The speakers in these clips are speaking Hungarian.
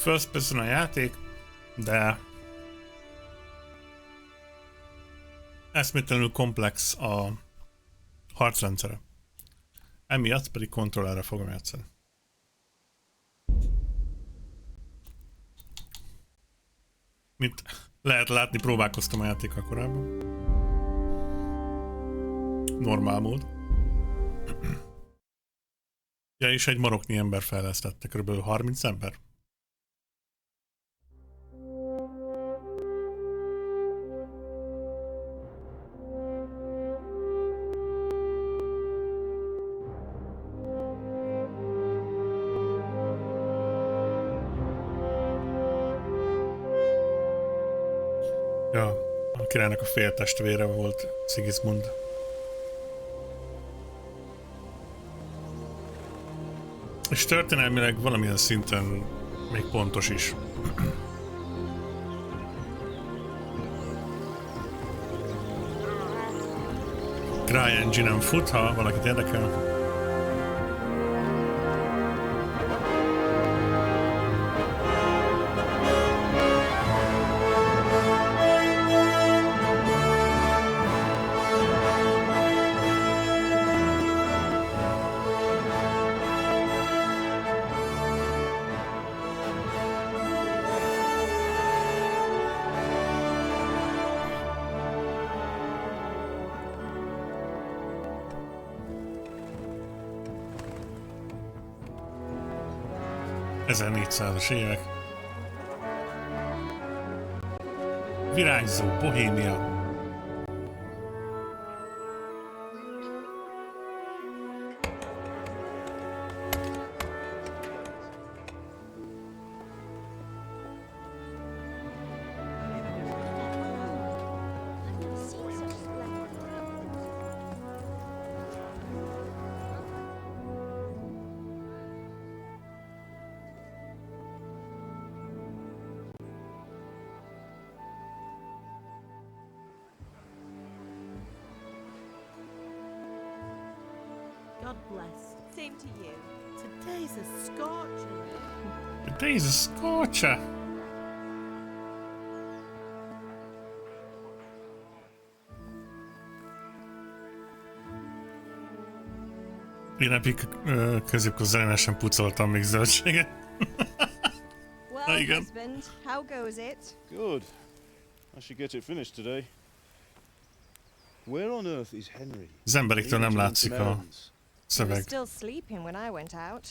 first person a játék, de eszméletlenül komplex a harcrendszere. Emiatt pedig kontrollerre fogom játszani. Mint lehet látni, próbálkoztam a játékkal korábban. Normál mód. Ja, és egy maroknyi ember fejlesztette, kb. 30 ember. Ja, a királynak a féltestvére volt Sigismund. És történelmileg valamilyen szinten még pontos is. CryEngine-en fut, ha valakit érdekel. Ezen 400-as évek. Virágzó Bohémia. God bless. Same to you. Today's a scorcher. Today's a scorcher. Én napig középközelesen pucoltam még zöldséget. Well, igen. husband, how goes it? Good. I should get it finished today. Where on earth is Henry? Az emberektől nem látszik a He was szöveg. still sleeping when I went out.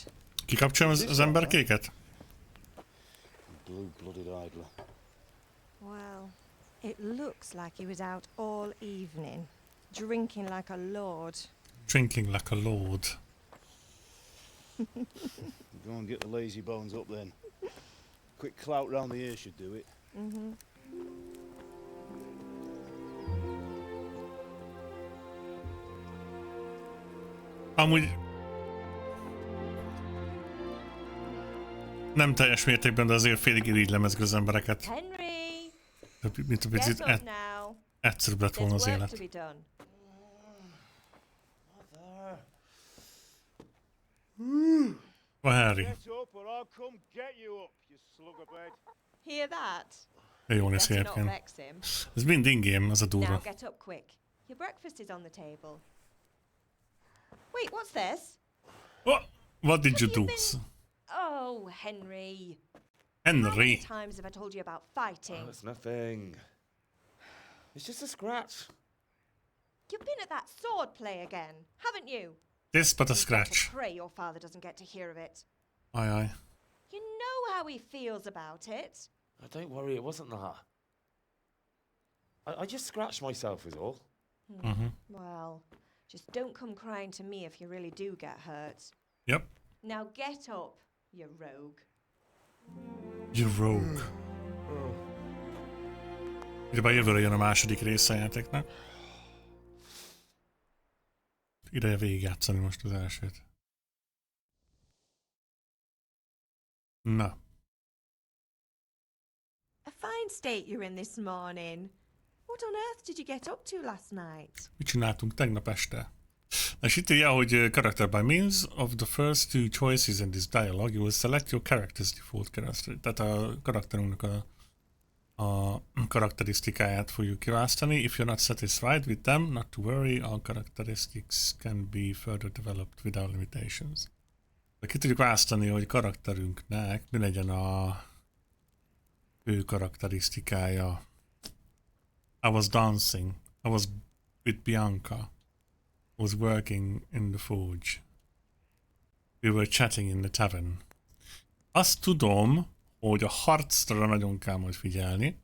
Kikapcsolom az emberkéket? Blue-blooded idler. Well, it looks like he was out all evening, drinking like a lord. Drinking like a lord. Go and get the lazy bones up then. Quick clout round the ear should do it. Amúgy nem teljes mértékben, de azért félig irigylem ezeket az embereket. Henry, Mint a get picit up now. egyszerűbb lett volna There's az work to élet. be done. A Harry. Get up or I'll come get you up, you slug a bed. Hear that? Jó néz ki Better not egyébként. vex him. Ez mind ingame, az a Now durva. get up quick. Your breakfast is on the table. Wait, what's this? Oh, what did you do? Have you Oh, Henry. How Henry. many times have I told you about fighting? Oh, it's nothing. It's just a scratch. You've been at that sword play again, haven't you? This but a You better scratch. pray your father doesn't get to hear of it. Ajaj. You know how he feels about it. Oh, don't worry, it wasn't that. I just scratched myself is all. Well, just don't come crying to me if you really do get hurt. Yep. Now get up, you rogue. You rogue. Ide jövőre jön a második része a játéknak. Ideje végigjátszani most az elsőt. Na. A fine state you're in this morning. What on earth did you get up to last night? Mit csináltunk tegnap este? És itt írja, hogy character by means of the first two choices in this dialogue, you will select your character's default character. Tehát a karakterünknek a karakterisztikáját fogjuk kiválasztani. If you're not satisfied with them, not to worry, all characteristics can be further developed without limitations. De ki tudjuk választani, hogy karakterünknek mi legyen a ő karakterisztikája. I was dancing. I was with Bianca. I was working in the forge. We were chatting in the tavern. Azt tudom, hogy a harcra nagyon kell majd figyelni,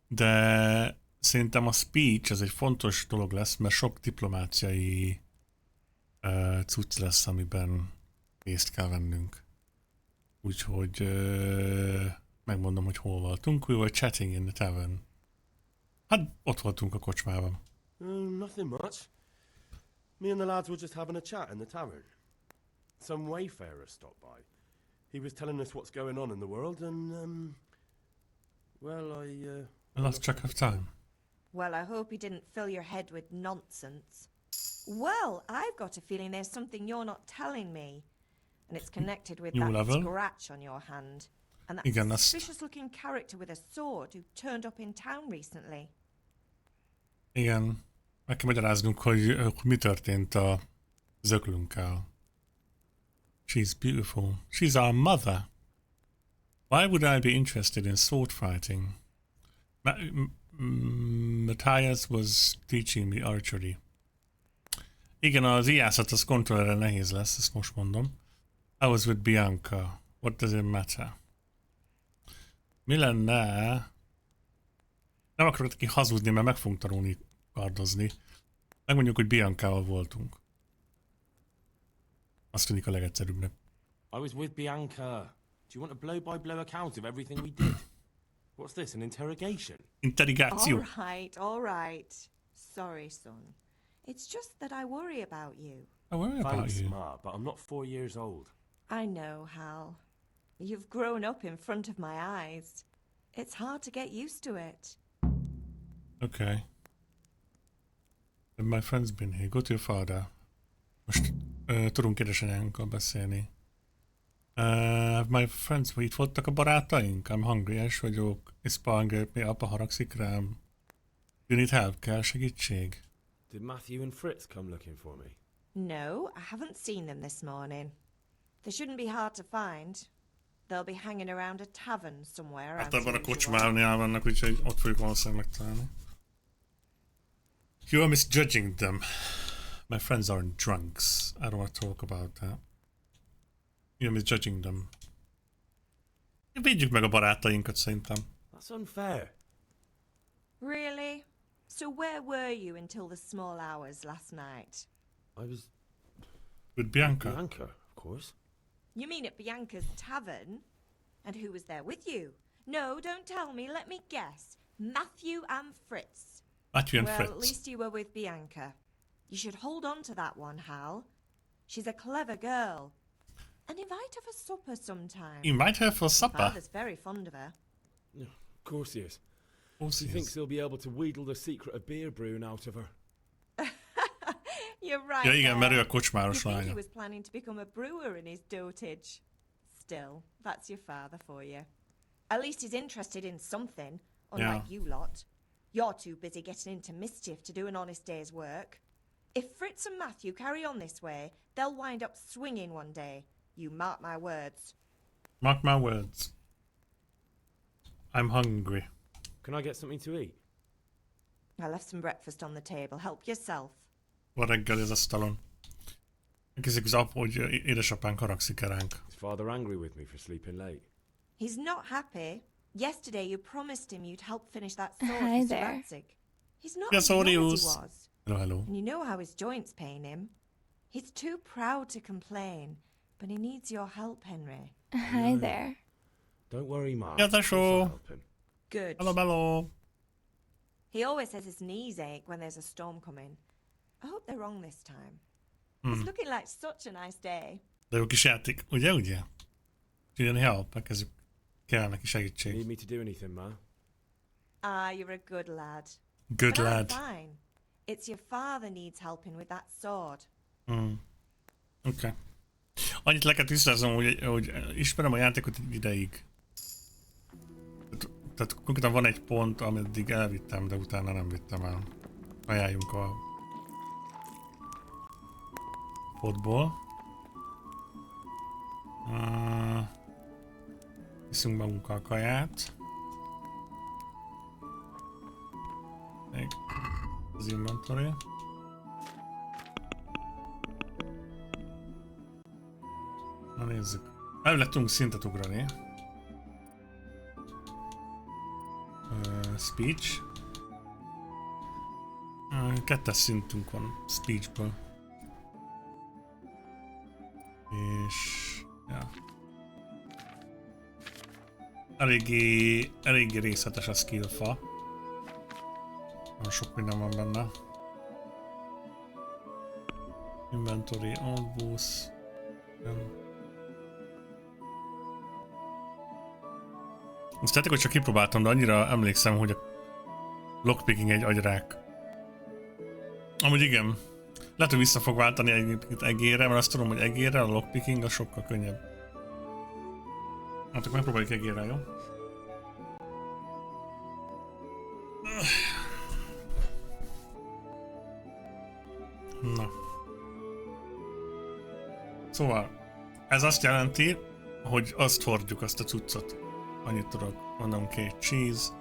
de szerintem a speech az egy fontos dolog lesz, mert sok diplomáciai cucc lesz, amiben részt kell vennünk. Úgyhogy megmondom, hogy hol voltunk. We were chatting in the tavern. Hát ott voltunk a kocsmában. Nothing much. Me and the lads were just having a chat in the tavern. Some wayfarer stopped by. He was telling us what's going on in the world, and well, I lost track of time. Well, I hope he didn't fill your head with nonsense. Well, I've got a feeling there's something you're not telling me. And it's connected with New that level? scratch on your hand. And that Igen, azt- suspicious-looking character with a sword who turned up in town recently. Igen, meg kell magyaráznunk, hogy mi történt a zöglünkkel. She's beautiful. She's our mother. Why would I be interested in sword fighting? Matthias was teaching me archery. Igen, az ijászat az kontrollerrel nehéz lesz, ezt most mondom. I was with Bianca. What does it matter? Mi lenne... Nem akarok neki hazudni, mert meg fogunk tanulni kardozni. Megmondjuk, hogy Biancával voltunk. Azt tűnik a legegyszerűbbnek. I was with Bianca. Do you want a blow-by-blow account of everything we did? What's this, an interrogation? Interrogáció. All right. Sorry, son. It's just that I worry about you. I worry about Thanks, you. Ma, but I'm not 4 years old. I know, Hal. You've grown up in front of my eyes. It's hard to get used to it. Okay. My friend's been here. Go to your father. Most tudunk édesanyánkkal beszélni. My friends, itt voltak a barátaink? I'm hungry, vagyok. Is Pa angry at me? Apa haragszik rám. You need help, kell segítség? Did Matthew and Fritz come looking for me? No, I haven't seen them this morning. They shouldn't be hard to find. They'll be hanging around a tavern somewhere. Hát as abban a usual. kocsmánál vannak, úgyhogy ott fogjuk valószínűleg megtalálni. You are misjudging them. My friends aren't drunks. I don't want to talk about that. You're misjudging them. Védjük meg a barátainkat szerintem. That's unfair. Really? So where were you until the small hours last night? I was With Bianca. Bianca, of course. You mean at Bianca's tavern? And who was there with you? No, don't tell me. Let me guess. Matthew and Fritz. Matthew and Well, Fritz. at least you were with Bianca. You should hold on to that one, Hal. She's a clever girl. And invite her for supper sometime. Invite her for supper. Father's very fond of her. Yeah, of course he is. Of course He he thinks is. he'll be able to wheedle the secret of beer brewing out of her. You're right. Ja igen, mert ő a You kocsmáros think he lánya. was planning to become a brewer in his dotage. Still, that's your father for you. At least he's interested in something, unlike Yeah. you lot. You're too busy getting into mischief to do an honest day's work. If Fritz and Matthew carry on this way, they'll wind up swinging one day. You mark my words. Mark my words. I'm hungry. Can I get something to eat? I left some breakfast on the table. Help yourself. Van reggel az asztalon. Megkérdezik az apa, hogy édesapánk haragszik ránk. Is father angry with me for sleeping late? He's not happy. Yesterday you promised him you'd help finish that sword Hi for there. Saratsig. He's not Yes, as young as he Oreos. was. Hello, hello. And you know how his joints pain him. He's too proud to complain, but he needs your help, Henry. Hi there. Don't worry, Ma. Ja, tesó. I'll help him. Good. Hello, hello. He always says his knees ache when there's a storm coming. I hope they're wrong this time. It's looking like such a nice day. De jó kis játék, ugye? Úgyhogy help, megkezdjük. Kell neki segítség. Need me to do anything, Ma? Ah, you're a good lad. Good But I'm lad. fine. It's your father needs helping with that sword. Oké. Annyit le kell tisztáznom, hogy ismerem a játékot egy ideig. Tehát konkrétan van egy pont, ameddig elvittem, de utána nem vittem el. Ajánljunk a potból. Viszünk magunkkal kaját. Még az inventory. Na nézzük. El lettünk szintet ugrani. Speech. Kettes szintünk van speechből. És... ja. Eléggé részletes a skill fa. Nagyon sok minden van benne. Inventory, old boss. Azt tették, hogy csak kipróbáltam, de annyira emlékszem, hogy a lockpicking egy agyrák. Amúgy igen. Lehet, hogy vissza fog váltani egy egérre, mert azt tudom, hogy egérre a lockpicking a sokkal könnyebb. Hát akkor megpróbáljuk egérrel, jó? Na. Szóval, ez azt jelenti, hogy azt hordjuk, azt a cuccot. Annyit tudok, mondom, két cheese.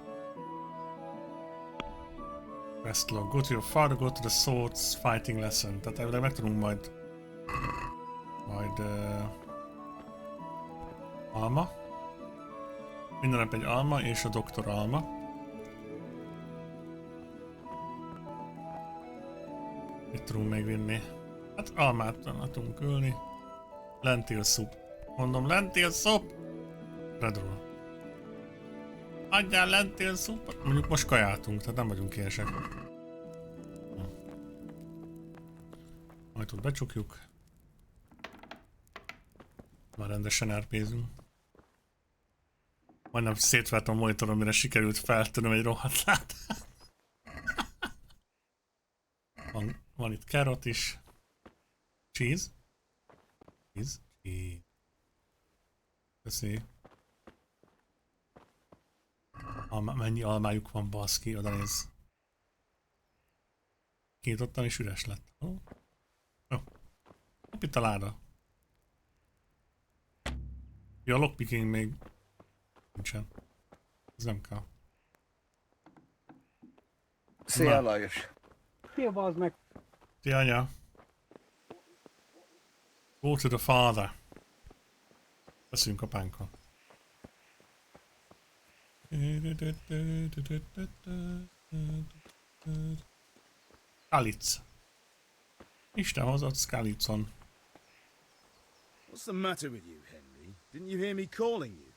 Quest log. Go to your father, go to the swords fighting lesson. Tehát elvileg meg tudunk majd alma. Minden nap egy alma és a doktor alma. Mit tudunk még vinni? Hát almát tudunk ülni. Lentil soup. Mondom, lentil soup! Redról. Adjál lentil soup! Mondjuk most kajáltunk, tehát nem vagyunk kiesek. Majd ott becsukjuk. Már rendesen RP-zünk. Majdnem szétvertem a monitoron, mire sikerült feltörnöm egy rohadt látát. Van itt carrot is. Cheese. Cheese. Köszi. Mennyi almájuk van, baszki, oda néz. Kinyitottam és üres lett. Hopp, itt a láda. Ja, a lockpicking még nincsen. Ez nem kell. Szia, Lajos! Szia, bazd meg! Szia, anya! Go to the father. Beszünk apánkkal. Skalitz. Isten hozott Skalitzon. What's the matter with you, Henry? Didn't you hear me calling you?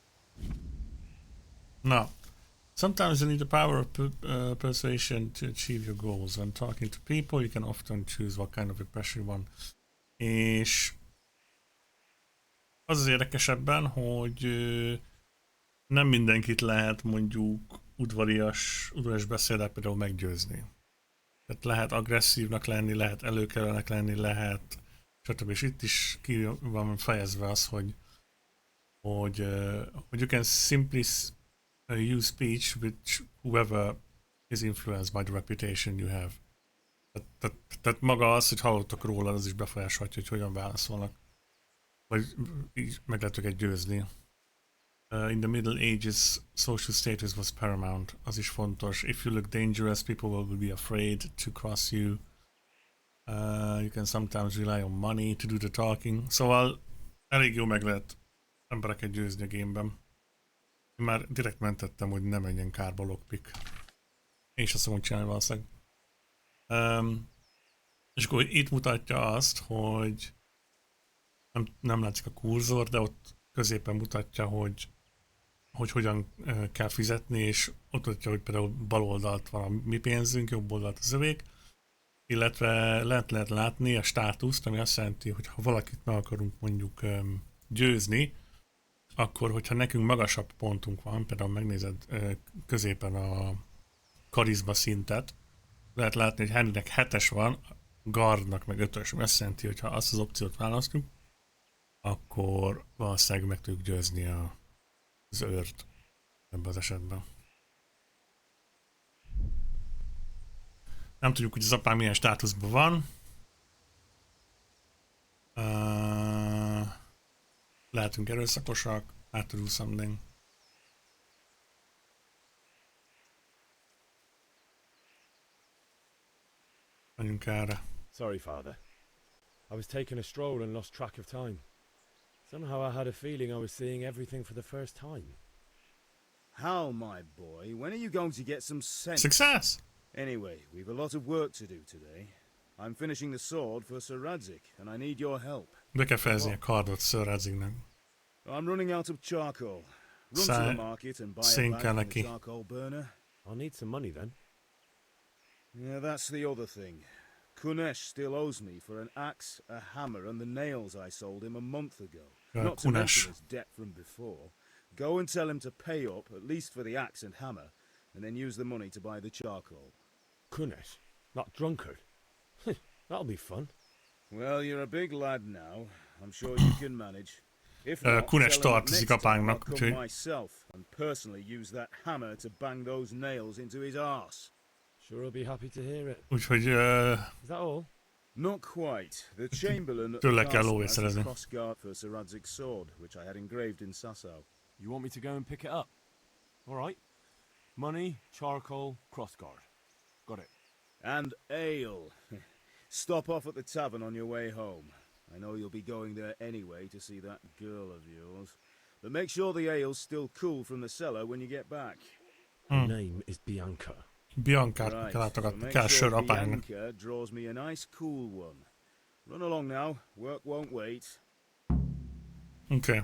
No. Sometimes you need the power of persuasion to achieve your goals. When talking to people, you can often choose what kind of impression you want. És az érdekesebben, hogy nem mindenkit lehet mondjuk udvarias beszéddel például meggyőzni. Tehát lehet agresszívnak lenni, lehet előkelőnek lenni, lehet stb. És itt is ki van fejezve az, hogy you can simply use speech with whoever is influenced by the reputation you have. Tehát maga az, hogy hallottak róla, az is befolyásolhatja, hogy hogyan válaszolnak. Vagy így meg lehet őket győzni. In the Middle Ages, social status was paramount. Az is fontos. If you look dangerous, people will be afraid to cross you. You can sometimes rely on money to do the talking. Szóval elég jó meg lehet embereket győzni a gameben. Én már direkt mentettem, hogy ne menjen kárba lockpick. Én is azt fogom csinálni valószínűleg. És akkor itt mutatja azt, hogy nem látszik a kurzor, de ott középen mutatja, hogy hogyan kell fizetni, és ott mutatja, hogy például bal oldalt van a mi pénzünk, jobb oldalt az övék, illetve lehet látni a státuszt, ami azt jelenti, hogy ha valakit meg akarunk mondjuk győzni, akkor hogyha nekünk magasabb pontunk van, például megnézed középen a karizma szintet, lehet látni, hogy Henrynek 7-es van, Guardnak meg 5-ös. Azt jelenti, hogy ha azt az opciót választjuk, akkor valószínűleg meg tudjuk győzni az őrt ebben az esetben. Nem tudjuk, hogy az apám milyen státuszban van. Lehetünk erőszakosak, have to do something. Menjünk erre. Sorry, Father. I was taking a stroll and lost track of time. Somehow I had a feeling I was seeing everything for the first time. How, my boy? When are you going to get some sense? Success! Anyway, we've a lot of work to do today. I'm finishing the sword for Sir Radzik, and I need your help. Be kell fejezni a kardot Sir Radzignek. I'm running out of charcoal. Run to the market and buy a bag from the charcoal burner. I'll need some money then. Yeah, that's the other thing. Kunesh still owes me for an axe, a hammer, and the nails I sold him a month ago. Not to mention his debt from before. Go and tell him to pay up, at least for the axe and hammer, and then use the money to buy the charcoal. Kunesh? That drunkard? That'll be fun. Well, you're a big lad now. I'm sure you can manage. If not, Kunesh tell him tartozik next time I'll apánknak, come úgyhogy... myself and personally use that hammer to bang those nails into his arse. Sure, I'll be happy to hear it. Úgyhogy... Is that all? Not quite. The Chamberlain Tőle kell has lóvét a szerezni. crossguard for Sir Radzik's sword, which I had engraved in Sasau. You want me to go and pick it up? All right. Money, charcoal, crossguard. Got it. And ale. Stop off at the tavern on your way home. I know you'll be going there anyway to see that girl of yours. But make sure the ale's still cool from the cellar when you get back. Her name is Bianca. Biancát kell látogatni, kell sör apánknak. Bianca draws me a nice cool one. Run along now. Work won't wait. Oké.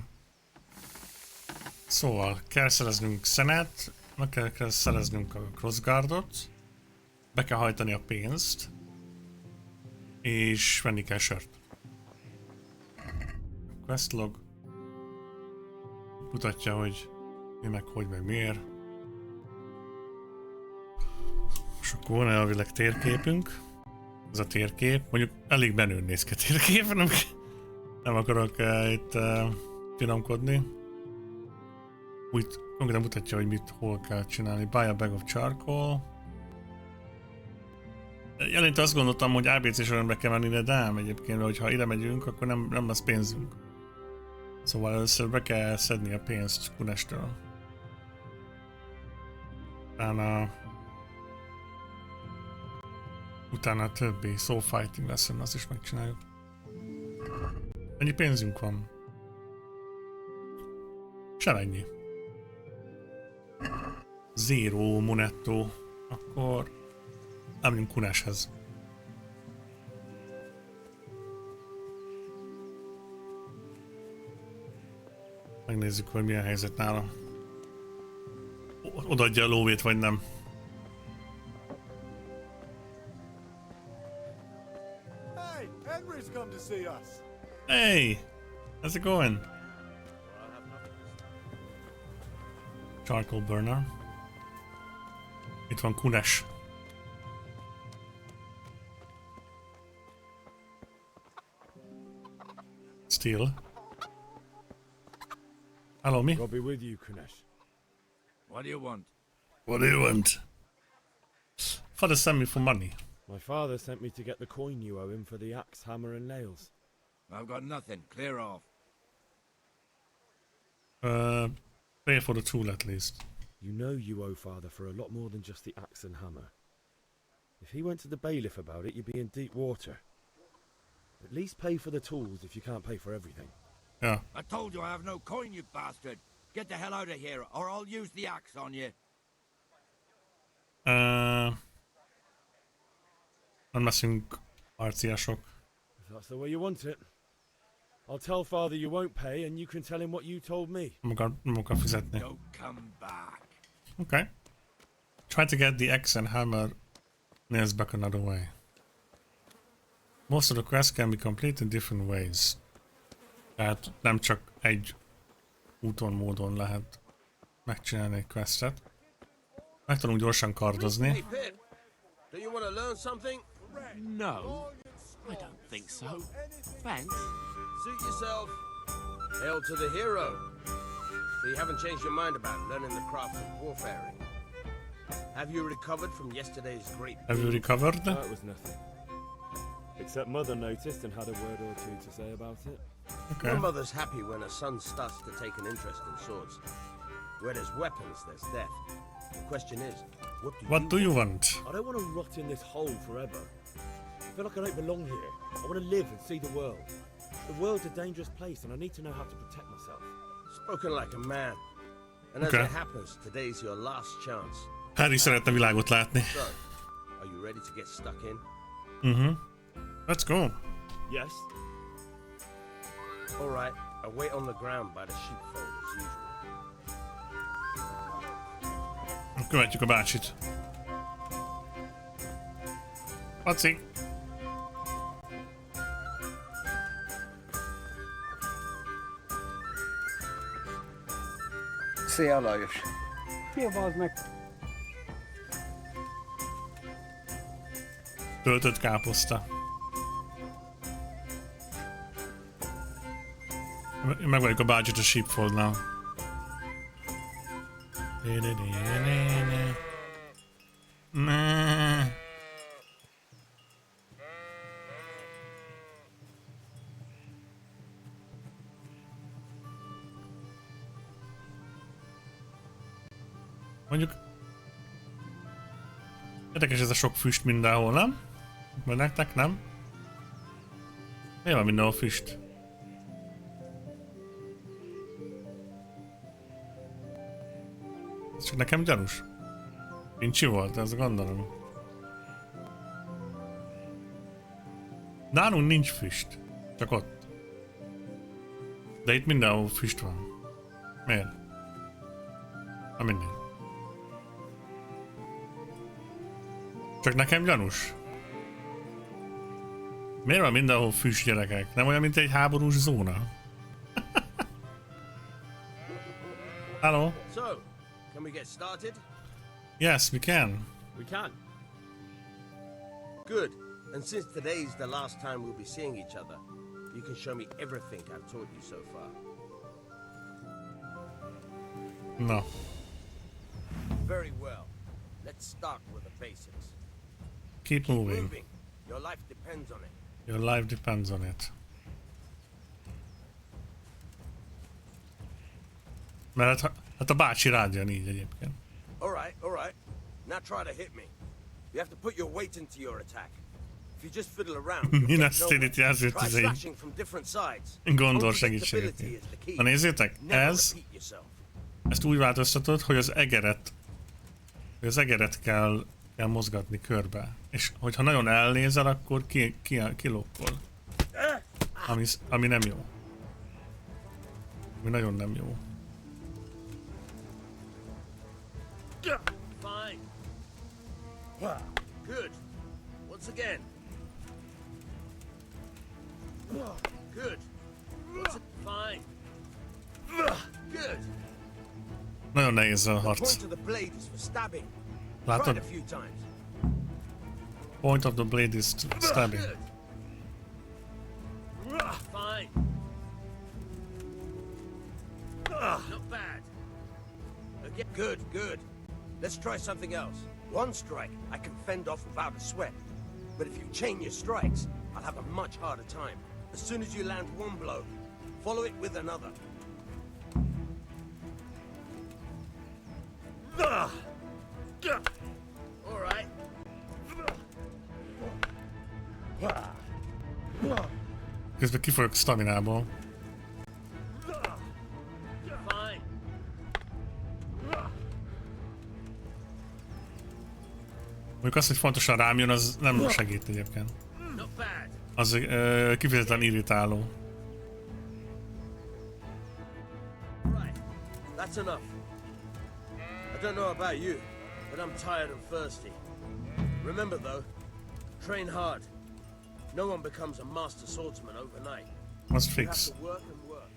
Szóval kell szereznünk szenet, meg kell szereznünk a crossguardot, be kell hajtani a pénzt, és venni kell sört. Questlog mutatja, hogy mi meg hogy meg miért. És akkor van elvileg térképünk. Ez a térkép, mondjuk elég menőn néz ki a térkép, nem akarok itt finomkodni. Úgy konkrétan mutatja, hogy mit hol kell csinálni. Buy a bag of charcoal. Jelent azt gondoltam, hogy ABC sorrendbe kell menni, de nem egyébként, hogy ha ide megyünk, akkor nem lesz pénzünk. Szóval először be kell szedni a pénzt Kunestől. Utána a többi soul fighting lesson, azt is megcsináljuk. Mennyi pénzünk van? Semennyi. Zero monetto. Akkor elmegyünk Kuneshez. Megnézzük, hogy milyen helyzet nála. Odaadja a lóvét, vagy nem. Hey, Henry's come to see us. Hey! How's it going? Charcoal burner. Itt van Kunes. Steel. Hello, me. I'll be with you, Kunesh. What do you want? What do you want? Father sent me for money. My father sent me to get the coin you owe him for the axe, hammer, and nails. I've got nothing. Clear off. Pay for the tool at least. You know you owe father for a lot more than just the axe and hammer. If he went to the bailiff about it, you'd be in deep water. At least pay for the tools if you can't pay for everything. Yeah. I told you I have no coin, you bastard. Get the hell out of here, or I'll use the axe on you. Nem leszünk arciások. If that's the way you want it. I'll tell father you won't pay, and you can tell him what you told me. Nem akar fizetni. Don't come back. Okay. Try to get the axe and hammer nails back another way. Most of the quests can be completed in different ways. Tehát nem csak egy úton, módon lehet megcsinálni egy questet. Megtanulunk gyorsan kardozni. Hey, Pip. Do you want to learn something? No, I don't think so. Thanks. Suit yourself. Hail to the hero. So you haven't changed your mind about learning the craft of warfaring. Have you recovered from yesterday's great... Have you recovered? It was nothing. Except Mother noticed and had a word or two to say about it. Okay. Your mother's happy when her son starts to take an interest in swords. Where there's weapons, there's death. The question is, What do you want? I don't want to rot in this hole forever. I feel like I don't belong here. I want to live and see the world. The world's a dangerous place and I need to know how to protect myself. Spoken like a man. And as Okay. it happens, today's your last chance. Harry szeretne világot látni. So, are you ready to get stuck in? Let's go. Yes? All right, I'll wait on the ground by the sheepfold as usual. Követjük a bácsit. Paci. Szia, Lajos. Szia, bazd meg! Töltött káposzta. Meg vagyok a bácsit a sheepfoldnál. Mondjuk érdekes ez a sok füst mindenhol, nem? Vagy nektek nem? Miért van mindenhol füst? Ez csak nekem gyanús. Pincsi volt, ezt gondolom. Nálunk nincs füst. Csak ott. De itt mindenhol füst van. Miért? Na mindegy. Csak nekem gyanús. Miért van mindenhol füst, gyerekek? Nem olyan, mint egy háborús zóna? Hello? So, can we get started? Yes, we can. We can. Good. And since today's the last time we'll be seeing each other, you can show me everything I've taught you so far. No. Very well. Let's start with the basics. Keep moving. Moving. Your life depends on it. Your life depends on it. Mert hát a bácsi rád jön így egyébként. All right. Now try to hit me. You have to put your weight into your attack. If you just fiddle around, you'll Min get azt nowhere. írítja azért Try ez egy slashing from different sides. gondol Unpredictability segítségét. is the key. Na nézzétek, Never ez, repeat yourself. ezt úgy változtatod, hogy az egeret kell mozgatni körbe. És hogyha nagyon elnézel, akkor kilokkol. Ami nem jó. Ami nagyon nem jó. Fine. Good. Once again. Good. Fine. Good. Nagyon nehéz a The harc. point of the blade is for stabbing. Try it Látod? a few times. Point of the blade is stabbing. Good. Fine. Not bad. Okay. Good. Let's try something else. One strike, I can fend off without a sweat. But if you chain your strikes, I'll have a much harder time. As soon as you land one blow, follow it with another. All right. Közben kifolyok staminából. Fine. Mondjuk azt, hogy fontosan rám jön, az nem segít egyébként. Not bad. Az kifejezetten irritáló. Right. That's enough. I don't know about you, but I'm tired and thirsty. Remember though, train hard. No one becomes a master swordsman overnight. Must You fix. have to work and work.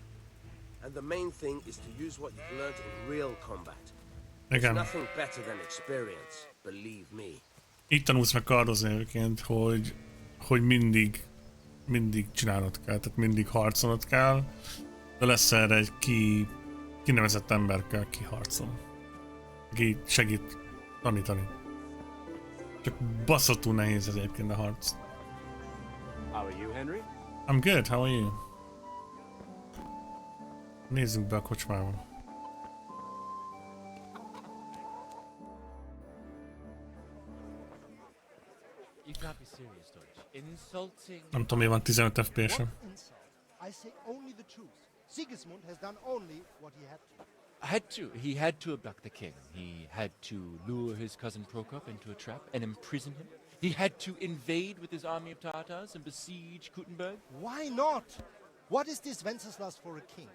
And the main thing is to use what you've learned in real combat. There's Igen. nothing better than experience, believe me. így tanulsz meg kardozni egyébként, hogy mindig csinálnod kell, tehát mindig harcolnod kell, de lesz erre egy kinevezett ember kell, ki harcol. Aki segít tanítani. Csak baszottul nehéz ez egyébként a harc. How are you, Henry? I'm good, how are you? Nézzünk be a kocsmába. Nem tudom, mi van 15 FPS-en. I say only the truth. Sigismund has done only what he had to. He had to abduct the king. He had to lure his cousin Prokop into a trap and imprison him. He had to invade with his army of Tatars and besiege Kuttenberg. Why not? What is this Wenceslas for a king?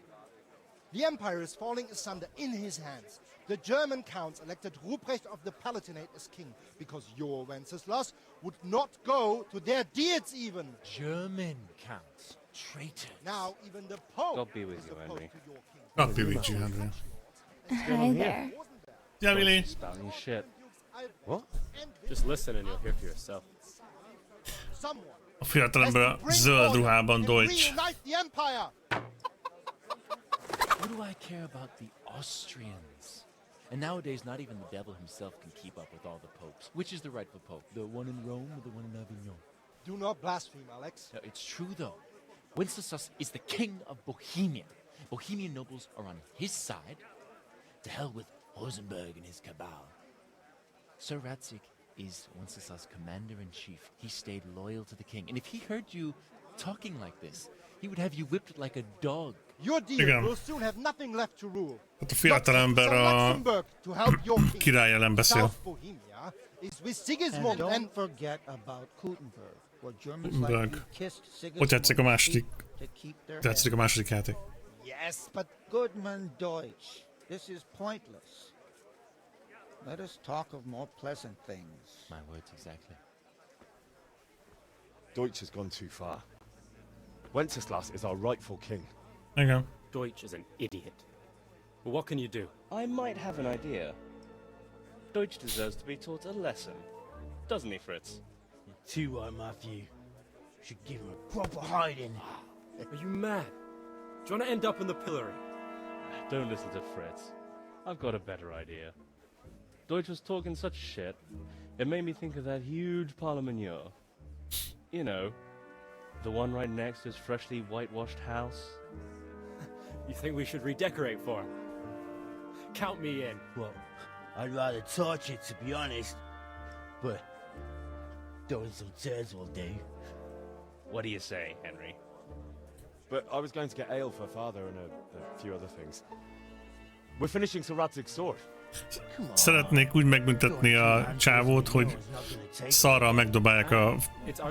The empire is falling asunder in his hands. The German counts elected Ruprecht of the Palatinate as king because your Wenceslas would not go to their deeds even. German counts. Traitors. Now even the Pope God be with is you, opposed Henry. to your king. God be with you, Henry. Hi there. Yeah, really? Spouting shit. What? Just listen and you'll hear for yourself. Someone A fiatalember a zöld ruhában Deutsch. reunite the empire. What do I care about the Austrians? And nowadays, not even the devil himself can keep up with all the popes. Which is the rightful pope? The one in Rome or the one in Avignon? Do not blaspheme, Alex. No, it's true, though. Wenceslas is the king of Bohemia. Bohemian nobles are on his side. To hell with Rosenberg and his cabal. Sir Ratzik is Wenceslas' commander-in-chief. He stayed loyal to the king. And if he heard you talking like this, he would have you whipped like a dog. Your deal will soon have nothing left to rule. Hát a fiatalember a király ellen beszél. South Bohemia is with Sigismund And and don't forget about Kuttenberg, where Germans Kuttenberg. likely kissed Hogy tetszik a Sigismund's második? feet to keep their Tetszik a második játék. yes, but Goodman Deutsch, this is pointless. Let us talk of more pleasant things. My words exactly. Deutsch has gone too far. Wenceslas is our rightful king. Igen. Deutsch is an idiot. Well, what can you do? I might have an idea. Deutsch deserves to be taught a lesson. Doesn't he, Fritz? You're too right, Matthew. Should give him a proper hiding. Are you mad? Do you want to end up in the pillory? Don't listen to Fritz. I've got a better idea. Deutsch was talking such shit, it made me think of that huge parliament. You know, the one right next to his freshly whitewashed house. You think we should redecorate for him? Count me in. Well, I'd rather torch it, to be honest. But throwing some turds will do. What do you say, Henry? But I was going to get ale for father and a few other things. We're finishing Sir Radzig's sword. Szeretnék úgy megbüntetni a csávót, hogy szarral megdobálják a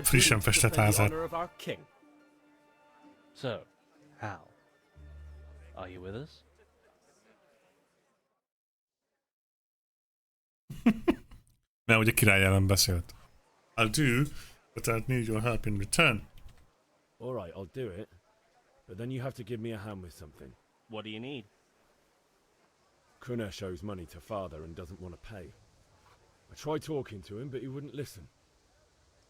frissen festett házát. So, Hal, are you with us? Mert ugye király ellen beszélt. I'll do, but I'll need your help in return. Alright, I'll do it. But then you have to give me a hand with something. What do you need? Kunesh owes money to father and doesn't want to pay. I tried talking to him, but he wouldn't listen.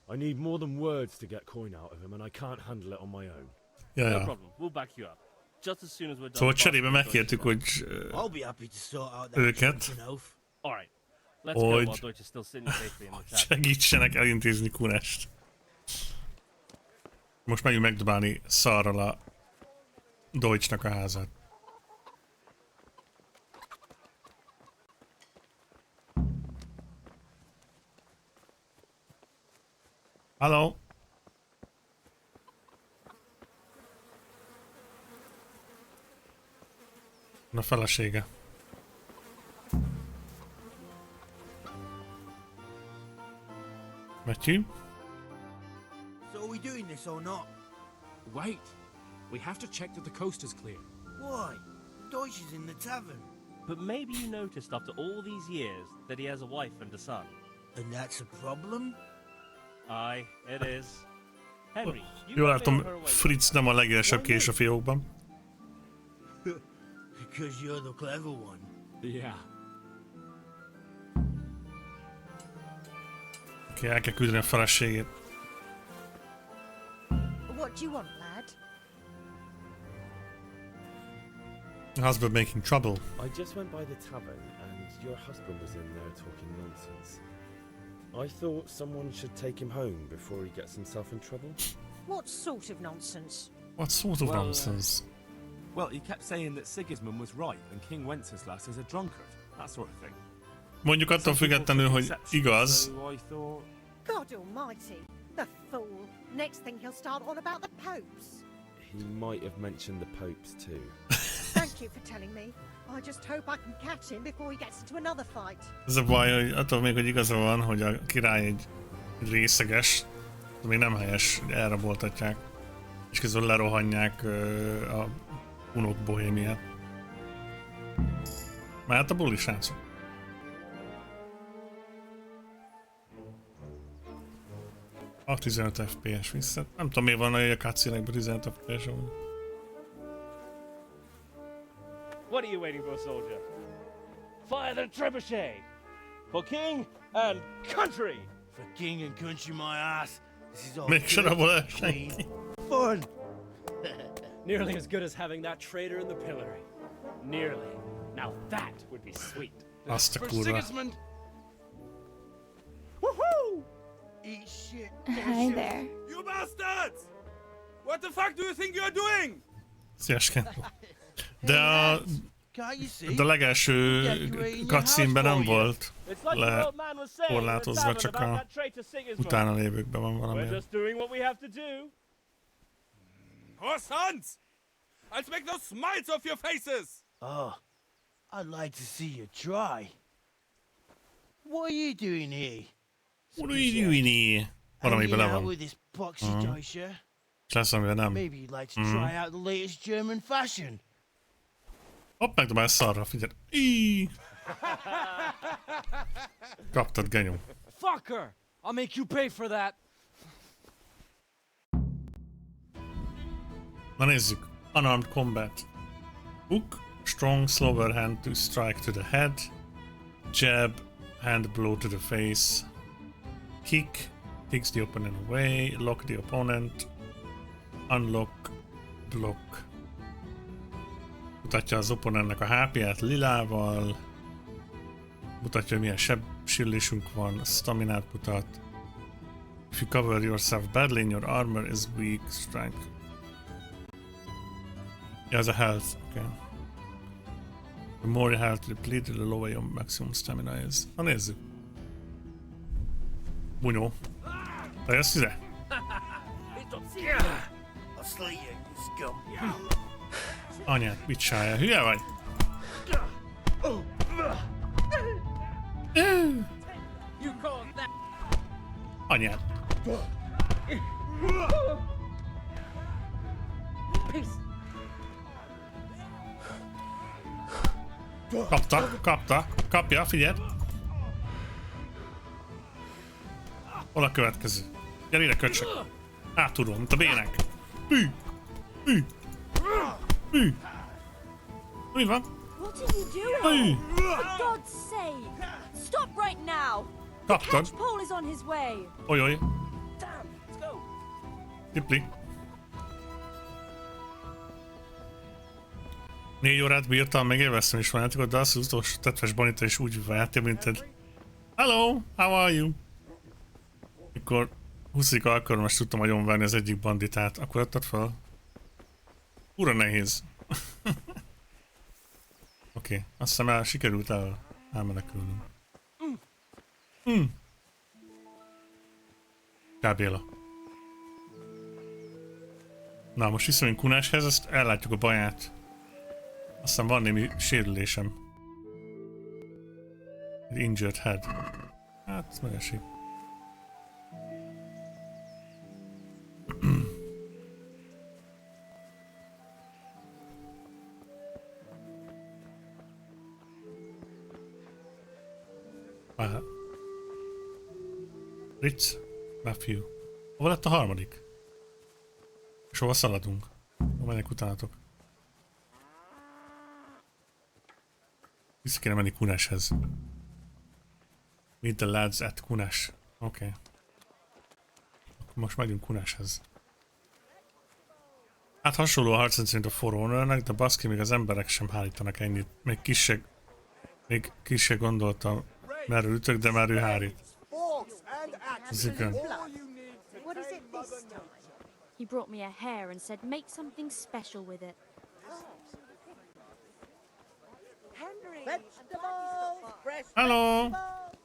I need more than words to get coin out of him, and I can't handle it on my own. Yeah, no problem. We'll back you up. Just as soon as we're done. Szóval cserébe megkértük, hogy I'll be happy to sort out that őket, Alright. Let's go while Deutsch is still sitting safely in the tavern. segítsenek elintézni Kunest. Most megyünk megdobálni szarral a Deutschnak a házát. Hello. A felesége. Matthew? So are we doing this or not? Wait. We have to check that the coast is clear. Why? Deutsch is in the tavern. But maybe you noticed after all these years that he has a wife and a son. And that's a problem? Aye, it is. Henry, you Jól látom, Fritz nem a legélesebb kés a fiókban. Because you're the clever one. Yeah. Oké, el kell küldeni a feleségét. What do you want, lad? Your husband making trouble. I just went by the tavern and your husband was in there talking nonsense. I thought someone should take him home before he gets himself in trouble. What sort of nonsense? What sort of nonsense? Well, he kept saying that Sigismund was right and King Wenceslas is a drunkard. That sort of thing. Mondjuk attól függetlenül, hogy igaz. So I thought... God almighty, the fool. Next thing he'll start on about the popes. He might have mentioned the popes too. Thank you for telling me. I just hope I can catch him before he gets into another fight. Ez a baj, hogy attól még, hogy igaza van, hogy a király egy részeges, de még nem helyes, hogy elraboltatják, és közben lerohanják a unok bohémiát. Mehet a buli, srácok? A 15 FPS vissza. Nem tudom, miért van a cutscene-ekben 15 FPS amúgy. What are you waiting for, soldier? Fire the trebuchet! For king and country! For king and country, my ass. This is all Még sarabol el clean, senki. fun. Nearly as good as having that traitor in the pillory. Nearly. Now that would be sweet. Azt a For kurva. Sigismund! Woohoo! Eat shit. Hi there. You bastards! What the fuck do you think you're doing? Szívesként. De a legelső cutscene-ben nem volt lekorlátozva, csak a utána lévőkben van valami. We're just doing what we have to do. Horse sons! I'll make those smiles off your faces! Oh, I'd like to see you try. What are you doing here? What are you doing here? Valami bele van. With this boxy dosher? És lesz, amivel nem. Maybe you'd like to try out the latest German fashion. Hopp, megdobálsz szarra, figyelj. Íííí. Kaptad, genyó. Fucker! I'll make you pay for that. Na nézzük. Unarmed combat. Hook, strong, slower hand to strike to the head. Jab, hand blow to the face. Kick, kicks the opponent away. Lock the opponent. Unlock, block. Mutatja az opponentnek a HP-ját lilával. Mutatja, hogy milyen sebsérülésünk van. Staminát mutat. If you cover yourself badly in your armor is weak strength. Ja, ez a health, okay. The more your health depleted, the lower your maximum stamina is. Na nézzük. Bunyó. Te jössz ide? Anyád, mit csinálja? Hülye vagy? Anyád. Kapta, kapja, figyeld. Hol a következő? Gyere ide, köcsök. Átudom, mint a bének. Hű! Hű! Hű! Mi van? What are you doing? For God's sake! Stop right now! The Kaptad. catch pole is on his way! Ojoj. Damn, let's go! Tipli. 4 órát bírtam, megélveztem is van játékot, de azt az utolsó tetves banita is úgy várja, mint egy hello, how are you? Mikor 20. alkalommal tudtam agyonverni az egyik banditát, akkor adtad fel? Ura nehéz. Oké, azt hiszem sikerült elmenekülnünk. Gábéla. Na, most visszamegyünk Kunáshez, azt ellátjuk a baját. Aztán van némi sérülésem. Injured head. Hát, ez megesik. Ritz, Matthew. Hova lett a harmadik? És hova szaladunk? Hova menjek utánatok? Vissza kéne menni Kunáshez. Meet the lads at Kunás. Oké. Most megyünk Kuneshez. Hát hasonló a harcrendszerint a Forerunnernek, de baszki, még az emberek sem hárítanak ennyit. Még kissé gondoltam, merről ütök, de már ő hárít. Ez igen. What is it this time? He brought me a hair and said make something special with it. Henry! Vegetables! Fresh Hello! vegetables!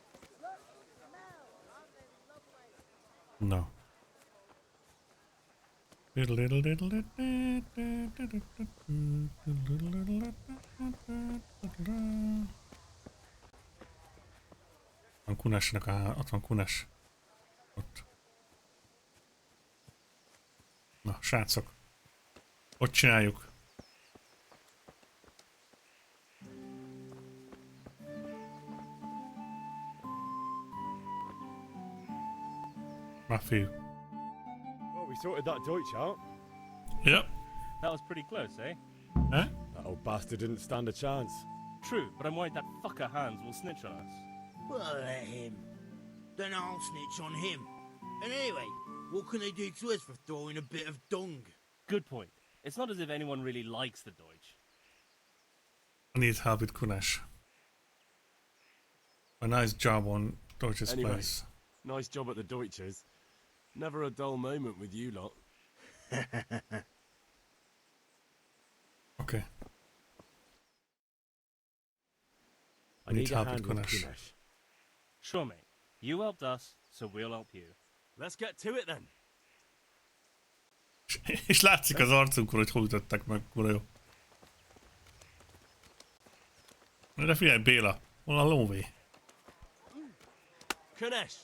No. Van Kunesnek ott van Kunes. Ott. Na, srácok. Ott csináljuk. Matthew. Well, we sorted that Deutsch out. Yep. That was pretty close, eh? Huh? That old bastard didn't stand a chance. True, but I'm worried that fucker Hans will snitch on us. Well, let him. Then I'll snitch on him. And anyway, what can they do to us for throwing a bit of dung? Good point. It's not as if anyone really likes the Deutsch. I need help with Kunesh. A nice job on Deutsch's Anyway, place. nice job at the Deutsches. Never a dull moment with you lot. Okay. I need help with Kunesh. Sure, mate. You helped us, so we'll help you. Let's get to it then. És látszik az arcunkon, hogy hol ütöttek meg, kurva jó. De figyelj, Béla, hol a lóvé? Kunesh,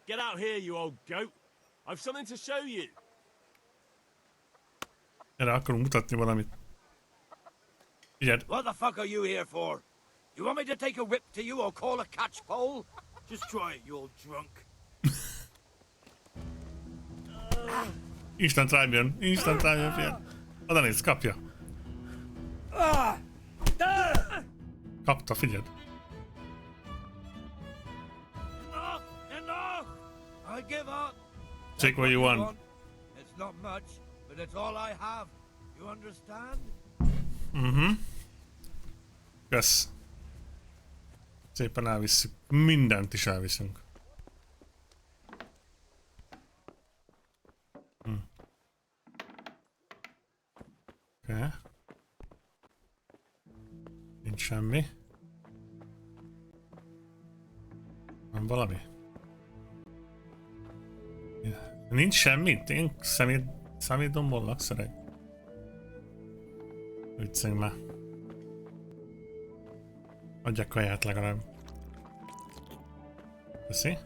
get out here, you old goat. I've something to show you. Erre akarunk mutatni valamit. Figyeld. What the fuck are you here for? You want me to take a whip to you or call a catchpole? Just try it, you old drunk. Instant rám jön, figyelj. Oda nézd, kapja. Kapta, figyeld. Enough! I give up. Take what you want. It's not much, but it's all I have. You understand? Kösz. Szépen elvisszük. Mindent is elviszünk. Oké. Nincs semmi. Van valami? Nincs semmi? Én szemétdomból lakszereg? Vicceljünk már. Adjak kaját legalább. Köszi.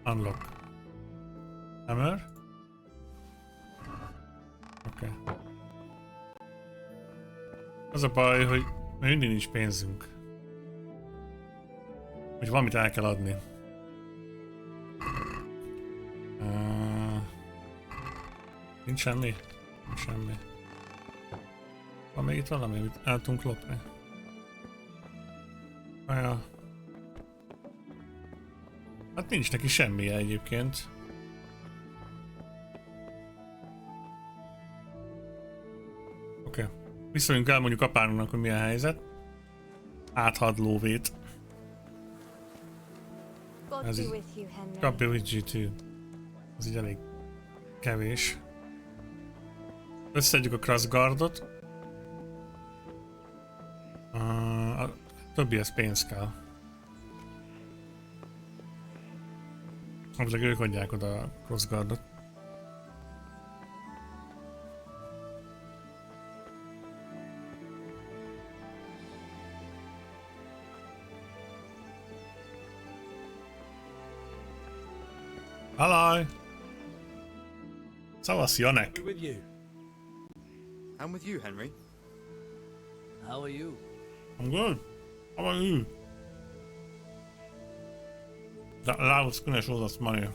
Unlock. Hammer. Oké. Az a baj, hogy mindig nincs pénzünk. Hogy valamit el kell adni. Nincs semmi? Nincs semmi. Van még itt valami, amit el tudunk lopni? Ja. Hát nincs neki semmije egyébként. Oké. Visszajöjjünk el mondjuk apánunknak, hogy mi a helyzet. Áthad lóvét. Ez így... God be with you too. Ez így elég kevés. Összedjük a Crossguardot. A többihez pénz kell. Azért ők adják oda a Crossguardot. Hello! Szavasz, Janek! With you. I'm with you, Henry. How are you? I'm good. How about you? That allows Kunesh all this money.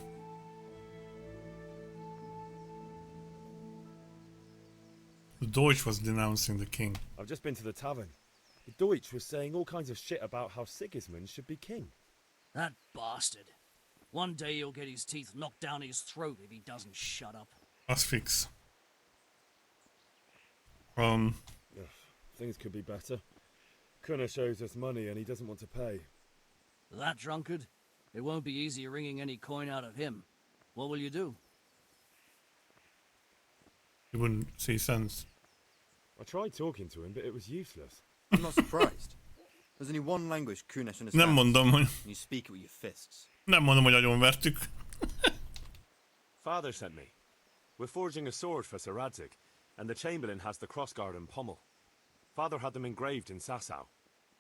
The Deutsch was denouncing the king. I've just been to the tavern. The Deutsch was saying all kinds of shit about how Sigismund should be king. That bastard. One day he'll get his teeth knocked down his throat if he doesn't shut up. Az fix. Things could be better. Kunesh owes us money and he doesn't want to pay. That drunkard? It won't be easy wringing any coin out of him. What will you do? You wouldn't see sense. I tried talking to him, but it was useless. I'm not surprised. There's only one language Kunesh understands. Nem mondom, hogy... You speak it with your fists. Nem mondom, hogy agyonvertük. Father sent me. We're forging a sword for Sir Radzig, and the Chamberlain has the crossguard and pommel. Father had them engraved in Sasau.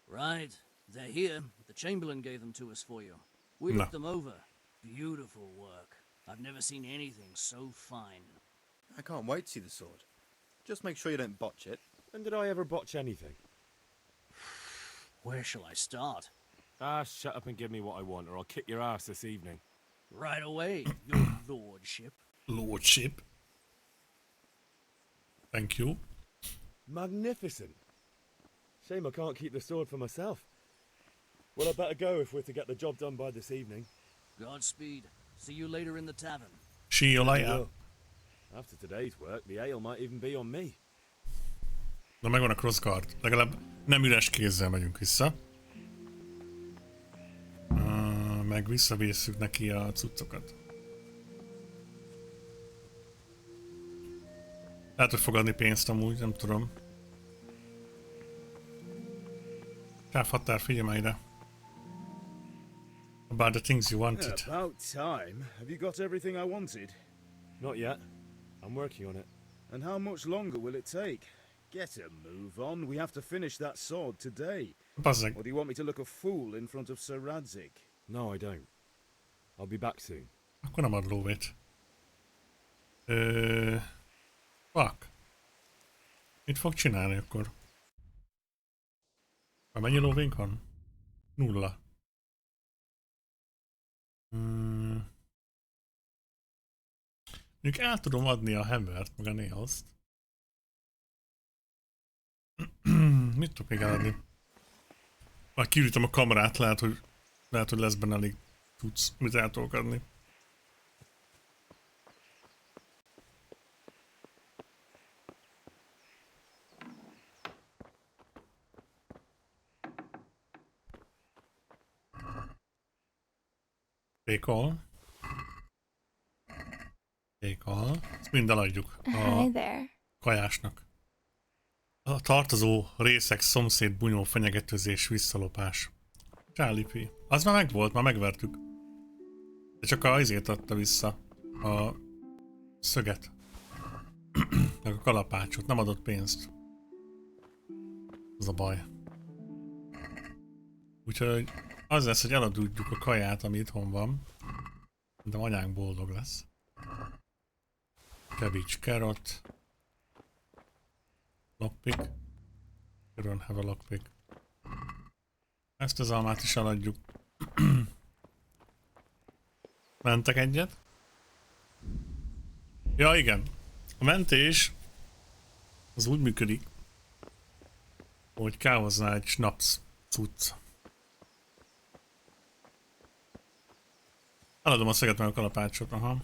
Right. They're here. The Chamberlain gave them to us for you. We looked them over. Beautiful work. I've never seen anything so fine. I can't wait to see the sword. Just make sure you don't botch it. When did I ever botch anything? Where shall I start? Ah, shut up and give me what I want, or I'll kick your ass this evening. Right away, your lordship. Lordship. Thank you. Magnificent. Shame I can't keep the sword for myself. Well, I better go if we're to get the job done by this evening. Godspeed. See you later in the tavern. See you later. After today's work, the ale might even be on me. Na megvan a crossguard. Legalább nem üres kézzel megyünk vissza. Meg visszavésszük neki a cuccokat. Lehet, hogy fog adni pénzt amúgy, nem tudom. Távhatár, figyelj már ide. About the things you wanted. Yeah, about time. Have you got everything I wanted? Not yet. I'm working on it. And how much longer will it take? Get a move on. We have to finish that sword today. Bazzeg. Or do you want me to look a fool in front of Sir Radzig? No, I don't. I'll be back soon. Akkor nem ad lóvét. Fuck. Mit fog csinálni akkor? Már mennyi lóvénk van? 0. Mondjuk el tudom adni a hammert, meg a nails-t. Mit tudok még eladni? Már kiürítem a kamerát, lehet, hogy lesz benne elég tudsz, mit el tudok adni. Pékol. Ezt mind eladjuk a kajásnak. A tartozó részek, szomszéd, bunyó, fenyegetőzés, visszalopás. Csálipi. Az már megvolt, már megvertük. De csak a izét adta vissza. A szöget. Meg a kalapácsot. Nem adott pénzt. Az a baj. Úgyhogy az lesz, hogy eladjuk a kaját, ami itthon van. De anyánk boldog lesz. Cabbage, carrot. Lockpick. You don't have a lockpick. Ezt az almát is eladjuk. Mentek egyet? Ja, igen. A mentés az úgy működik, hogy kell hozzá egy snaps cucc. Eladom a szöget meg a kalapácsot, aha.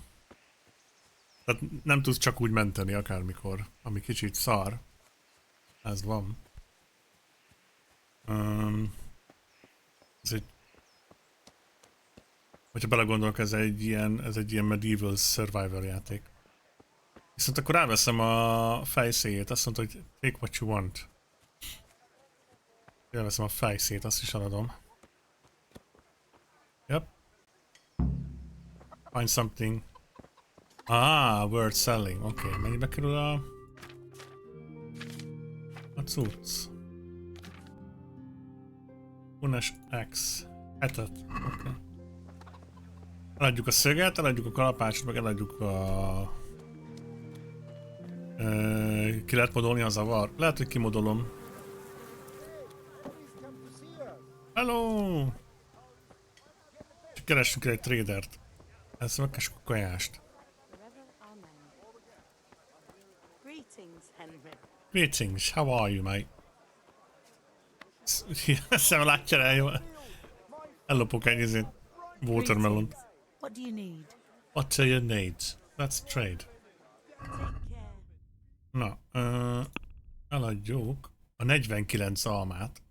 Tehát nem tudsz csak úgy menteni akármikor, ami kicsit szar. Ez van. Ez egy... Hogyha belegondolok, ez egy ilyen medieval survival játék. Viszont akkor ráveszem a fejszéjét, azt mondta, hogy take what you want. Elveszem a fejszét, azt is eladom. Yep. Find something. Ah, worth selling. Oké, okay. Mennyibe kerül a cucc? Kunesh X. 7-et. Oké. Okay. Eladjuk a szöget, eladjuk a kalapácsot, meg eladjuk a... ki lehet modolni a zavar? Lehet, hogy kimodolom. Hello! Csak keressünk el egy tradert. Ezt megkessük a kajást. Greetings, how are you, mate? Szem látja el, jó? Ellopok egy izét. watermelon. What do you need? What do you need? Let's trade. Na, eladjuk a 49 almát.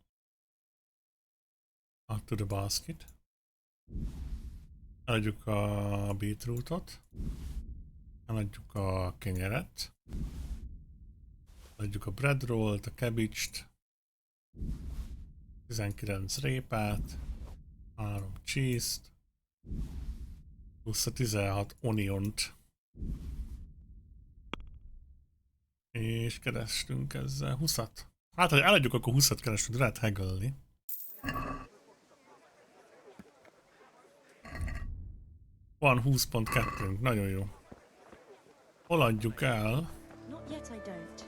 Add to the basket. Eladjuk a beetrootot. Eladjuk a kenyeret. Eladjuk a bread rollt, a cabbage-t. 19 répát. 3 cheese-t. Plusz a 16 oniont. És kerestünk ezzel 20-at. Hát, ha eladjuk, akkor 20-at kerestünk, lehet haggle-ni. Van 20.2-ünk, nagyon jó. Hol adjuk el? Not yet, I don't.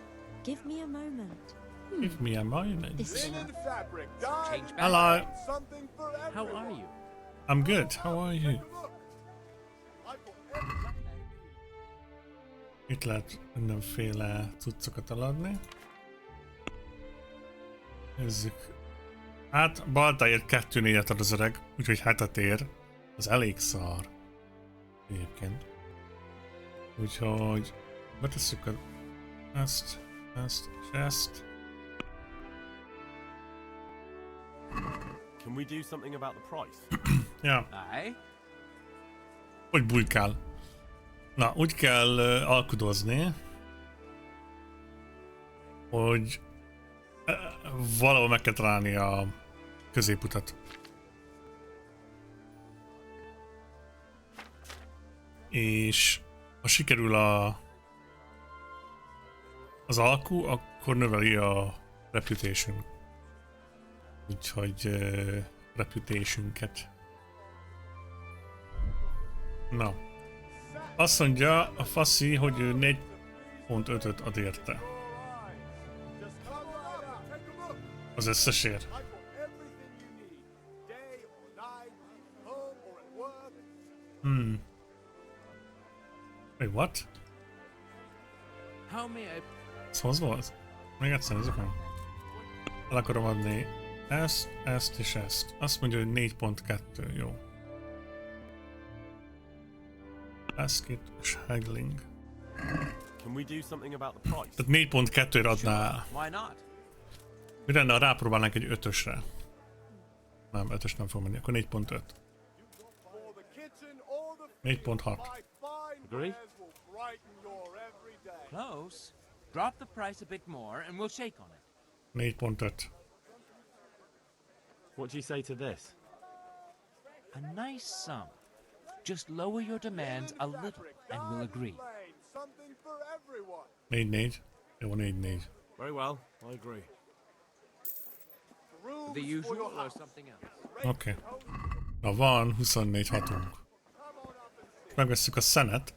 Give me a moment. Give me a moment. This Hello. How are you? I'm good. How are you? Itt lehet mindenféle cuccokat eladni. Nézzük. Hát, baltáért 2-4-et ad az öreg, úgyhogy 7-et ér. Az elég szar. Egyébként. Úgyhogy betesszük ezt és ezt. Can we do something about the price? Ja. Hogy bujkál? Na, úgy kell alkudozni, hogy valahol meg kell találni a középutat. És ha sikerül az alku, akkor növeli a reputation. Úgyhogy reputation-ket. Na. Azt mondja a faszi, hogy ő 4.5-öt ad érte. Az összesért. Wait, what? Szóval az volt? Még egyszer nézzük meg. El akarom adni ezt és ezt. Azt mondja, hogy 4.2, jó. Basket és haggling. Can we do something about the price? Tehát 4.2-re adnál. Mi lenne, ha rápróbálnánk egy 5-ösre? Nem, 5-ös nem fog menni, akkor 4.5. 4.6. Agree? Close. Drop the price a bit more and we'll shake on it. 4.5. What do you say to this? A nice sum. Just lower your demands a little and we'll agree. 4.4. Jó, 4.4. Very well, I agree. The usual or something else? Oké. Na van 24 hatunk. Megvesszük a szenet.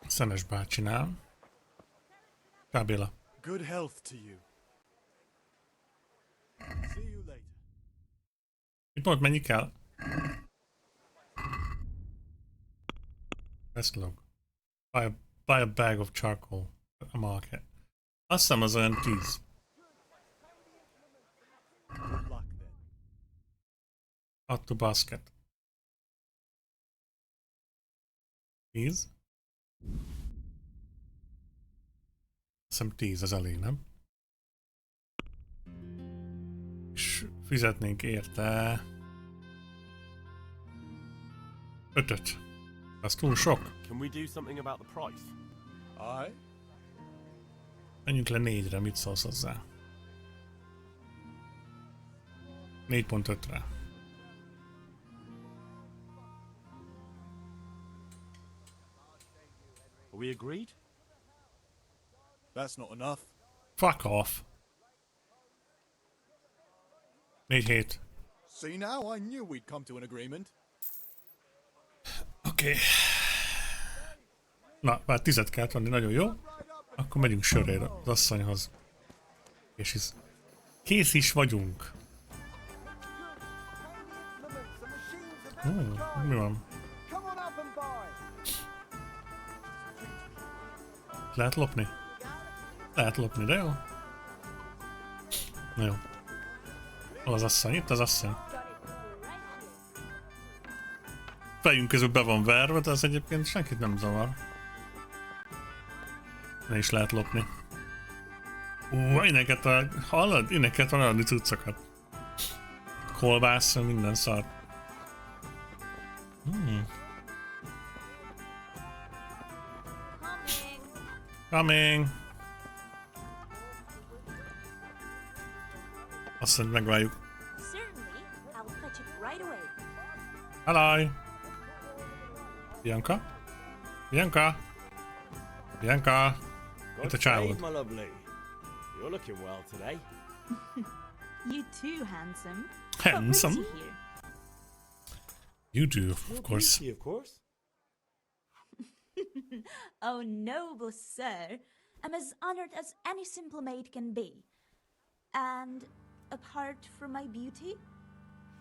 Szenes bácsinál. Kábéla. Good health to you. See you later. Itt mondod, mennyi kell? Best log. Buy a bag of charcoal at a market. Azt hiszem az olyan 10. Add to basket. 10. Azt hiszem 10 az elég, nem? És fizetnénk érte 5-öt. Az túl sok. Can we do something about the price? Aye. Menjünk le 4-re, mit szólsz hozzá? 4.5-re. Are we agreed? That's not enough. Fuck off. 4.7. See now, I knew we'd come to an agreement. Oké. Na, már 10-et kellett venni, nagyon jó. Akkor megyünk sörére az asszonyhoz. És kész is vagyunk. Mi van? Lehet lopni? Lehet lopni, de jó. Na jó. Hol az asszony? Itt az asszony. fejünk közül be van verve, de az egyébként senkit nem zavar. Ne is lehet lopni. Innen hallod? Innen kell találni cuccokat. Kolbász, minden szar. Coming! Azt mondja, megvárjuk. Hello! Bianca? Bianca? Bianca? It's a child. My lovely. You're looking well today. You too, handsome. Handsome? What brings you here? You do, of course. Beauty, of course. Oh, noble sir. I'm as honored as any simple maid can be. And apart from my beauty,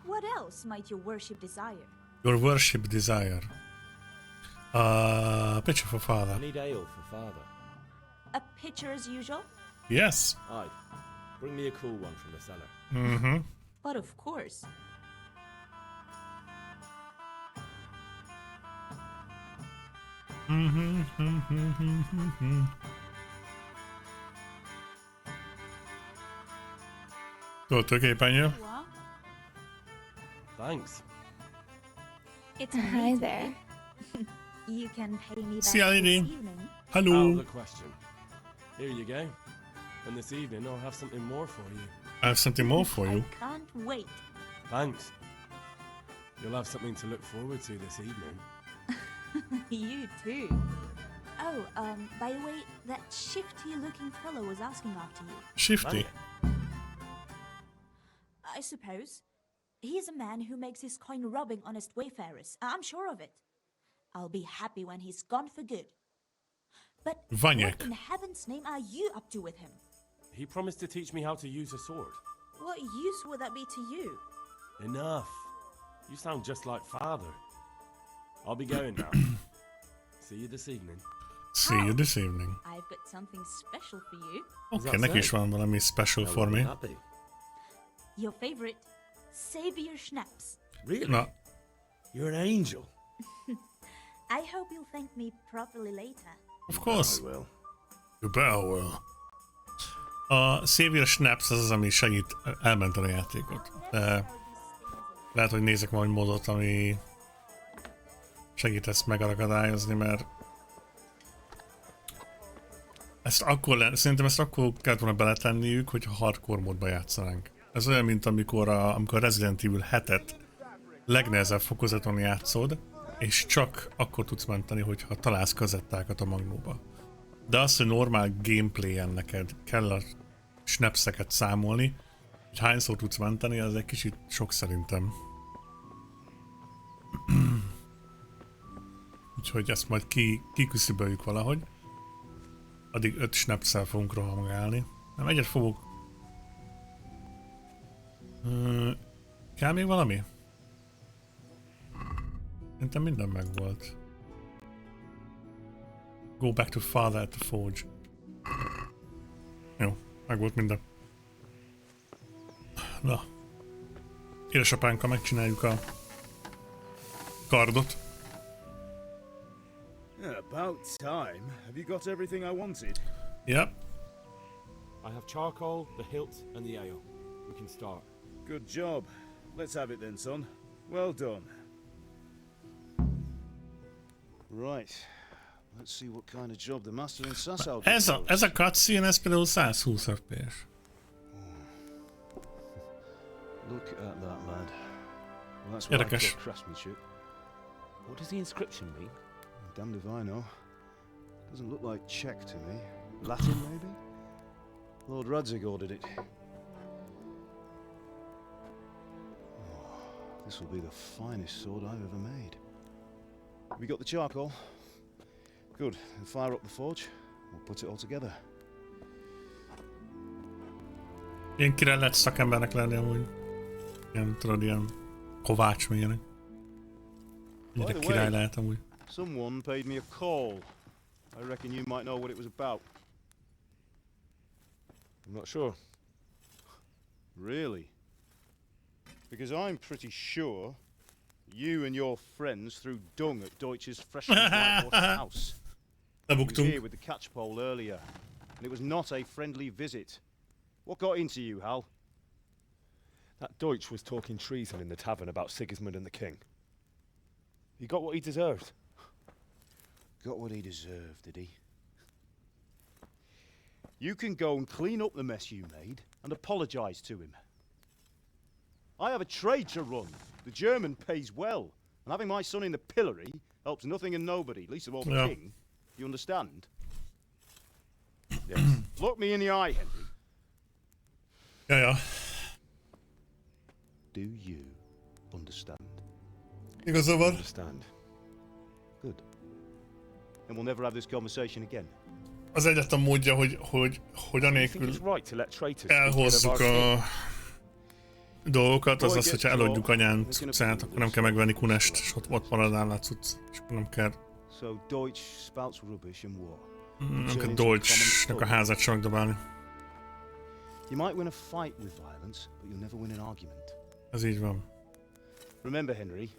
what else might your worship desire? Your worship desire. Picture for father. I need ale for father. A pitcher as usual? Yes. Aye. Bring me a cool one from the cellar. Mm-hmm. But of course. Tulajdonképpen. Thanks. It's Hi there. You can pay me back See you, lady. this evening. Hello. Out of the question. Here you go. And this evening I'll have something more for you. I have something more for you. I can't wait. Thanks. You'll have something to look forward to this evening. You too. Oh, by the way, that shifty-looking fellow was asking after you. Shifty. I suppose. He is a man who makes his coin robbing honest wayfarers. I'm sure of it. I'll be happy when he's gone for good. But Vanyek. what in heaven's name are you up to with him? He promised to teach me how to use a sword. What use would that be to you? Enough. You sound just like father. I'll be going now. See you this evening. See you this evening. I've got something special for you. Okay, neki is van valami special for me. Your favorite, Savior Schnapps. Really? No. You're an angel. I hope you'll thank me properly later. Of course. I will. You better will. A Savior Schnapps az, ami segít elmenteni a játékot. De lehet, hogy nézek majd módot, ami segít ezt megakadályozni, mert szerintem ezt akkor kellett volna beletenniük, hogyha hardcore módba játszanánk. Ez olyan, mint amikor a Resident Evil 7-et legnehezebb fokozaton játszod, és csak akkor tudsz menteni, hogyha találsz kazettákat a magnóba. De az, hogy normál gameplay-en neked kell a snapseket számolni, hogy hányszor tudsz menteni, az egy kicsit sok szerintem. Úgyhogy ezt majd kiküszöböljük valahogy. Addig 5 snapszel fogunk rohangálni. Nem, egyet fogok. Kell még valami? Szerintem minden megvolt. Go back to father at the forge. Jó, megvolt minden. Na. Édesapánkkal megcsináljuk a kardot. About time. Have you got everything I wanted? Yep. I have charcoal, the hilt, and the ale. We can start. Good job. Let's have it then, son. Well done. Right. Let's see what kind of job the master in Sasau Ez a cutscene, ez például 120 FPS. Look at that, lad. Well, that's what I call craftsmanship. What does the inscription mean? Damned if I know. Doesn't look like Czech to me. Latin, maybe? Lord Radzig ordered it. Oh, this will be the finest sword I've ever made. Have you got the charcoal? Good. Then fire up the forge. We'll put it all together. Ilyen király lehet szakembernek lenni amúgy. Ilyen, tudod, ilyen kovács meg ilyenek. Ennyire király lehet amúgy. Someone paid me a call. I reckon you might know what it was about. I'm not sure. Really? Because I'm pretty sure You and your friends threw dung at Deutsch's freshly whitewashed house. He was here with the catchpole earlier, and it was not a friendly visit. What got into you, Hal? That Deutsch was talking treason in the tavern about Sigismund and the king. He got what he deserved. Got what he deserved, did he? You can go and clean up the mess you made and apologise to him. I have a trade to run. The German pays well, and having my son in the pillory helps nothing and nobody, least of all the king. You understand? Yes. Look me in the eye, Henry. Ja. Do you understand? Igaza van. Understand. Good. And we'll never have this conversation again. Az egyetlen módja, hogy anélkül elhozzuk a dolgokat, az az, hogyha eladjuk anyán cuccát, akkor nem kell megvenni Kunest, és ott marad nála cucc, és akkor nem kell... Nem kell Deutschnak a házat csak dobálni. You might win a fight with violence, but you'll never win an argument. Ez így van. Remember, Henry,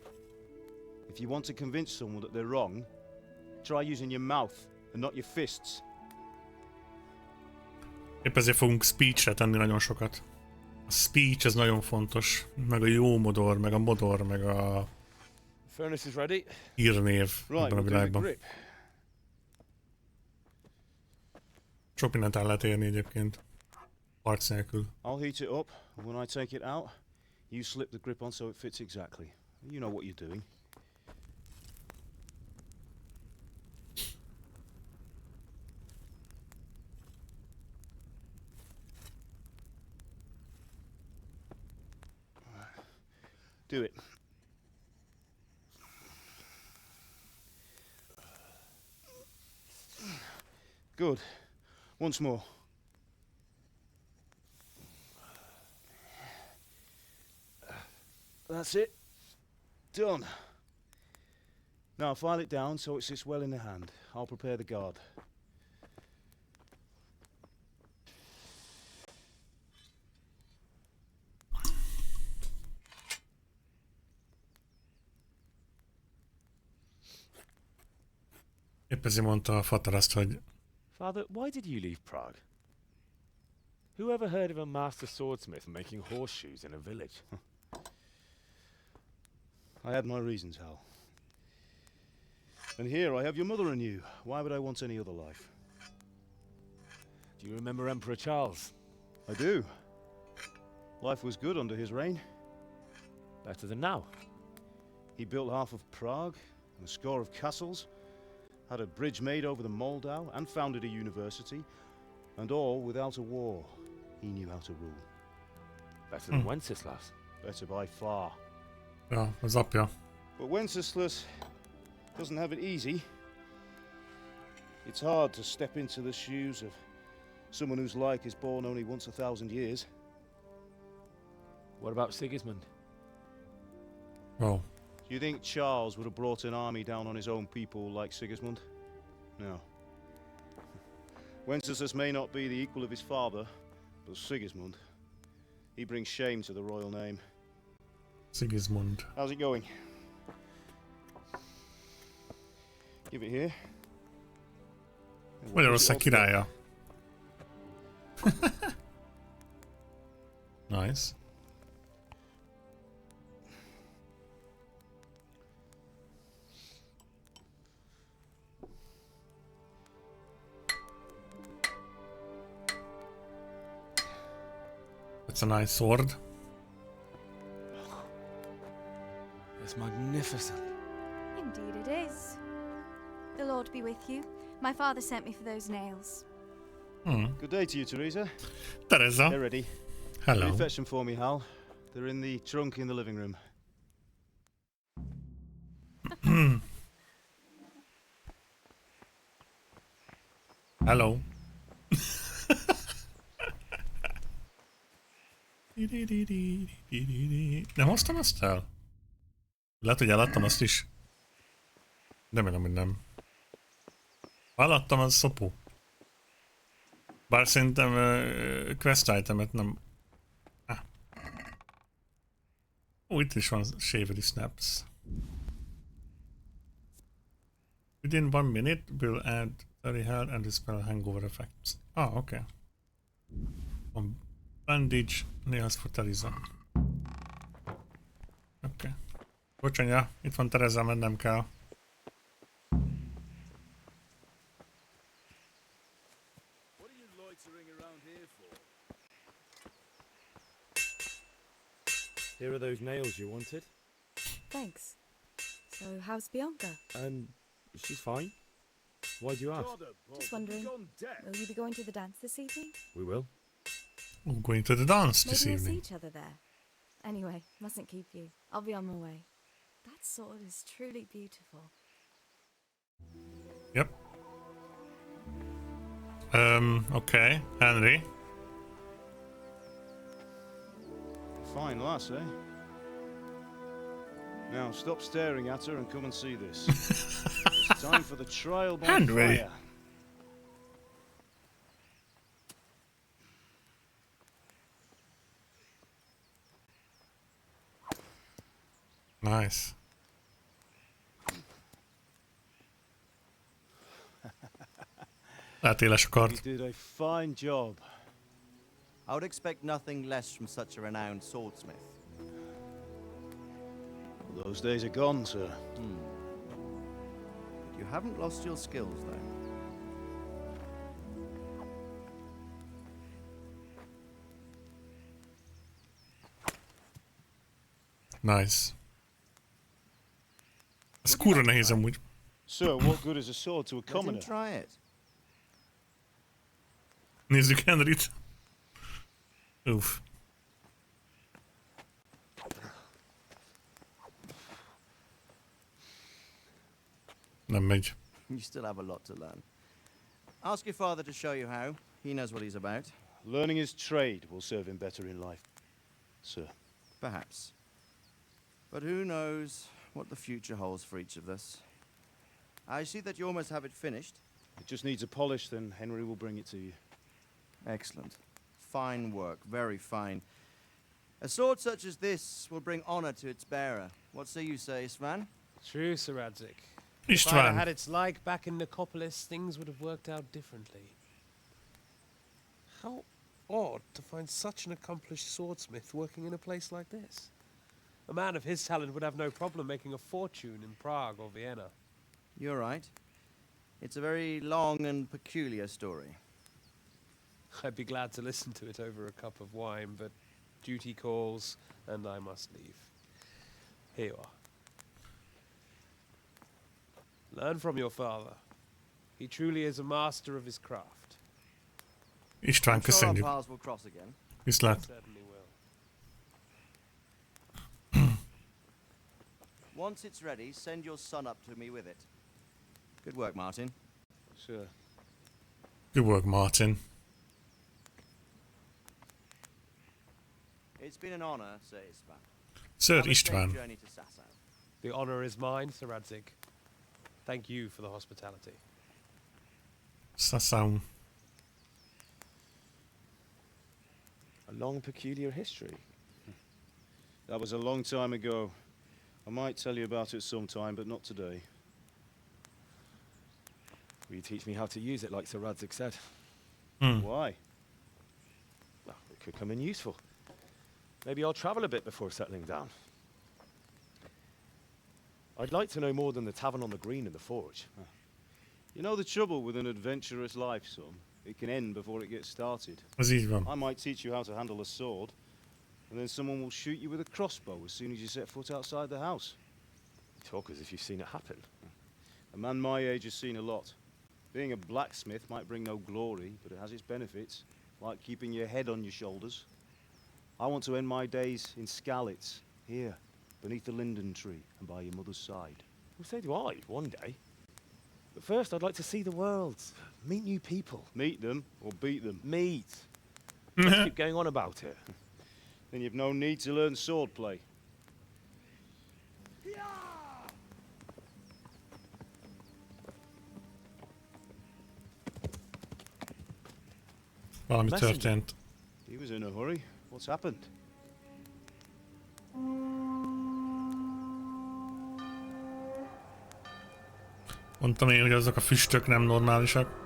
if you want to convince someone that they're wrong, try using your mouth and not your fists. Épp ezért fogunk speechre tenni nagyon sokat. A speech ez nagyon fontos, meg a jó modor, meg a modor, meg a hírnév ebben a világban. Sok mindent el lehet érni egyébként. Harc nélkül. I'll heat it up, and when I take it out, you slip the grip on so it fits exactly. You know what you're doing. Do it. Good. Once more. That's it. Done. Now file it down so it sits well in the hand. I'll prepare the guard. Épp ezért mondta a fater azt, hogy... Father, why did you leave Prague? Who ever heard of a master swordsmith making horseshoes in a village? I had my reasons, Hal. And here I have your mother and you. Why would I want any other life? Do you remember Emperor Charles? I do. Life was good under his reign. Better than now. He built half of Prague and a score of castles, had a bridge made over the Moldau, and founded a university, and all without a war. He knew how to rule. Better than Wenceslas. Better by far. Ja, az apja. But Wenceslas doesn't have it easy. It's hard to step into the shoes of someone whose like is born only once 1,000 years. What about Sigismund? Oh. Do you think Charles would have brought an army down on his own people like Sigismund? No. Wenceslas may not be the equal of his father, but Sigismund, he brings shame to the royal name. Sigismund. How's it going? Give it here. Magyarország királya. Nice. That's a nice sword. It's magnificent. Indeed it is. The Lord be with you. My father sent me for those nails. Good day to you, Teresa. Teresa. They're ready. Hello. You fetch them for me, Hal. They're in the trunk in the living room. Hello. Nem hoztam azt el? Lehet, hogy eladtam azt is. Remélem, hogy nem. Ha eladtam, az szopó. Bár szerintem quest itemet nem... Ó, itt is van Shavery Snaps. within 1 minute will add 30 health and dispel hangover effects. Ah, okay. Bandage nails for Teresa. Okay. Bocsánat, itt van Teresa, mennem kell. Here are those nails you wanted. Thanks. So, how's Bianca? She's fine. Why do you ask? Just wondering, will you be going to the dance this evening? We will. We're going to the dance this Maybe we'll see evening. each other there. Anyway, mustn't keep you. I'll be on my way. That sword is truly beautiful. Yep. Okay, Henry. Fine lass, eh? Now stop staring at her and come and see this. It's time for the trial by Henry. fire. Nice. Lehet éles a kard. You did a fine job. I would expect nothing less from such a renowned swordsmith. Well, those days are gone, sir. You haven't lost your skills, though. Nice. Ez kurva nehéz amúgy. Sir, what good is a sword to a Let him commoner? try it. Nézzük Henryt. Uff. Nem megy. You still have a lot to learn. Ask your father to show you how. He knows what he's about. Learning his trade will serve him better in life, sir. Perhaps. But who knows what the future holds for each of us. I see that you almost have it finished. It just needs a polish, then Henry will bring it to you. Excellent. Fine work, very fine. A sword such as this will bring honor to its bearer. What say you, Svan? True, Sir Radzik. If I'd Istvan. had its like back in Nicopolis, things would have worked out differently. How odd to find such an accomplished swordsmith working in a place like this. A man of his talent would have no problem making a fortune in Prague or Vienna. You're right. It's a very long and peculiar story. I'd be glad to listen to it over a cup of wine, but duty calls, and I must leave. Here you are. Learn from your father. He truly is a master of his craft. István, I'm sure our köszönjük. paths will cross again. Viszlát. Certainly will. Once it's ready, send your son up to me with it. Good work, Martin. Sir. Good work, Martin. It's been an honor, Sir Istvan. Sir Have a safe István. journey to Sasau. The honor is mine, Sir Radzik. Thank you for the hospitality. Sasau. A long, peculiar history. That was a long time ago. I might tell you about it sometime, but not today. Will you teach me how to use it like Sir Radzik said? Why? Well, it could come in useful. Maybe I'll travel a bit before settling down. I'd like to know more than the tavern on the green and the forge. You know the trouble with an adventurous life, son? It can end before it gets started. Az így van. I might teach you how to handle a sword, and then someone will shoot you with a crossbow as soon as you set foot outside the house. You talk as if you've seen it happen. A man my age has seen a lot. Being a blacksmith might bring no glory, but it has its benefits, like keeping your head on your shoulders. I want to end my days in Skalitz, here, beneath the linden tree and by your mother's side. Well, so do I, one day. But first, I'd like to see the world, meet new people. Meet them or beat them? Meet. Let's keep going on about it. Then you've no need to learn swordplay. Valami Messenger. történt. He was in a hurry. What's happened? Mondtam én, hogy azok a füstök nem normálisak.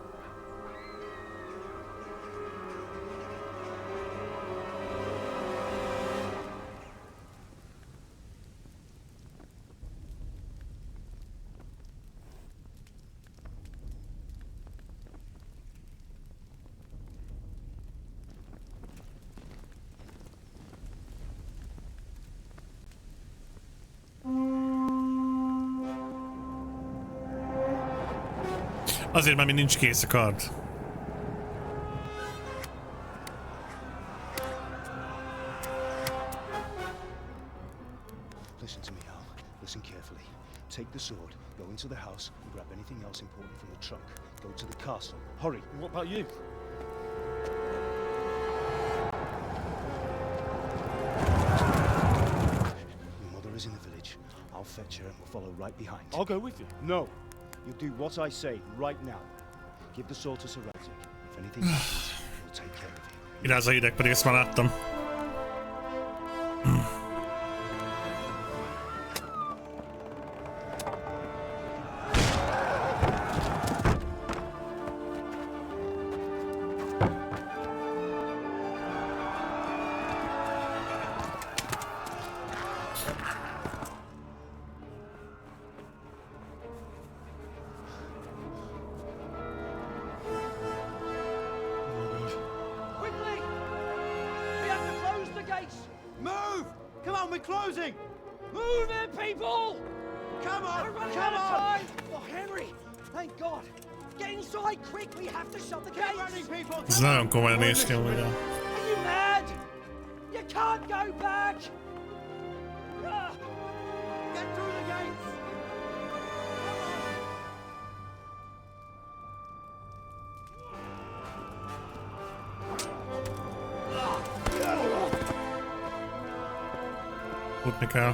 Azért már még nincs kész a kard. Listen to me, Al. Listen carefully. Take the sword, go into the house, and grab anything else important from the trunk. Go to the castle. Hurry. What about you? Your mother is in the village. I'll fetch her and we'll follow right behind. I'll go with you. No. You do what I say right now. Give the sword to Sir Radzik. If anything happens, we'll take care of you. Vigyázz a hideg, pedig ezt már láttam. Ez nagyon komolyan néz ki amúgy. Are you mad? You can't go back! Get through the gates! Futni kell.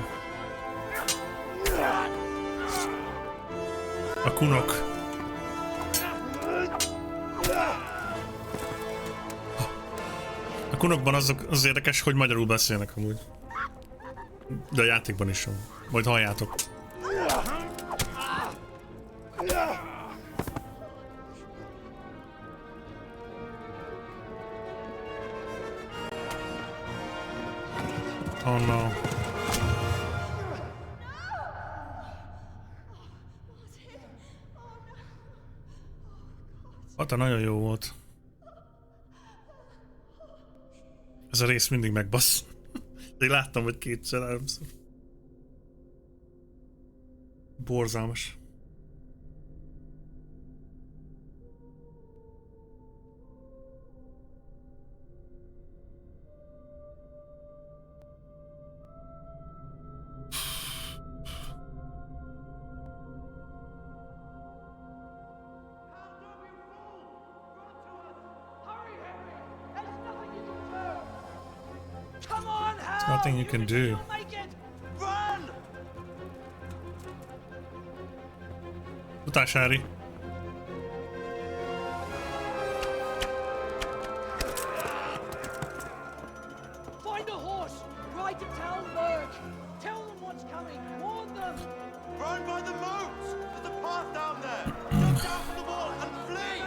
A kunok. A kunokban az érdekes, hogy magyarul beszélnek amúgy. De a játékban is van. Majd halljátok. Oh no. Ata nagyon jó volt. Ez a rész mindig megbasz. De én láttam, hogy kétszer, háromszor. Borzalmas. Nothing you can do. Futás, Harry. Find a horse. Ride to town, Lurk. Tell them what's coming. Warn them. Run by the moat. There's a path down there. Jump down from the wall and flee.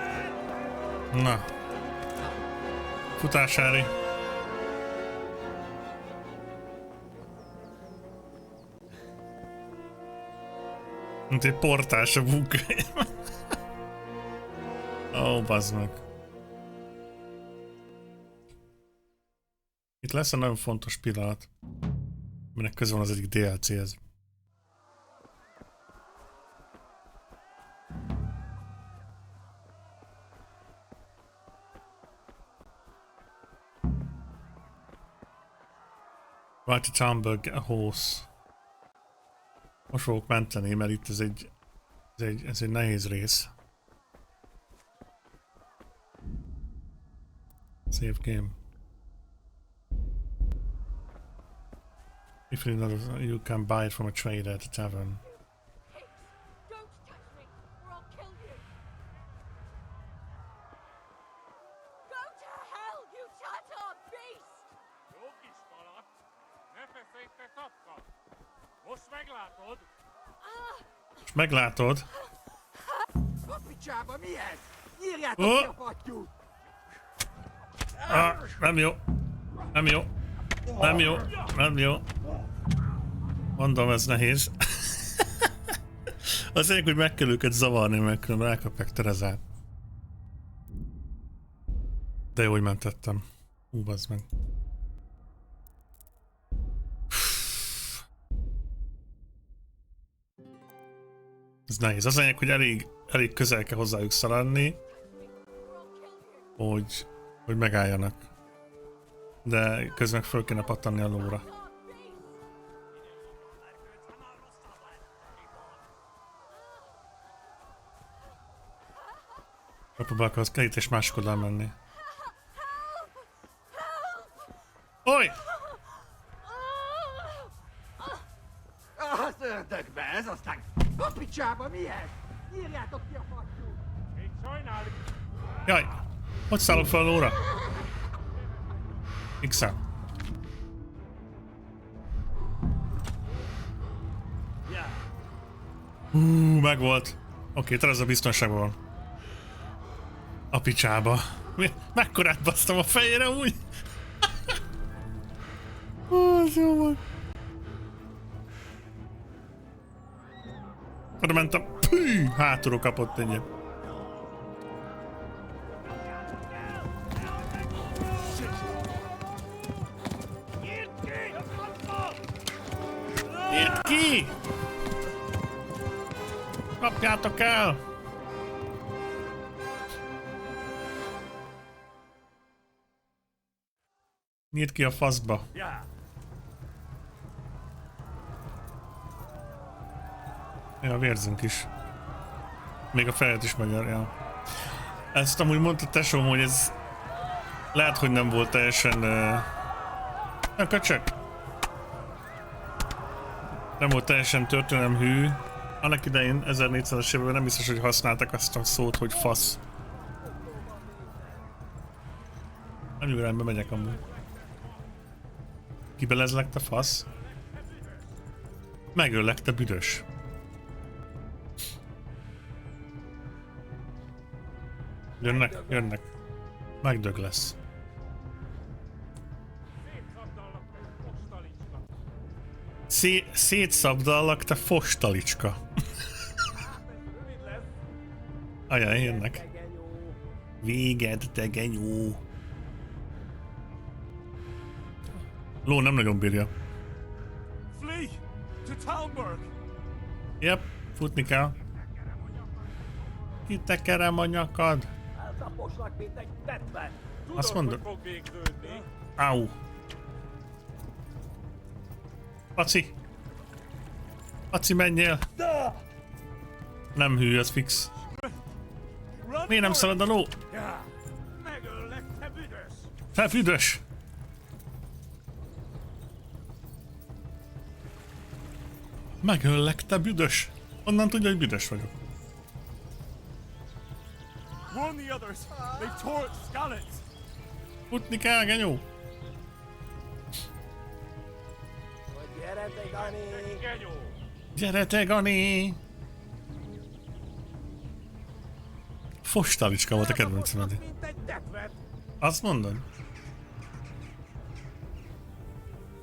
Na. Futás, Harry. Mint egy portás a bunker. Ó, bazd meg. Itt lesz egy nagyon fontos pillanat, aminek köze van az egyik DLC-hez. Right to Townburg, get a horse. Most fogok menteni, mert itt ez egy nehéz rész. Save game. If you know, you can buy it from a trader at the tavern. Don't touch me, or I'll kill you. Go to hell, you tatar beast! Most meglátod? picsába mi ez? Nyírjátok ki a fattyút! Nem jó. Nem jó. Nem jó. Nem jó. Mondom, ez nehéz. Az egyik, hogy meg kell őket zavarni, mert különben elkapják Terezát. De jó, hogy mentettem. Bazd meg. Ez nehéz. Az lényeg, hogy elég közel kell hozzájuk szaladni, hogy megálljanak. De közben föl kéne pattanni a lóra. Megpróbálok az Kate és másik oldalán menni. Oj! Az ördögbe, ez aztán a picsába mi ez? Nyírjátok ki a fattyút! Még sajnáljuk! Jaj! Hogy szállok fel a lóra? X-el. Megvolt. Oké, Tereza biztonságban van. A picsába. Mekkorát basztam a fejére úgy? Az jó volt. Oda mentem. Pű, hátulról kapott ennyi. Nyírd ki! Kapjátok el! Nyírd ki a faszba! Ja, vérzünk is. Még a fejet is megjarja. Ezt amúgy mondta tesóm, hogy ez... Lehet, hogy nem volt teljesen... Nem, köcsök! Nem volt teljesen történelemhű. Annak idején, 1400-es években nem biztos, hogy használtak azt a szót, hogy fasz. Nem jó irányba megyek amúgy. Kibelezlek te fasz? Megöllek te büdös. Jönnek, jönnek. Megdög lesz. Szétszabdallak, te fostalicska. Ajaj, jönnek. Véged, te genyó. Ló nem nagyon bírja. Yep, futni kell. Kitekerem a nyakad. Azt mondod? Au. Paci! Paci, menjél! Nem hű, ez fix. Miért nem szalad a ló? Te büdös! Megöllek, te büdös! Onnan tudja, hogy büdös vagyok. Futni kell, genyó! Gyere te, Gani! Gyere te, Gani! Fostalicska volt a kedvencem eddig. Azt mondod?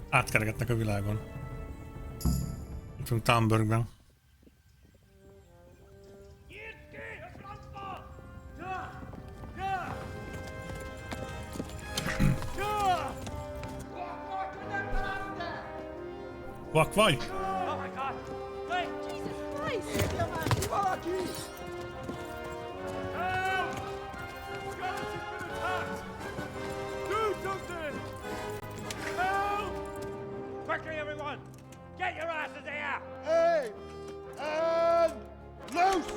Átkeregetnek a világon. Itt vagyunk Tamburgben. Vak vagy? Quickly, everyone! Get your asses here! Hey! And loose!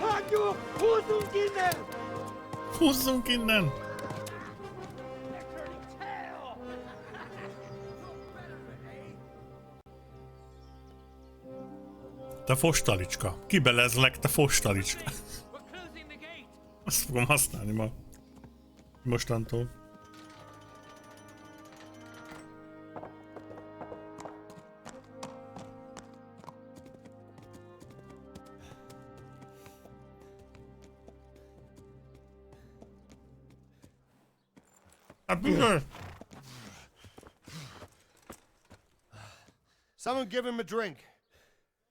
Hagyjuk! Húzzunk innen! Húzzunk innen! Te fostalicska. Kibelezlek, te fostalicska. Azt fogom használni ma. Mostantól. Someone give him a drink.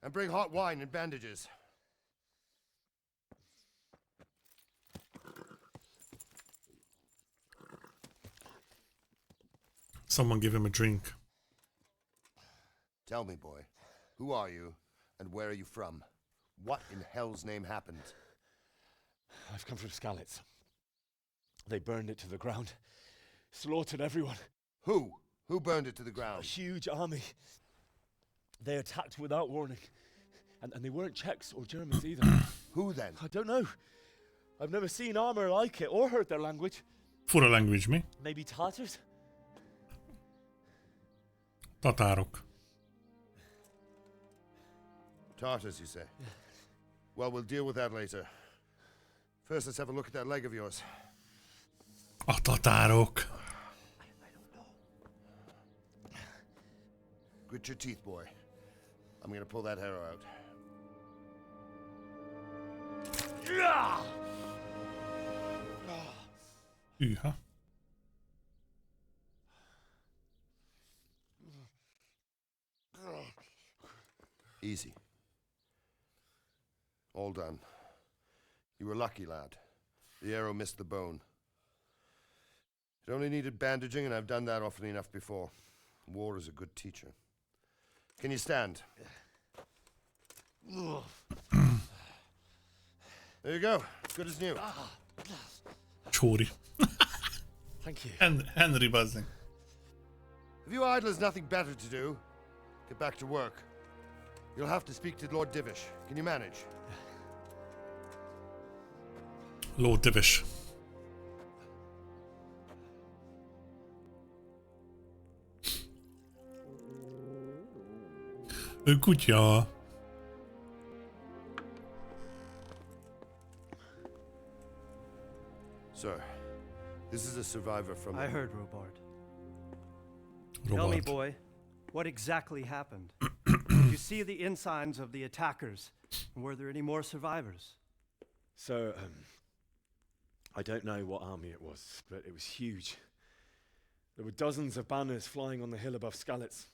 And bring hot wine and bandages. Someone give him a drink. Tell me, boy, who are you and where are you from? What in hell's name happened? I've come from Skalitz. They burned it to the ground. Slaughtered everyone. Who? Who burned it to the ground? A huge army. They attacked without warning. And they weren't Czechs or Germans either. Who then? I don't know. I've never seen armor like it or heard their language. Fura language mi? Maybe Tatars? Tatárok. Tartars, you say? Well, we'll deal with that later. First, let's have a look at that leg of yours. A tatárok. Grit your teeth, boy. I'm gonna pull that arrow out. Yha. Easy. All done. You were lucky, lad. The arrow missed the bone. It only needed bandaging, and I've done that often enough before. War is a good teacher. Can you stand? There you go. Good as new. Chori. Thank you. Henry buzzing. Have you idlers nothing better to do? Get back to work. You'll have to speak to Lord Divish. Can you manage? Lord Divish. Kutya. Sir, this is a survivor from... I heard, Robard. Tell me, boy, what exactly happened? Did you see the ensigns of the attackers? And were there any more survivors? So, I don't know what army it was, but it was huge. There were dozens of banners flying on the hill above Skalitz.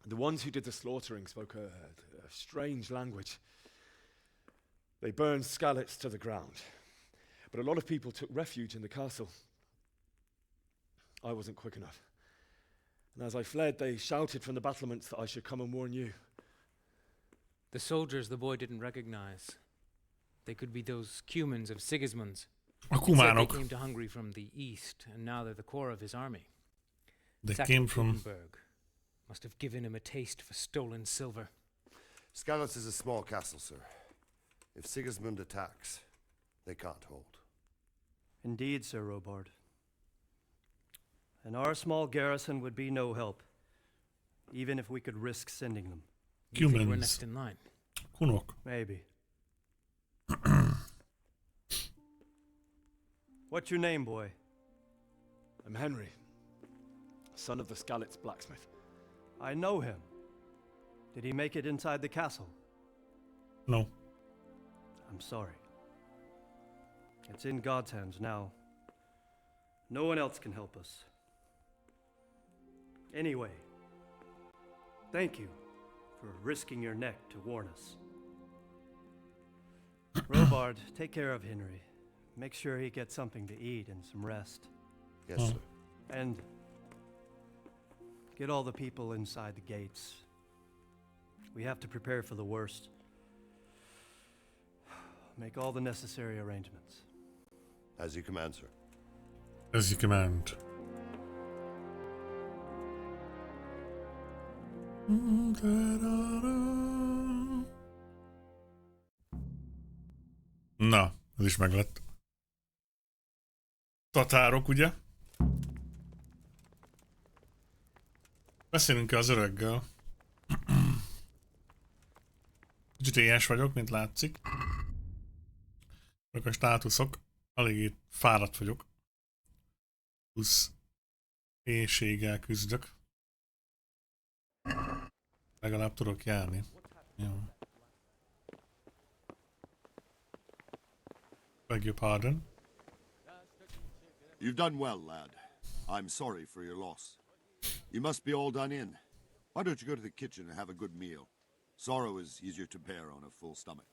The ones who did the slaughtering spoke a strange language. They burned Skalitz to the ground, but a lot of people took refuge in the castle. I wasn't quick enough. And as I fled, they shouted from the battlements that I should come and warn you. The soldiers the boy didn't recognize. They could be those Cumans of Sigismund's. They came to Hungary from the east, and now they're the core of his army. They came from... Saxon-Württemberg must have given him a taste for stolen silver. Skalitz is a small castle, sir. If Sigismund attacks, they can't hold. Indeed, Sir Robard. And our small garrison would be no help, even if we could risk sending them. You think we're next in line? Kunok. Maybe. What's your name, boy? I'm Henry, son of the Skalitz blacksmith. I know him. Did he make it inside the castle? No. I'm sorry. It's in God's hands now. No one else can help us. Anyway, thank you for risking your neck to warn us. Robard, take care of Henry. Make sure he gets something to eat and some rest. Yes, sir. And get all the people inside the gates. We have to prepare for the worst. Make all the necessary arrangements. As you command, sir. As you command. Na, ez is meglett. Tatárok, ugye? Beszélünk az öreggel. Kicsit éhes vagyok, mint látszik. Ezek a státuszok. Eléggé fáradt vagyok. Plusz éhséggel küzdök. Legalább tudok járni. Jó. Beg your pardon. You've done well, lad. I'm sorry for your loss. You must be all done in. Why don't you go to the kitchen and have a good meal? Sorrow is easier to bear on a full stomach.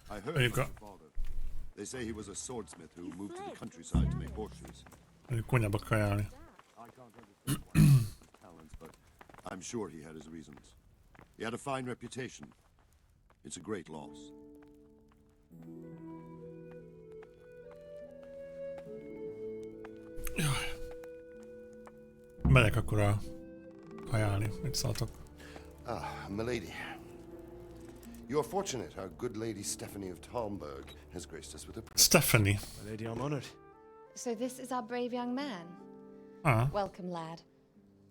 I heard about your father. They say he was a swordsmith who moved to the countryside to make horseshoes. I can't understand his talents, but I'm sure he had his reasons. He had a fine reputation. It's a great loss. Megyek akkor a kajálni, mit szóltok? Ah, milady. You are fortunate our good lady Stephanie of Talmberg has graced us with a present. Stephanie. My lady, I'm honored. So this is our brave young man? Ah. Welcome, lad.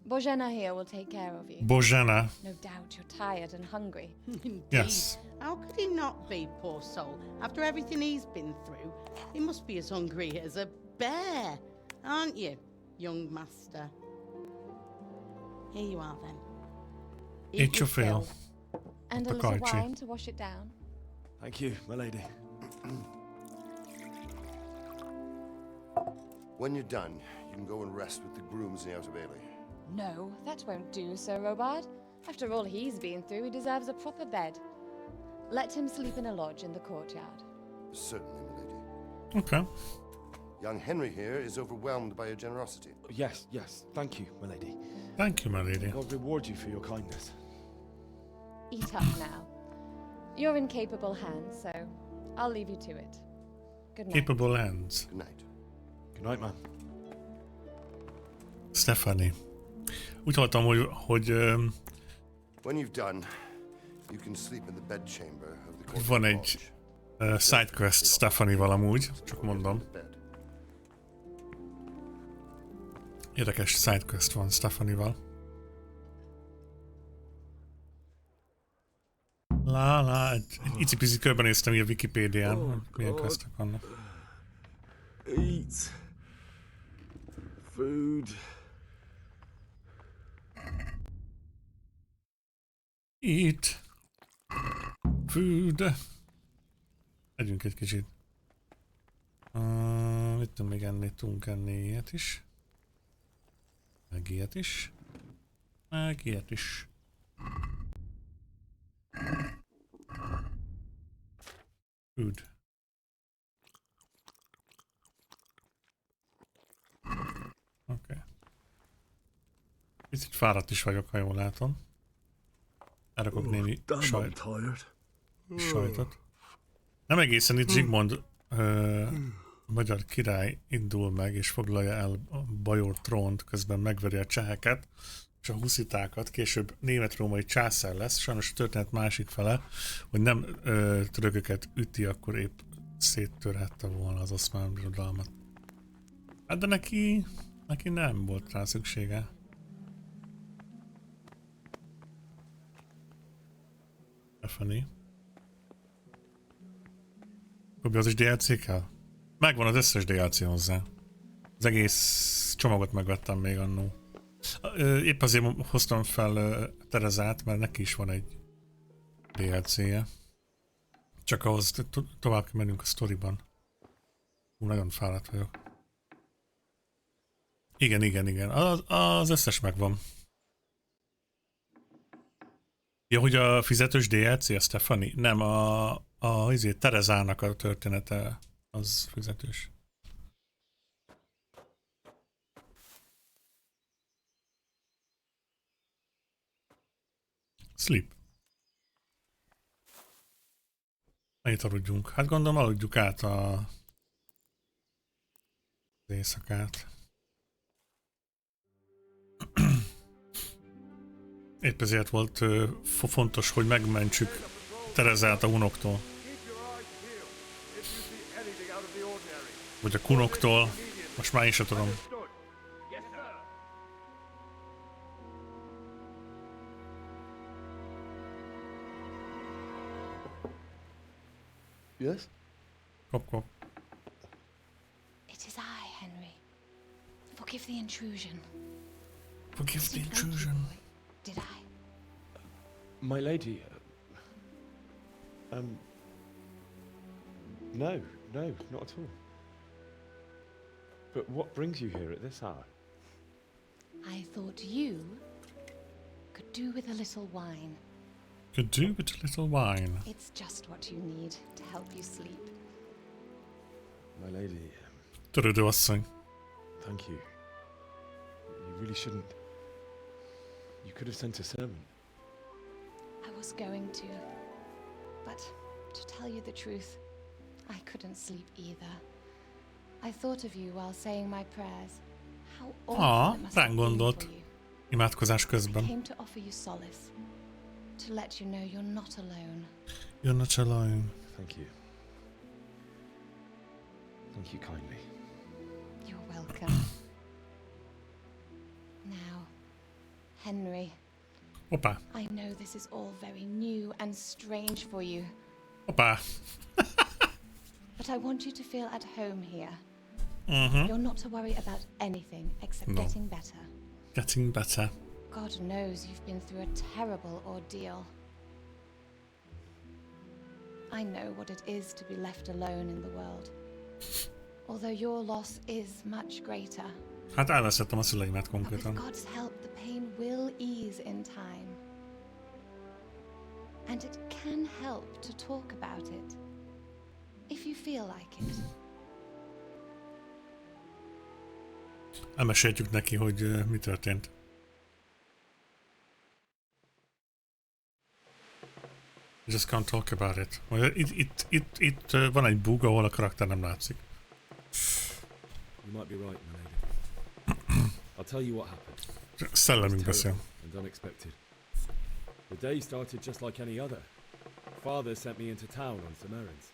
Bojena here will take care of you. Bojena. No doubt you're tired and hungry. Indeed. Yes. How could he not be, poor soul? After everything he's been through, he must be as hungry as a bear, aren't you, young master? Here you are, then. Eat your fill. And a little wine to wash it down. Thank you, my lady. When you're done, you can go and rest with the grooms in the Outer Bailey. No, that won't do, Sir Robard. After all he's been through, he deserves a proper bed. Let him sleep in a lodge in the courtyard. Certainly, milady. Okay. Young Henry here is overwhelmed by your generosity. Yes, yes. Thank you, my lady. Thank you, my lady. God reward you for your kindness. Eat up now. You're in capable hands, so I'll leave you to it. Good night. Capable hands. Good night. Good night, man. Stephanie. Úgy hallottam, hogy When you've done, you can sleep in the bedchamber of the court. van egy sidequest Stephanie-val amúgy, csak mondom. Érdekes sidequest van Stephanie-val. Egy icipici körbenéztem így a Wikipédián, hogy milyen questek vannak. Eat. Food. Eat. Food. Együnk egy kicsit. Mit tudom még enni? Tudunk enni ilyet is. Meg ilyet is. Meg ilyet is. Food. Oké. Picit fáradt is vagyok, ha jól látom. Elrakok némi sajtot. Nem egészen itt Zsigmond magyar király indul meg és foglalja el a bajor trónt, közben megveri a cseheket és a huszitákat, később német-római császár lesz. Sajnos a történet másik fele, hogy nem törököket üti, akkor épp széttörhette volna az oszmán birodalmat. Hát de neki nem volt rá szüksége. Stephanie. Kobbi, az is DLC kell? Megvan az összes DLC hozzá. Az egész csomagot megvettem még annó. Épp azért hoztam fel Terezát, mert neki is van egy DLC-je. Csak ahhoz tovább kell mennünk a sztoriban. Nagyon fáradt vagyok. Igen. Az összes megvan. Ja, hogy a fizetős DLC a Stephanie? Nem, a Terezának a története az fizetős. Sleep. Mennyit aludjunk? Hát gondolom aludjuk át az éjszakát. Épp ezért volt fontos, hogy megmentsük Terezát a hunoktól. Vagy a kunoktól. Most már én sem tudom. Yes? Kop. It is I, Henry. Forgive the intrusion. Forgive the intrusion. Did I? My lady, no, not at all. But what brings you here at this hour? I thought you could do with a little wine. Could do with a little wine. It's just what you need to help you sleep. My lady, Törődő asszony. thank you. You really shouldn't. You could have sent a servant. I was going to. But to tell you the truth, I couldn't sleep either. I thought of you while saying my prayers. How awful it must have ránk been gondolt. for you. Imádkozás I közben. came to offer you solace. To let you know you're not alone. You're not alone. Thank you. Thank you kindly. You're welcome. Now, Henry. Hoppá. I know this is all very new and strange for you. Hoppá. But I want you to feel at home here. Mhm. You're not to worry about anything except No. getting better. Getting better. God knows you've been through a terrible ordeal. I know what it is to be left alone in the world. Although your loss is much greater. Hát elveszettem a szüleimet But with konkrétan. God's help, the pain will ease in time. And it can help to talk about it. If you feel like it. Elmeséltjük neki, hogy mi történt. You just can't talk about it. Itt van egy bug, ahol a karakter nem látszik. You might be right, my lady. I'll tell you what happened. Szellemünk beszél. And unexpected. The day started just like any other. Father sent me into town on some errands.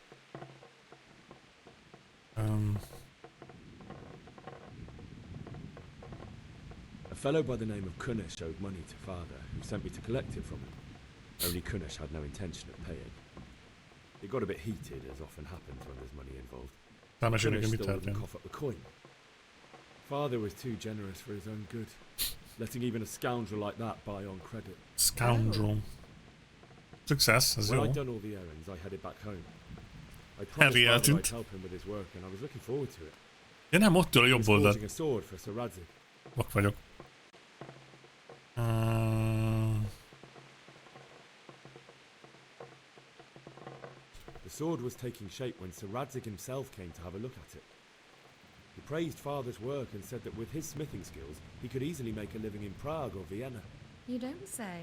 A fellow by the name of Kunesh owed money to Father, who sent me to collect it from him. Only Kunesh had no intention of paying. It got a bit heated, as often happens when there's money involved. Kunesh still wouldn't cough up the coin. Father was too generous for his own good, letting even a scoundrel like that buy on credit. Scoundrel. Success, as When well. I'd done all the errands, I headed back home. I promised Father I'd help him with his work, and I was looking forward to it. Ja nem, ott ül a jobb oldal. Forging a sword for Sir Radzik. Vak vagyok. The sword was taking shape when Sir Radzik himself came to have a look at it. He praised Father's work and said that with his smithing skills, he could easily make a living in Prague or Vienna. You don't say.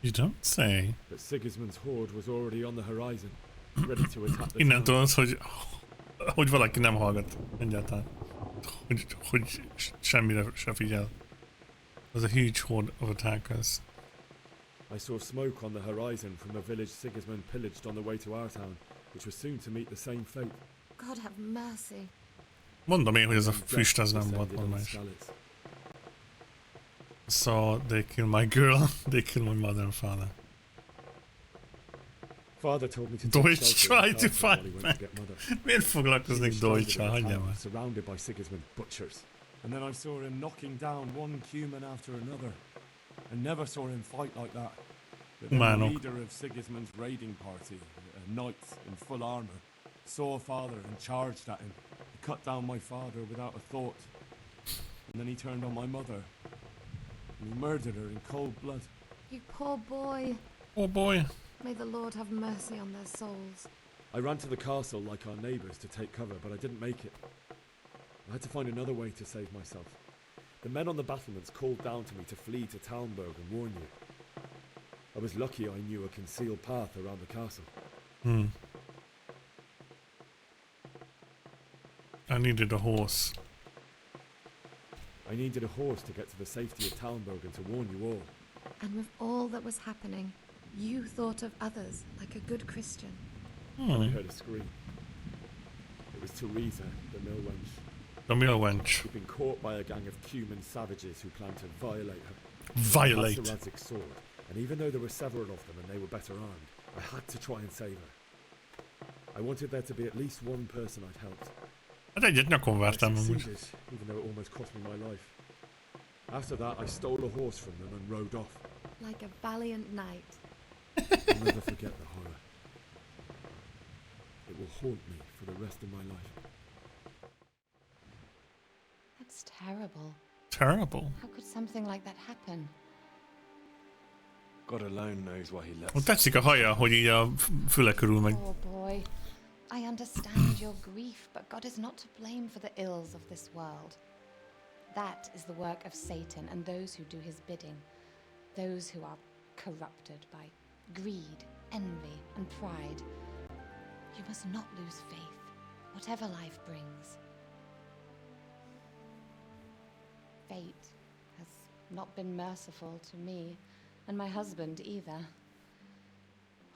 You don't say. But Sigismund's horde was already on the horizon, ready to attack the Innen town. tudod, hogy valaki nem hallgat egyáltalán. Hogy semmire se figyel. There's a huge horde of attackers. I saw smoke on the horizon from a village Sigismund pillaged on the way to our town, which was soon to meet the same fate. God have mercy. Mondom én, hogy ez a füst az nem volt normális. So they kill my girl, they kill my mother and father. Father told me to Deutsch try to find me. Miért foglalkoznék Deutsch-sal? Hagyjál már. Surrounded by Sigismund butchers. And then I saw him knocking down one human after another. I never saw him fight like that. But then the leader of Sigismund's raiding party, a knight in full armour, saw Father and charged at him. He cut down my father without a thought. And then he turned on my mother. And he murdered her in cold blood. You poor boy. Oh boy. May the Lord have mercy on their souls. I ran to the castle like our neighbours to take cover, but I didn't make it. I had to find another way to save myself. The men on the battlements called down to me to flee to Talmberg and warn you. I was lucky I knew a concealed path around the castle. I needed a horse. I needed a horse to get to the safety of Talmberg and to warn you all. And with all that was happening, you thought of others like a good Christian. I heard a scream. It was Teresa, the mill wench. The mill wench. She'd been caught by a gang of Cuman savages who planned to violate her. Violate? Sir Radzik's sword, and even though there were several of them and they were better armed, I had to try and save her. I wanted there to be at least one person I'd helped. Hát egyet nyakon vártam I amúgy. succeeded, even though it almost cost me my life. After that, I stole a horse from them and rode off. Like a valiant knight. I'll never forget the horror. It will haunt me for the rest of my life. terrible. Terrible? How could something like that happen? God alone knows why he left. Tetszik a haja, hogy így a füle körül meg. Poor boy. I understand your grief, but God is not to blame for the ills of this world. That is the work of Satan and those who do his bidding. Those who are corrupted by greed, envy, and pride. You must not lose faith, whatever life brings. Fate has not been merciful to me, and my husband either.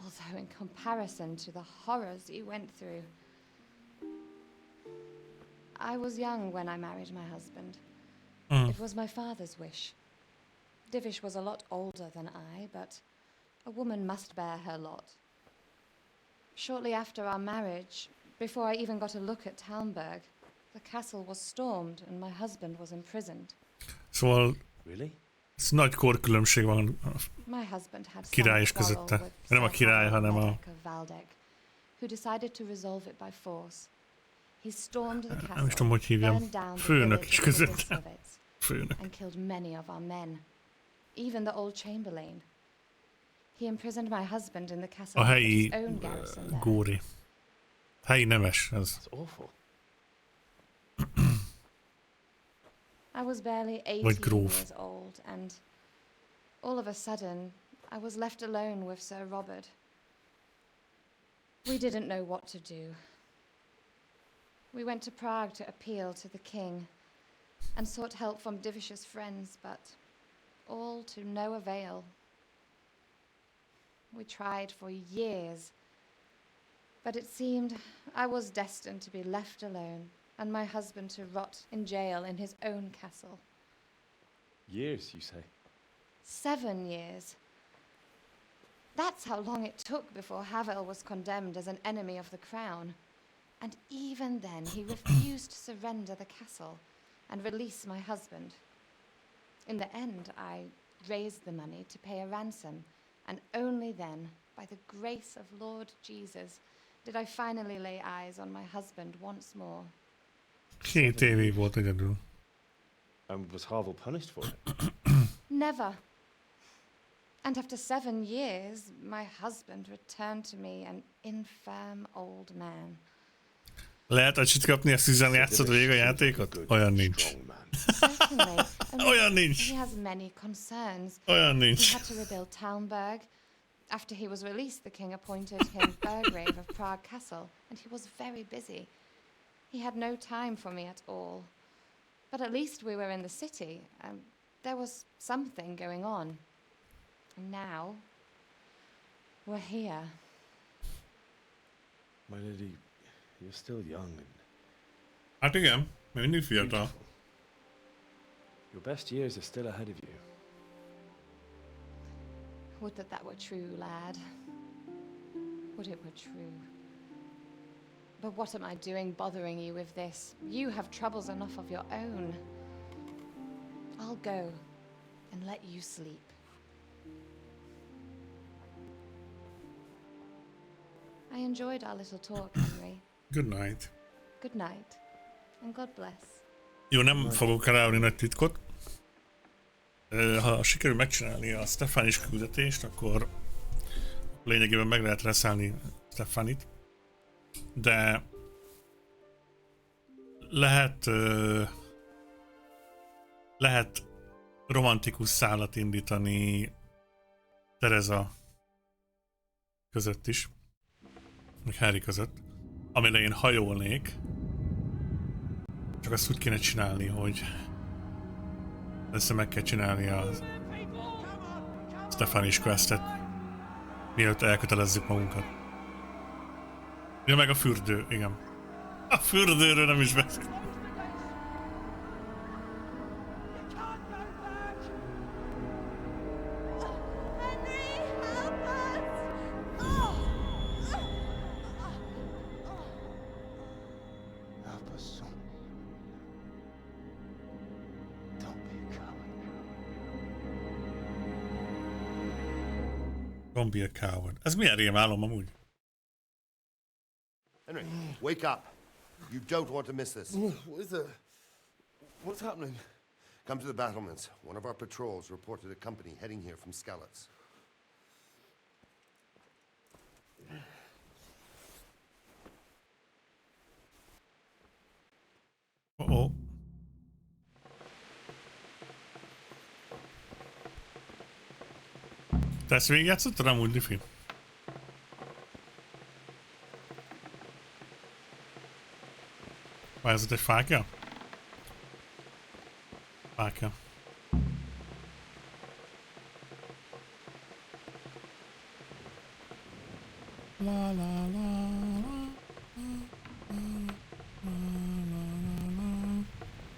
Although in comparison to the horrors you went through. I was young when I married my husband. It was my father's wish. Divish was a lot older than I, but a woman must bear her lot. Shortly after our marriage, before I even got a look at Talmberg, the castle was stormed and my husband was imprisoned. Szóval Really? ez nagy korkülönbség van My husband had király is közötte. Nem a király, hanem a... who decided to resolve it by force. He stormed the castle, Nem is tudom, hogy hívjam. burned down the Főnök village is of közötte. Service, Főnök. and killed many of our men, even the old chamberlain. He imprisoned my husband in the castle A with helyi his own garrison there. góri. Helyi nemes ez. That's awful. I was barely 18 Vagy gróf. years old, and all of a sudden, I was left alone with Sir Robert. We didn't know what to do. We went to Prague to appeal to the king, and sought help from Divish's friends, but all to no avail. We tried for years, but it seemed I was destined to be left alone, and my husband to rot in jail in his own castle. Years, you say? 7 years. That's how long it took before Havel was condemned as an enemy of the crown. And even then, he refused to surrender the castle and release my husband. In the end, I raised the money to pay a ransom, and only then, by the grace of Lord Jesus, did I finally lay eyes on my husband once more. 7 évig volt egyedül. And was Havel punished for it? Never. And after 7 years, my husband returned to me an infirm old man. Lehet acsit kapni, ezt hiszen játszod végig a játékot? Olyan nincs. Olyan nincs. He has many concerns. Olyan nincs. He had to rebuild Talmberg. After he was released, the king appointed him Burgrave of Prague Castle, and he was very busy. He had no time for me at all. But at least we were in the city, and there was something going on. And now, we're here. My lady, you're still young and... Hát igen, még mindig fiatal. Your best years are still ahead of you. Would that were true, lad. Would it were true. But what am I doing bothering you with this? You have troubles enough of your own. I'll go and let you sleep. I enjoyed our little talk, Henry. Good night. Good night, and God bless. Jó, nem fogok elárulni nagy titkot. Ha sikerül megcsinálni a Stefanis küldetést, akkor lényegében meg lehet reszálni Stefanit. De lehet romantikus szálat indítani Teresa között is, meg Harry között, amire én hajolnék, csak azt úgy kéne csinálni, hogy össze meg kell csinálni a Stefanis questet, mielőtt elkötelezzük magunkat. Ja, meg a fürdő, igen. A fürdőről nem is beszél. Don't be a coward. Ez milyen rémálom amúgy? Henry, wake up. You don't want to miss this. What is it? What's happening? Come to the battlements. One of our patrols reported a company heading here from Skalitz. Uh-oh. Te ezt végigjátszottad amúgy, Diffi? Várj, ez ott egy fákja? Fákja. La la la la.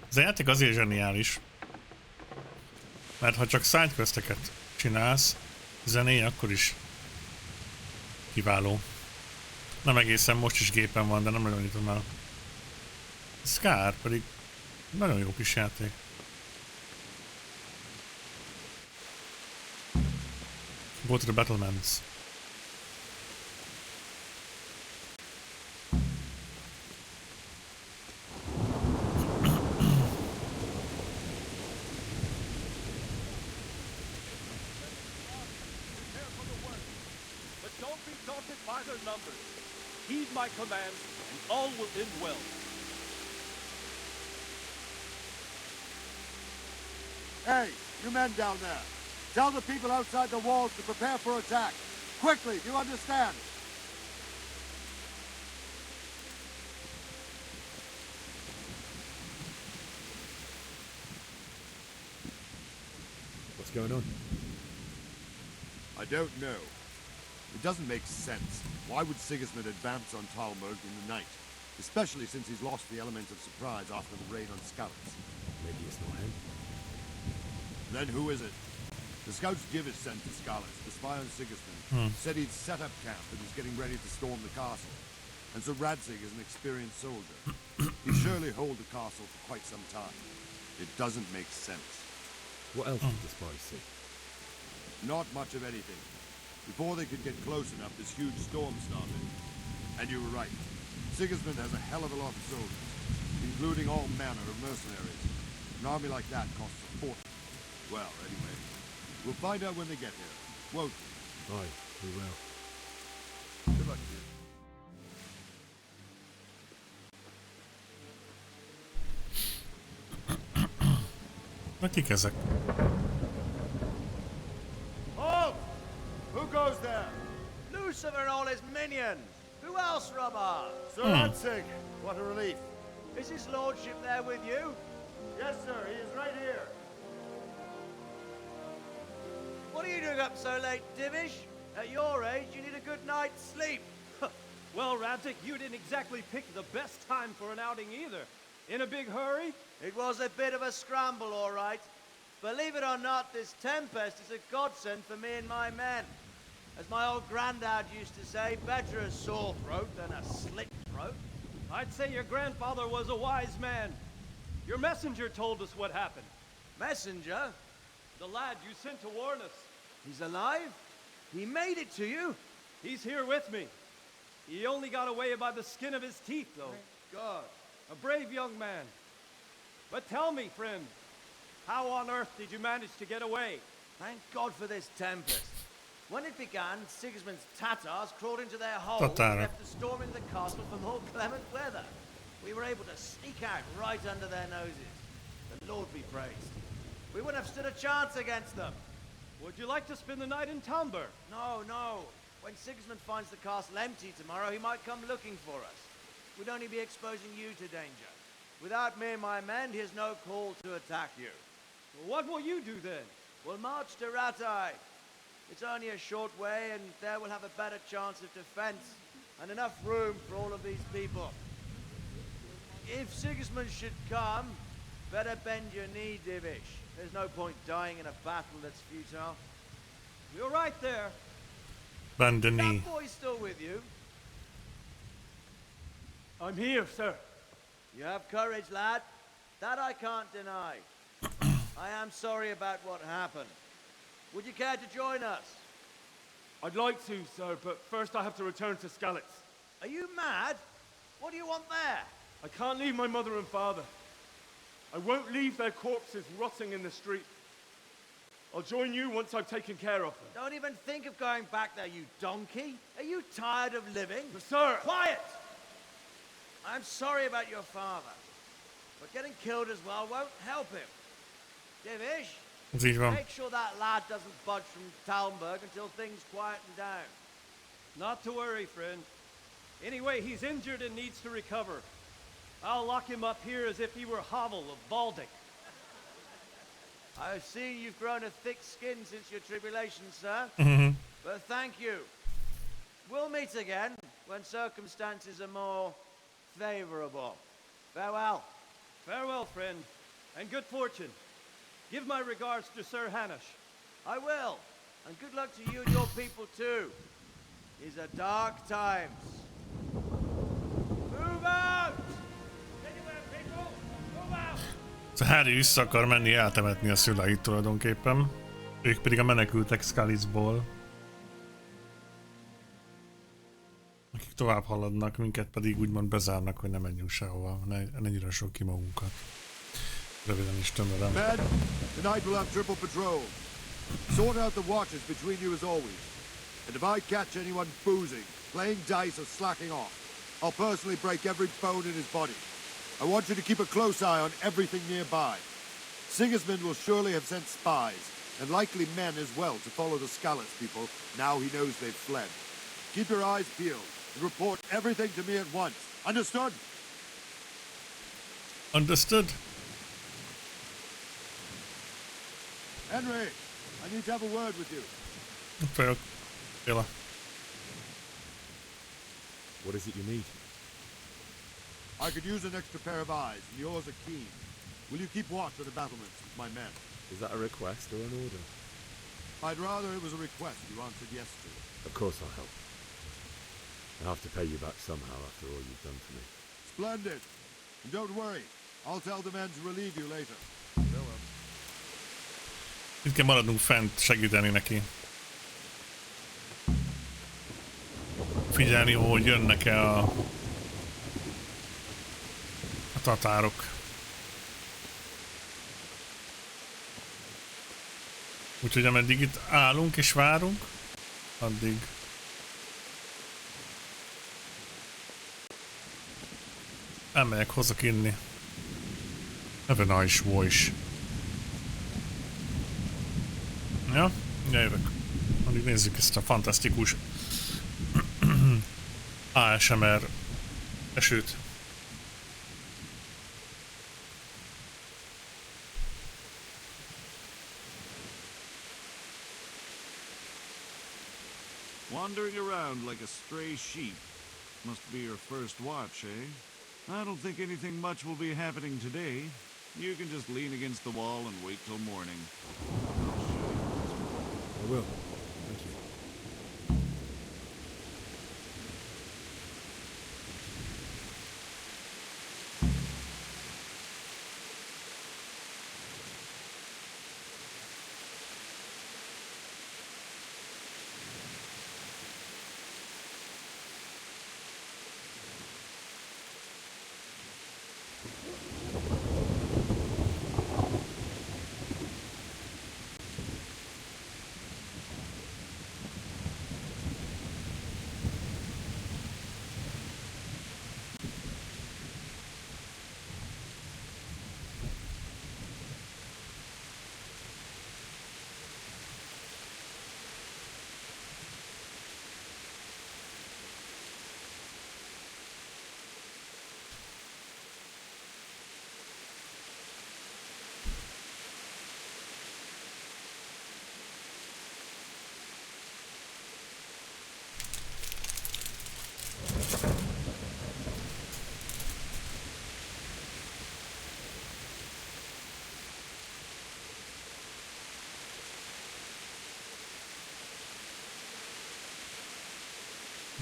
Ez a játék azért zseniális, mert ha csak sidequesteket csinálsz, zenéje akkor is kiváló. Nem egészen, most is gépen van, de nem nagyon nyitom el. Ez kár, pedig nagyon jó kis játék. Go to the battlements. Heed my commands, and all will end well. Hey, you men down there. Tell the people outside the walls to prepare for attack. Quickly, do you understand? What's going on? I don't know. It doesn't make sense. Why would Sigismund advance on Talmberg in the night? Especially since he's lost the element of surprise after the raid on Skalitz. Maybe it's not him. Then who is it? The scouts Divish sent to Skalitz to spy on Sigismund said he'd set up camp and was getting ready to storm the castle. And so Radzig is an experienced soldier. He'd surely hold the castle for quite some time. It doesn't make sense. What else did the spies see? Not much of anything. Before they could get close enough, this huge storm started. And you were right. Sigismund has a hell of a lot of soldiers, including all manner of mercenaries. An army like that costs a fortune. Well, anyway, we'll find out when they get here, won't we? Aye, we will. Good luck to you. Akik ezek? Halt! Who goes there? Lucifer and all his minions. Who else, Robber? Sir Radzig, what a relief. Is his lordship there with you? Yes, sir, he is right here. What are you doing up so late, Divish? At your age, you need a good night's sleep. Well, Radzig, you didn't exactly pick the best time for an outing either. In a big hurry? It was a bit of a scramble, all right. Believe it or not, this tempest is a godsend for me and my men. As my old granddad used to say, better a sore throat than a slit throat. I'd say your grandfather was a wise man. Your messenger told us what happened. Messenger? The lad you sent to warn us. He's alive? He made it to you? He's here with me. He only got away by the skin of his teeth, though. Thank God. A brave young man. But tell me, friend, how on earth did you manage to get away? Thank God for this tempest. When it began, Sigismund's Tatars crawled into their holes and left the storm in the castle for more clement weather. We were able to sneak out right under their noses. The Lord be praised. We wouldn't have stood a chance against them. Would you like to spend the night in Talmberg? No, no. When Sigismund finds the castle empty tomorrow, he might come looking for us. We'd only be exposing you to danger. Without me and my men, he has no call to attack you. What will you do then? We'll march to Ratai. It's only a short way, and there we'll have a better chance of defense and enough room for all of these people. If Sigismund should come, better bend your knee, Divish. There's no point dying in a battle that's futile. You're right there. Bend the knee. That boy still with you? I'm here, sir. You have courage, lad. That I can't deny. I am sorry about what happened. Would you care to join us? I'd like to, sir, but first I have to return to Skalitz. Are you mad? What do you want there? I can't leave my mother and father. I won't leave their corpses rotting in the street. I'll join you once I've taken care of them. Don't even think of going back there, you donkey. Are you tired of living? Sir! Quiet! I'm sorry about your father, but getting killed as well won't help him. Divish, make sure that lad doesn't budge from Talmberg until things quieten down. Not to worry, friend. Anyway, he's injured and needs to recover. I'll lock him up here as if he were Havel of Baldic. I've seen you've grown a thick skin since your tribulation, sir. But thank you. We'll meet again when circumstances are more favorable. Farewell. Farewell, friend, and good fortune. Give my regards to Sir Hanush. I will, and good luck to you and your people too. These are dark times. Move out! Anywhere, people! Move out! So Harry vissza akar menni eltemetni a szüleit tulajdonképpen. Ők pedig a menekültek Scalicból. Akik tovább haladnak, minket pedig úgymond bezárnak, hogy ne menjünk sehova, ne nyírassuk ki magunkat. Röviden is tömörem. Men, tonight we'll have triple patrol. Sort out the watches between you as always. And if I catch anyone boozing, playing dice or slacking off, I'll personally break every bone in his body. I want you to keep a close eye on everything nearby. Sigismund will surely have sent spies, and likely men as well, to follow the Scalats people now he knows they've fled. Keep your eyes peeled and report everything to me at once. Understood? Understood. Henry, I need to have a word with you. Fair. What is it you need? I could use an extra pair of eyes, and yours are keen. Will you keep watch of the battlements with my men? Is that a request or an order? I'd rather it was a request you answered yes to. Of course I'll help. I'll have to pay you back somehow after all you've done for me. Splendid. And don't worry, I'll tell the men to relieve you later. Itt kell maradnunk fent, segíteni neki. Figyelni, hogy jönnek-e a tatárok. Úgyhogy ameddig itt állunk és várunk, addig elmegyek, hozok inni. Have a nice voice. Ja, jövök. Addig nézzük ezt a fantasztikus ASMR esőt. Wandering around like a stray sheep. Must be your first watch, eh? I don't think anything much will be happening today. You can just lean against the wall and wait till morning. I will. Thank you.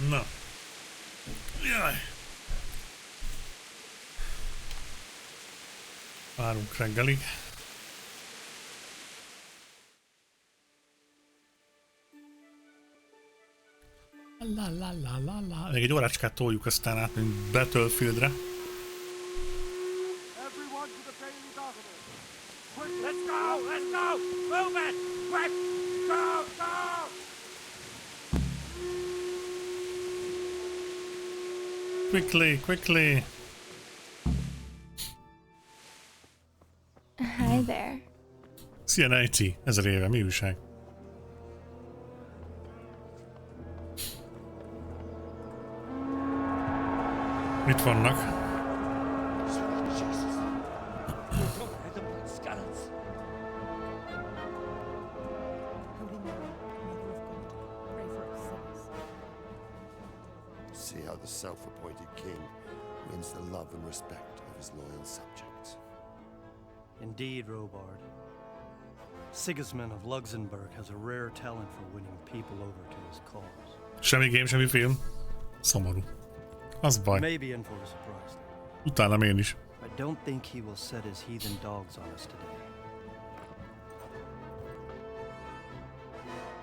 Na. Jaj. Várunk reggelig. La. Még egy órácskát toljuk, aztán átmegyünk Battlefieldre. Everyone to the Bailey Quickly, quickly. Hi there. Szia, Nejci. 1000 éve, mi újság? Mit vannak? See how the self-appointed king wins the love and respect of his loyal subjects. Indeed, Robard. Sigismund of Luxembourg has a rare talent for winning people over to his cause. Semmi game, semmi film. Szomorú. Az baj. May be in for a surprise. Utálom én is. I don't think he will set his heathen dogs on us today.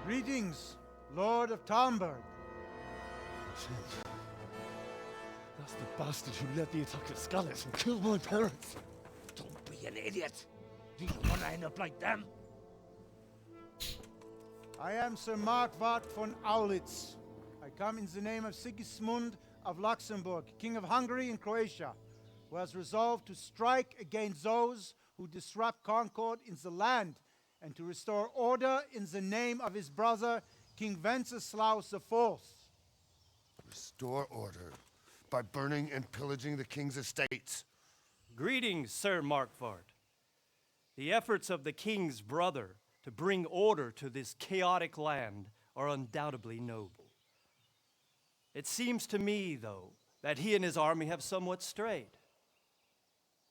Greetings, Lord of Talmberg. That's the bastard who led the attack at Scarlet and killed my parents. Don't be an idiot. Do you want to end up like them? I am Sir Markwart von Aulitz. I come in the name of Sigismund of Luxembourg, King of Hungary and Croatia, who has resolved to strike against those who disrupt concord in the land and to restore order in the name of his brother, King Wenceslaus IV. Restore order by burning and pillaging the king's estates. Greetings, Sir Markwart. The efforts of the king's brother to bring order to this chaotic land are undoubtedly noble. It seems to me, though, that he and his army have somewhat strayed.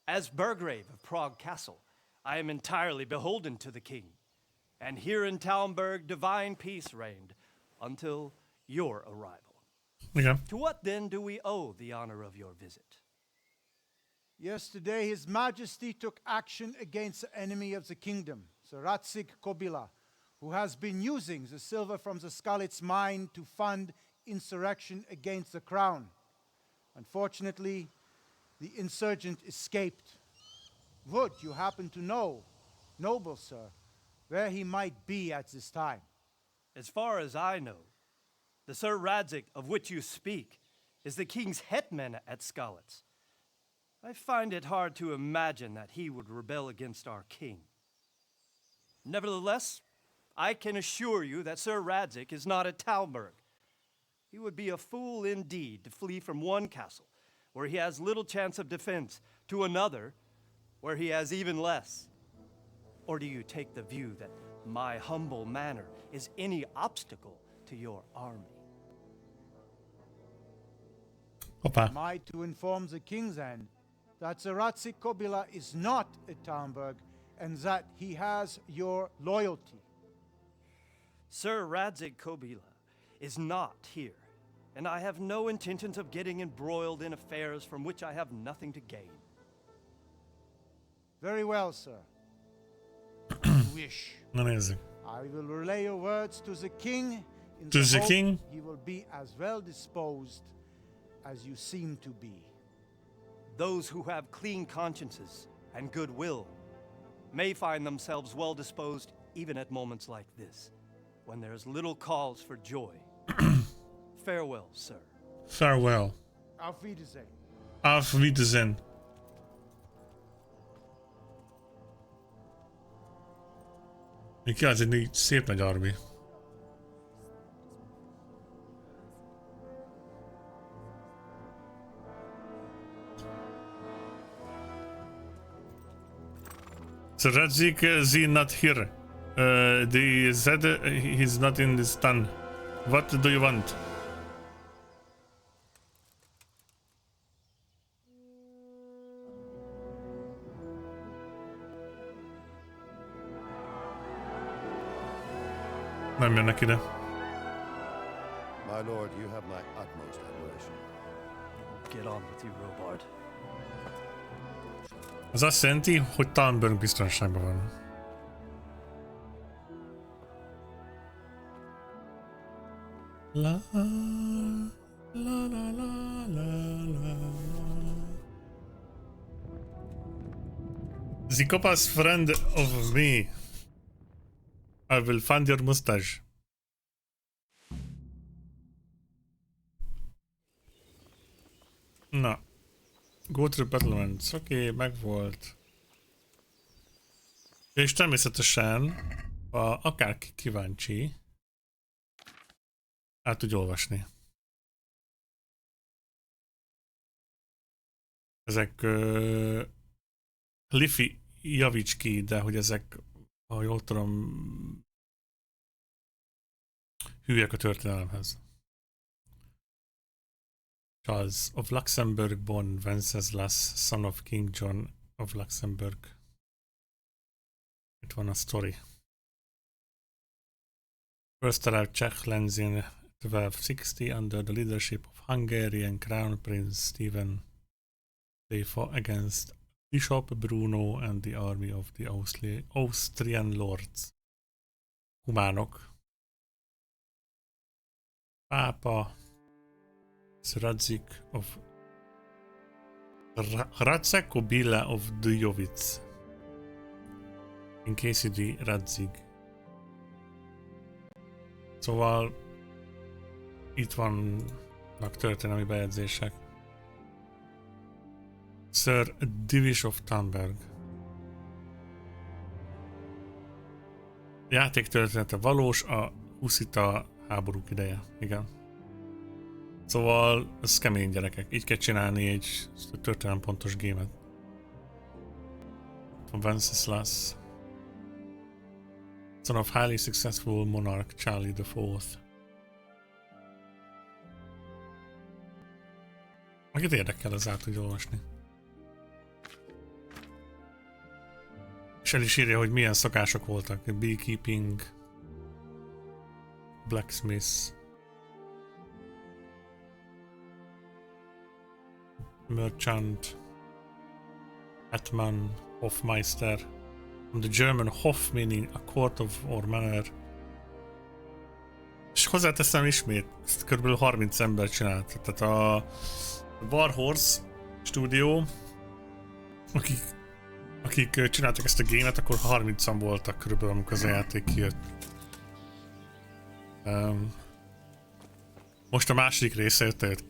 As Burgrave of Prague Castle, I am entirely beholden to the king, and here in Talmberg divine peace reigned until your arrival. Okay. To what then do we owe the honor of your visit? Yesterday, His Majesty took action against the enemy of the kingdom, Sir itsCobbi, who has been using the silver from the Skalitz mine to fund insurrection against the crown. Unfortunately, the insurgent escaped. Would you happen to know, noble sir, where he might be at this time? As far as I know, the Sir Radzik of which you speak is the king's hetman at Skalitz. I find it hard to imagine that he would rebel against our king. Nevertheless, I can assure you that Sir Radzik is not at Talmberg. He would be a fool indeed to flee from one castle, where he has little chance of defense, to another, where he has even less. Or do you take the view that my humble manner is any obstacle to your army? Am I to inform the king then that Sir itsCobbi is not at Talmberg and that he has your loyalty? Sir itsCobbi is not here, and I have no intentions of getting embroiled in affairs from which I have nothing to gain. Very well, sir. Wish. Amazing. I will relay your words to the king. In To the hope king? He will be as well disposed as you seem to be. Those who have clean consciences and goodwill may find themselves well disposed even at moments like this, when there's little cause for joy. Farewell, sir. Farewell. Auf Wiedersehen. Auf Wiedersehen. Ki az egy szép nagy armi. So Radzik is not here. They said he's not in this town. What do you want? Nem jönnek ide. My lord, you have my utmost admiration. Get on with you, Robard. Az azt jelenti, hogy Talmberg biztonságban van. La la la la la la. The copper's friend of me. I will find your mustache. Na. Go to the battlements. Oké, megvolt. És természetesen, ha akárki kíváncsi, át tudja olvasni. Ezek Lifi javíts ki, de hogy ezek, ha jól tudom, hülyek a történelemhez. Charles of Luxembourg born Wenceslas, son of King John of Luxembourg. Itt van a story. First arrived Czech lands in 1260 under the leadership of Hungarian Crown Prince Stephen. They fought against Bishop Bruno and the army of the Austrian lords. Humánok. Pápa Radzik of Kobila of Dujovitz. In Cassidy Radzig. Szóval itt vannak történelmi bejegyzések. Sir Divish of Tamberg. Játék története valós, a huszita háborúk ideje. Igen. Szóval ez kemény, gyerekek. Így kell csinálni egy történelempontos gémet. From Wenceslas. Son of highly successful monarch Charlie IV. Akit érdekel, az át tudja olvasni. És el is írja, hogy milyen szokások voltak. Beekeeping, blacksmith, merchant, hetman, hofmeister. From the German Hof meaning a court of or manor. És hozzáteszem ismét, ezt kb. 30 ember csinált. Tehát a Warhorse stúdió, akik csináltak ezt a gémet, akkor 30-an voltak körülbelül, amikor az a játék kijött. Most a második része jött,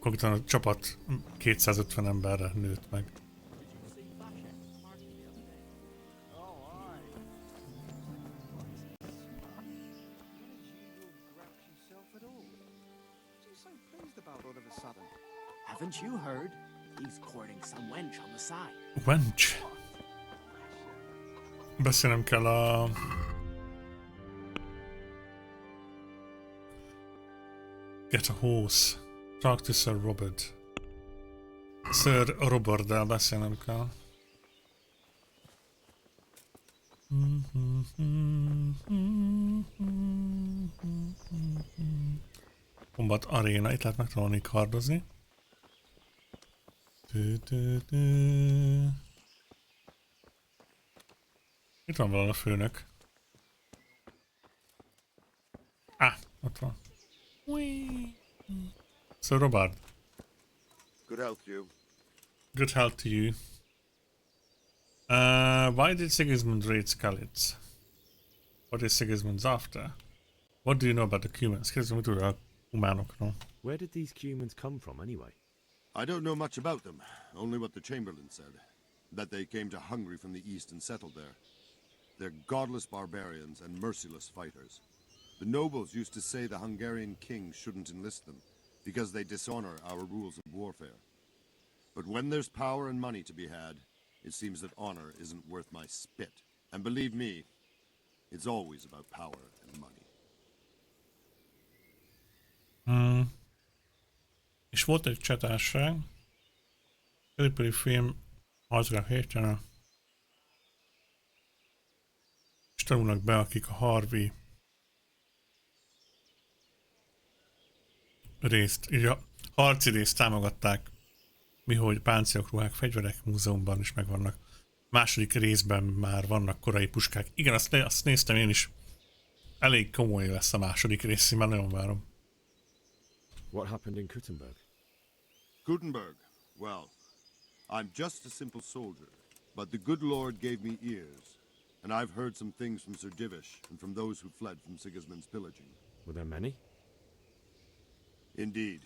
konkrétan a csapat 250 emberre nőtt meg. Haven't you heard? He's courting some wench on the side. Wench? Beszélnem kell a... Get a horse. Talk to Sir Robert. Sir Robert-del beszélnem kell. Combat Arena, itt lehet megtanulni kardozni. Itt van valami a főnök. Ott van. So Robert. Good health to you. Good health to you. Why did Sigismund raid Skalitz? What is Sigismund's after? What do you know about the Cumans? Kérdezem, mit tudod a humánokról. Where did these Cumans come from anyway? I don't know much about them, only what the Chamberlain said. That they came to Hungary from the east and settled there. They're godless barbarians and merciless fighters. The nobles used to say the Hungarian king shouldn't enlist them, because they dishonor our rules of warfare. But when there's power and money to be had, it seems that honor isn't worth my spit. And believe me, it's always about power and money. És volt egy csatárság. Középeli film azra héten. És tanulnak be, akik a Harvey részt, így a harci részt támogatták, mihogy páncélok, ruhák, fegyverek múzeumban is megvannak. Második részben már vannak korai puskák. Igen, azt néztem én is. Elég komoly lesz a második rész, már nagyon várom. What happened in Kuttenberg? Gutenberg. Well, I'm just a simple soldier, but the good Lord gave me ears, and I've heard some things from Sir Divish and from those who fled from Sigismund's pillaging. Were there many? Indeed.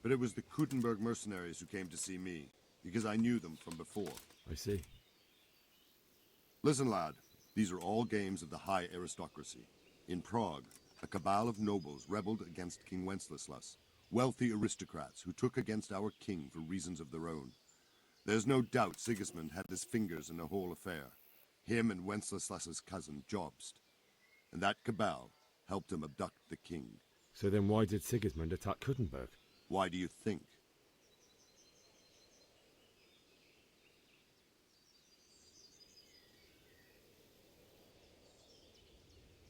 but it was the Kuttenberg mercenaries who came to see me, because I knew them from before. I see. Listen, lad, these are all games of the high aristocracy. In Prague, a cabal of nobles rebelled against King Wenceslas, wealthy aristocrats who took against our king for reasons of their own. There's no doubt Sigismund had his fingers in the whole affair. Him and Wenceslas's cousin, Jobst. And that cabal helped him abduct the king. So then why did Sigismund attack Kuttenberg? Why do you think?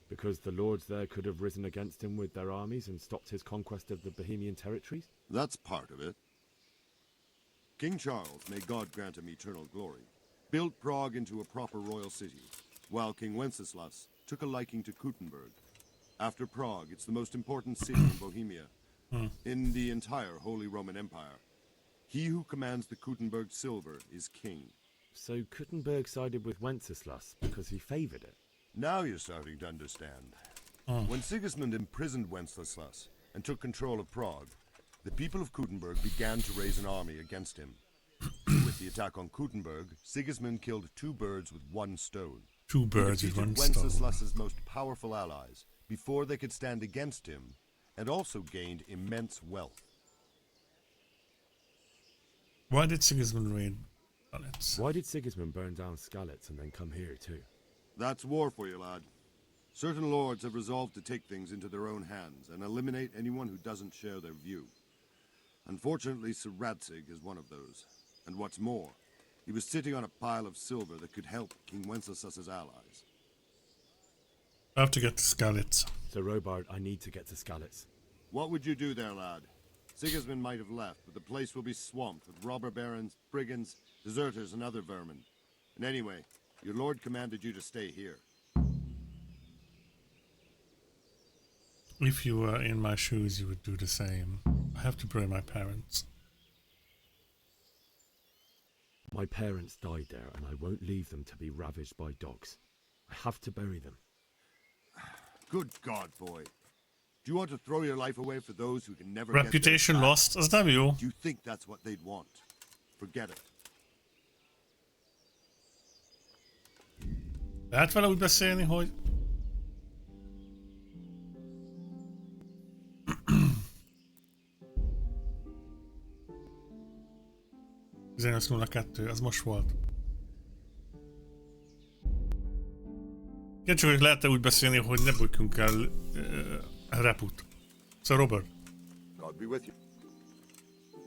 Because the lords there could have risen against him with their armies and stopped his conquest of the Bohemian territories? That's part of it. King Charles, may God grant him eternal glory, built Prague into a proper royal city, while King Wenceslas took a liking to Kuttenberg. After Prague, it's the most important city in Bohemia, in the entire Holy Roman Empire. He who commands the Kuttenberg silver is king. So Kuttenberg sided with Wenceslas because he favoured it? Now you're starting to understand. When Sigismund imprisoned Wenceslas and took control of Prague, the people of Kuttenberg began to raise an army against him. With the attack on Kuttenberg, Sigismund killed 2 birds with 1 stone. 2 birds with 1 stone. Wenceslas's most powerful allies before they could stand against him, and also gained immense wealth. Why did Sigismund raid Skalitz? Why did Sigismund burn down Skalitz and then come here too? That's war for you, lad. Certain lords have resolved to take things into their own hands and eliminate anyone who doesn't share their view. Unfortunately, Sir Radzig is one of those. And what's more, he was sitting on a pile of silver that could help King Wenceslas's allies. I have to get to Skalitz. Sir Robard, I need to get to Skalitz. What would you do there, lad? Sigismund might have left, but the place will be swamped with robber barons, brigands, deserters, and other vermin. And anyway, your lord commanded you to stay here. If you were in my shoes, you would do the same. I have to bury my parents. My parents died there, and I won't leave them to be ravaged by dogs. I have to bury them. Good God, boy. Do you want to throw your life away for those who can never Reputation get their lost, az nem jó. Do you think that's what they'd want? Forget it. Lehet vele úgy beszélni, hogy... ...1802, az most volt. Igen, csak hogy lehet-e úgy beszélni, hogy ne bukjunk el reput. Szóval Robert. God be with you.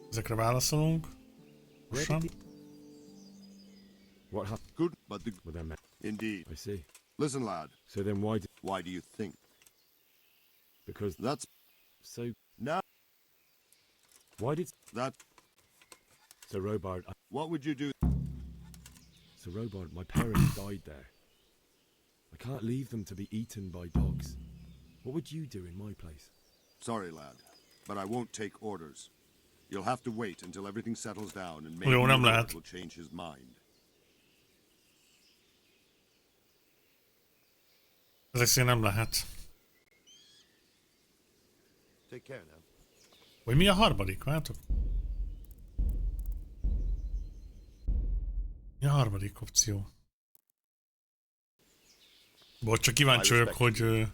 Ezekre válaszolunk. Gyorsan. What happened? Good, but the... Indeed. I see. Listen, lad. So then why do you think? Because that's... So... Now... Why did... That... Sir Robard... What would you do? Sir Robard, my parents died there. I can't leave them to be eaten by dogs. What would you do in my place? Sorry, lad, but I won't take orders. You'll have to wait until everything settles down and maybe your lord will change his mind. Ezek szerint nem lehet. Take care now. Vagy mi a harmadik, várjátok? Mi a harmadik opció? Bocs, csak kíváncsi vagyok, hogy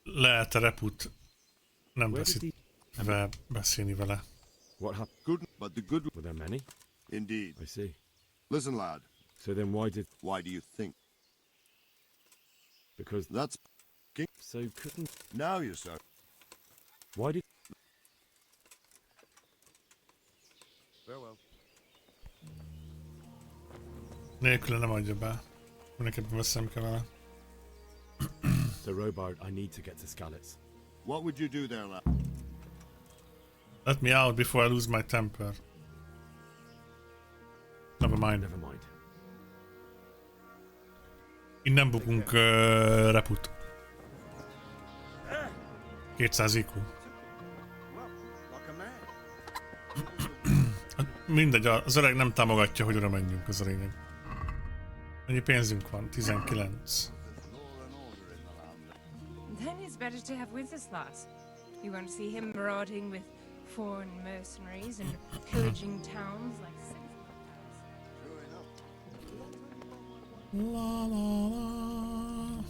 lehet-e reput nem beszélni vele. What happened? Good, but the good... Were there many? Indeed. I see. Listen, lad. So then why do you think? Because... That's... So couldn't... Now you start. Why did... Farewell. Nélküle nem adja be. Neked veszem kell vele. Sir Robard, I need to get to Skalitz. What would you do there, lad? Let me out before I lose my temper. Never mind. Never mind. Innen bukunk reput. 200 IQ. Mindegy, az öreg nem támogatja, hogy oda menjünk, az a lényeg. Mennyi pénzünk van? 19. Then it's better to have Wenceslas. You won't see him marauding with foreign mercenaries and pillaging towns like La la la.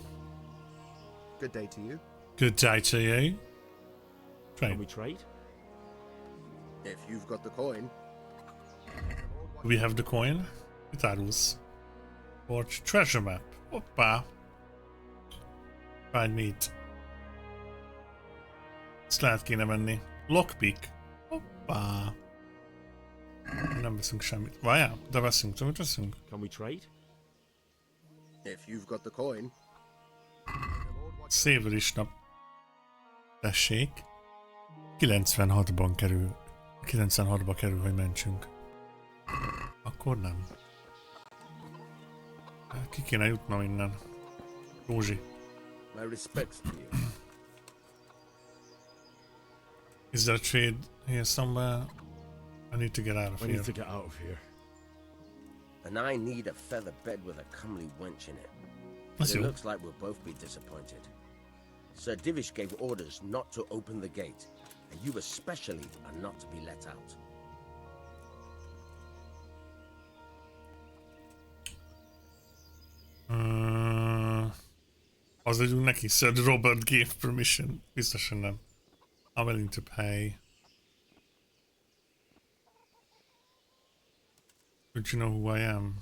Good day to you. Good day to you. Trade. Can we trade? If you've got the coin. Do we have the coin? Mit árulsz? Forge treasure map. Hoppá. Find meat. Ezt lehet kéne venni. Lockpick. Hoppá. Nem veszünk semmit. Várjál, de veszünk. Tudod, mit veszünk? Can we trade? If you've got the coin. Szévőris nap. Tessék. 96-ban kerül. 96-ba kerül, hogy mentsünk. Akkor nem. Ki kéne jutnom innen. Rózsi. My respects to you. Is there a trade here somewhere? I need to get out of here. I need to get out of here. And I need a feather bed with a comely wench in it. That's It you. looks like we'll both be disappointed. Sir Divish gave orders not to open the gate, and you especially are not to be let out. Az adjunk neki, Sir Robert gave permission. Biztosan nem. I'm willing to pay. Don't you know who I am?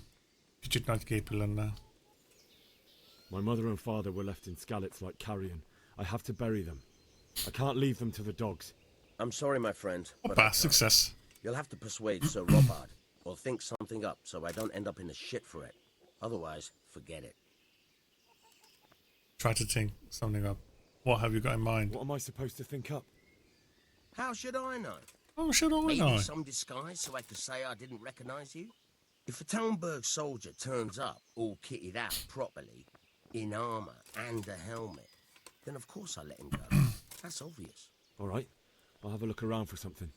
Kicsit nagyképű lenne. My mother and father were left in Skalitz like carrion. I have to bury them. I can't leave them to the dogs. I'm sorry, my friend. but Opa, I can't. success. You'll have to persuade Sir Robard, or think something up so I don't end up in the shit for it. Otherwise, forget it. Try to think something up. What have you got in mind? What am I supposed to think up? How should I know? How should I Maybe know? some disguise so I could say I didn't recognize you? If a Talmberg soldier turns up all kitted out properly, in armor and a helmet, then of course I let him go. That's obvious. All right, I'll have a look around for something.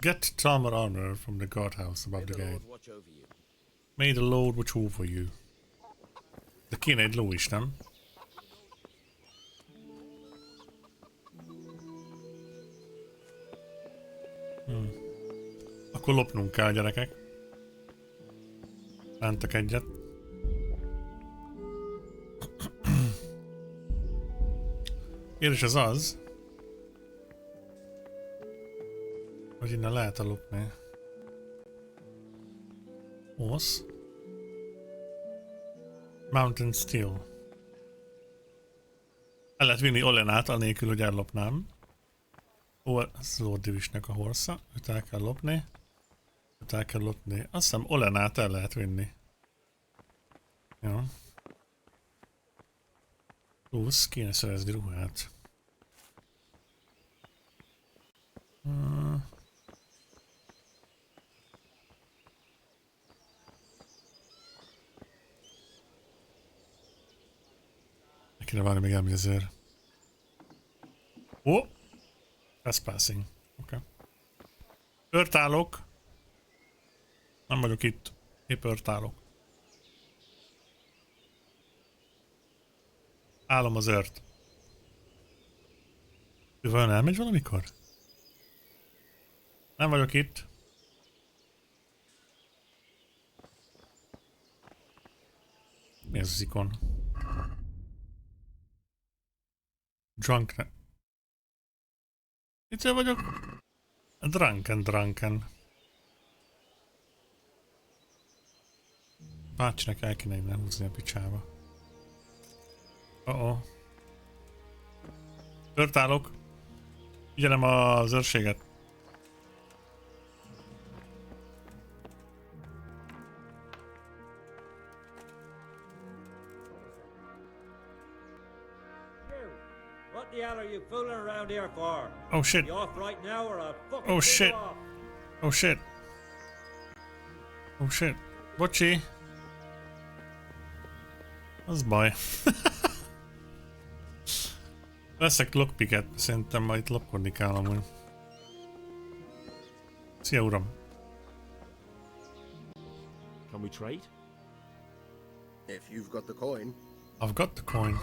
Get armor armor from the guardhouse above the gate. Watch over you. May the Lord watch over you. De kéne egy ló is, nem? Akkor lopnunk kell, gyerekek. Mentek egyet. Kérdés az, hogy innen lehet lopni. Osz. Mountain Steel. El lehet vinni Olenát, anélkül, hogy ellopnám. Ó, ez Lord Divisnek a horsza. Őt el kell lopni. Őt el kell lopni. Azt hiszem Olenát el lehet vinni. Jó. Plusz kéne szerezni ruhát. Kéne várni még elmegy azért. Ó! Trespassing. Oké. Örtállok. Nem vagyok itt. Épp örtállok. Állom az ört. Ő vajon elmegy valamikor? Nem vagyok itt. Mi ez az ikon? Drunken. Itt vagyok. Drunken. Bácsinak el kéne innen húzni a picsába. Törtállok. Figyelem az őrséget. What the hell are you fooling around here for? Oh shit. You off right now or I'll fucking Oh kick shit. you off. Oh shit. Oh shit. Bocsi. Az baj. Veszek lockpicket, szerintem majd itt lopkodni kell amúgy. Szia uram. Can we trade? If you've got the coin. I've got the coin.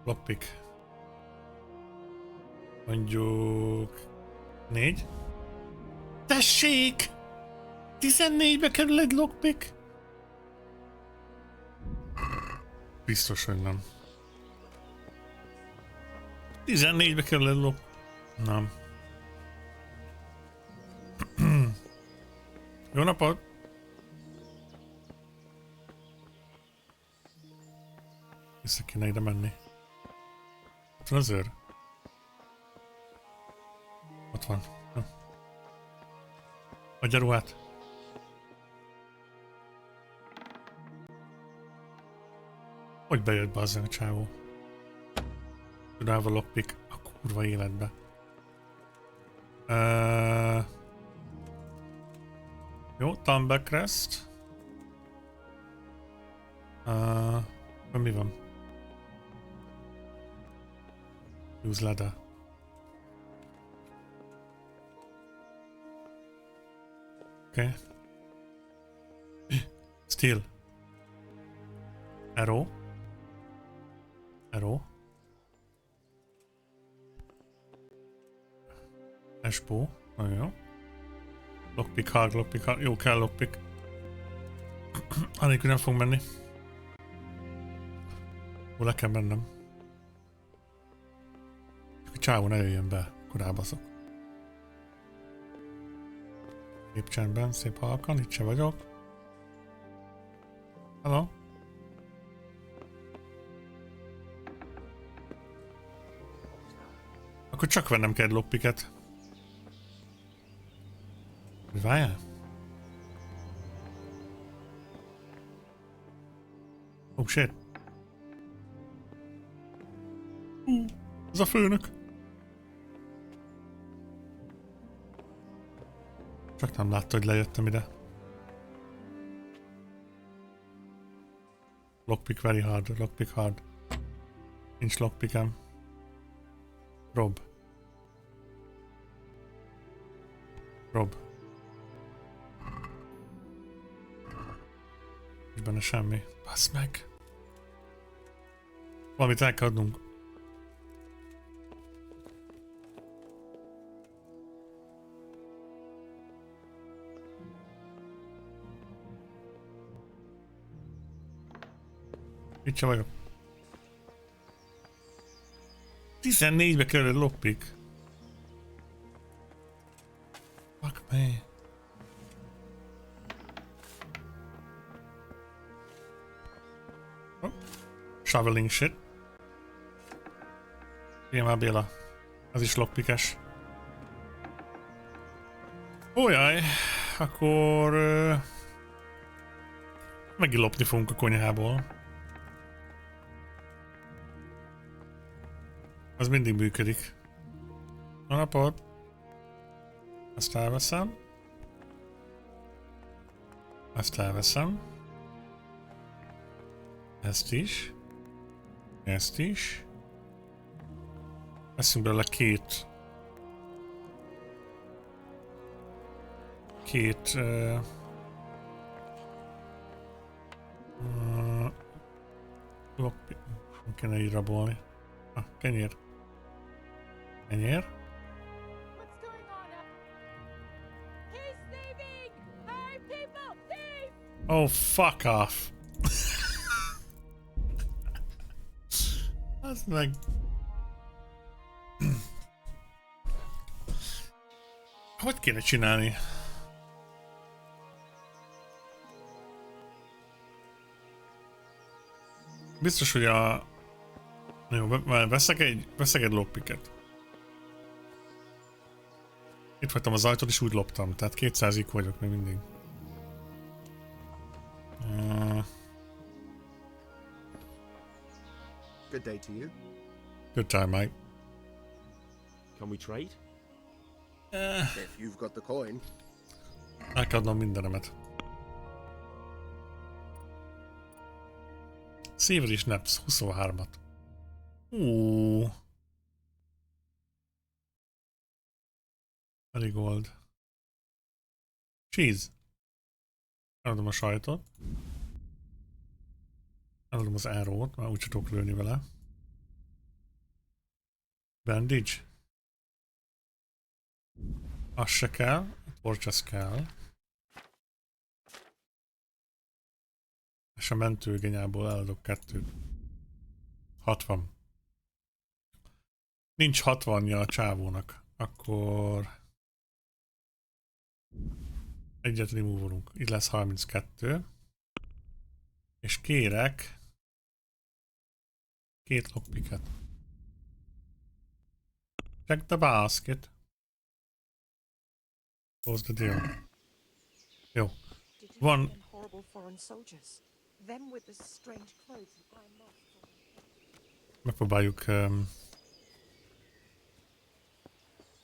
Lockpick. Mondjuk... 4. Tessék! 14-be kerül egy lockpick? Biztos, hogy nem. 14-be kerül egy lock... Nem. Jó napot! Vissza kéne ide menni. Ott van az őr? Ott van. Adj a ruhát! Hogy bejött be azzal a csávó? Tudával lockpick a kurva életbe. Jó, Thumbback Crest. Mi van? Use ladder. Okay. Steel. Arrow. Arrow. Esbó. Nagyon jó. Lockpick, hard, lockpick, hard. Jó, kell lockpick. Anélkül nem fog menni. Hol le kell mennem. Csak a csávó ne jöjjön be. Akkor rábaszok. Szép csendben, szép halkan, itt se vagyok. Hello? Akkor csak vennem kell egy lockpicket. Mi várjál? Oh shit. Ez a főnök. Csak nem látta, hogy lejöttem ide. Lockpick very hard, lockpick hard. Nincs lockpickem. Rob. Rob. Nincs benne semmi. Bassz meg. Valamit el kell adnunk. Itt sem vagyok. 14-be kerül egy lockpick. Fuck me. Oh. Shoveling shit. Igen már Béla. Az is lockpickes. Ójaj. Akkor... megint lopni fogunk a konyhából. Az mindig működik. A napot. Ezt elveszem. Ezt elveszem. Ezt is. Ezt is. Veszünk belőle két nem kéne így rabolni. Kenyér. Kenyér. Oh, fuck off. Az meg... Hogy kéne csinálni? Biztos, hogy a... Jó, veszek egy lockpicket. Itt hagytam az ajtót és úgy loptam, tehát 200-ig vagyok még mindig. Good day to you. Good time, mate. Can we trade? If you've got the coin. El kell adnom mindenemet. Savory Snaps 23-at. Marigold. Cheese. Eladom a sajtot. Eladom az arrowt, már úgy tudok lőni vele. Bandage. Az se kell, torcs az kell. És a mentőgenyából eladok 2. 60. Nincs 60-ja a csávónak. Akkor... egyet remove-olunk. Itt lesz 32. És kérek... 2 lockpicket. Check the basket. What's the deal? Jó. Van... Megpróbáljuk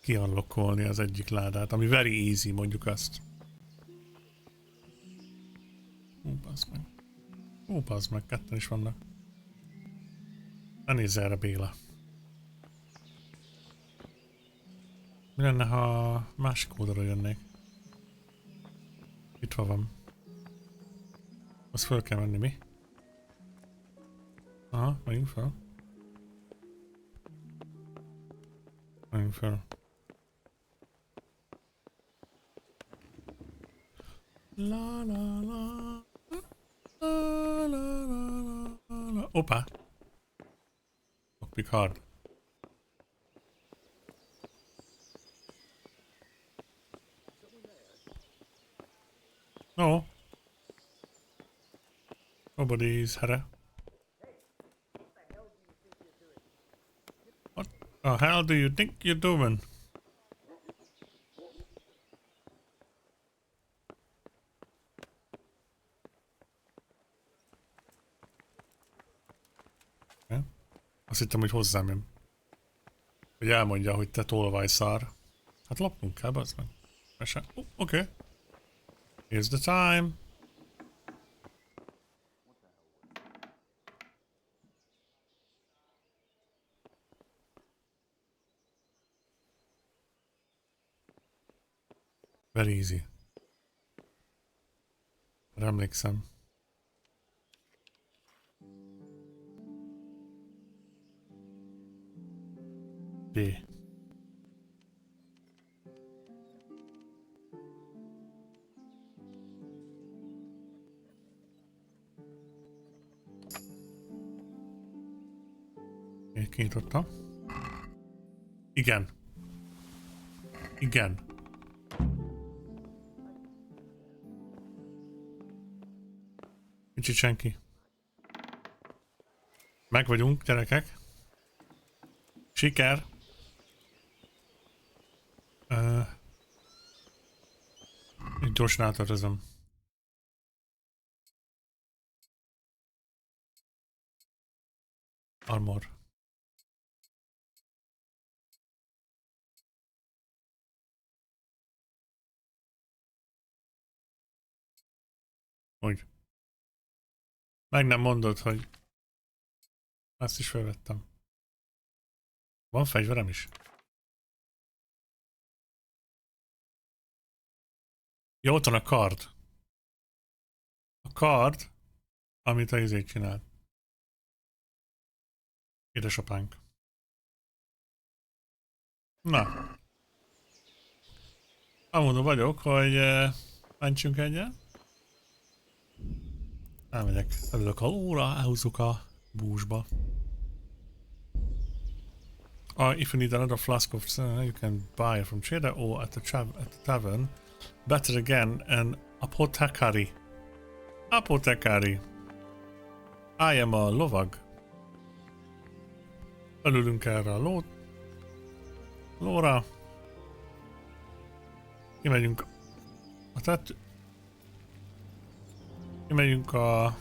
kiunlockolni az egyik ládát, ami very easy, mondjuk azt. Bazd meg. Bazd meg, ketten is vannak. Ne nézz erre, Béla. Mi lenne, ha másik oldalra jönnék? Itt van. Azt föl kell menni, mi? Aha, menjünk fel. Menjünk fel. La la la. La la la la la. Opa! Lockpick hard. No. Nobody's had a... What the hell do you think you're doing? Okay. Azt hittem, hogy hozzám jön. Hogy elmondja, hogy te tolvajszár. Hát lopnunk kell, bazd meg. Oké. Here's the time. Very easy. Emlékszem. B. Kinyitottam. Igen. Igen. Nincs itt senki. Meg vagyunk, gyerekek. Siker. Így gyorsan átadozom. Armor. Úgy. Meg nem mondod, hogy ezt is felvettem. Van fegyverem is. Jó, ott van a kard. A kard, amit a izét csinált. Édesapánk. Na. Amondó vagyok, hogy mentsünk egyet. Elmegyek, előlök a lóra, elhúzzuk a búzsba. If you need another flask of you can buy from trader or at the tavern. Better again, an apothecary. Apothecary. I am a lovag. Előlünk erre a lóra. Kimegyünk a tető. Kimegyünk a...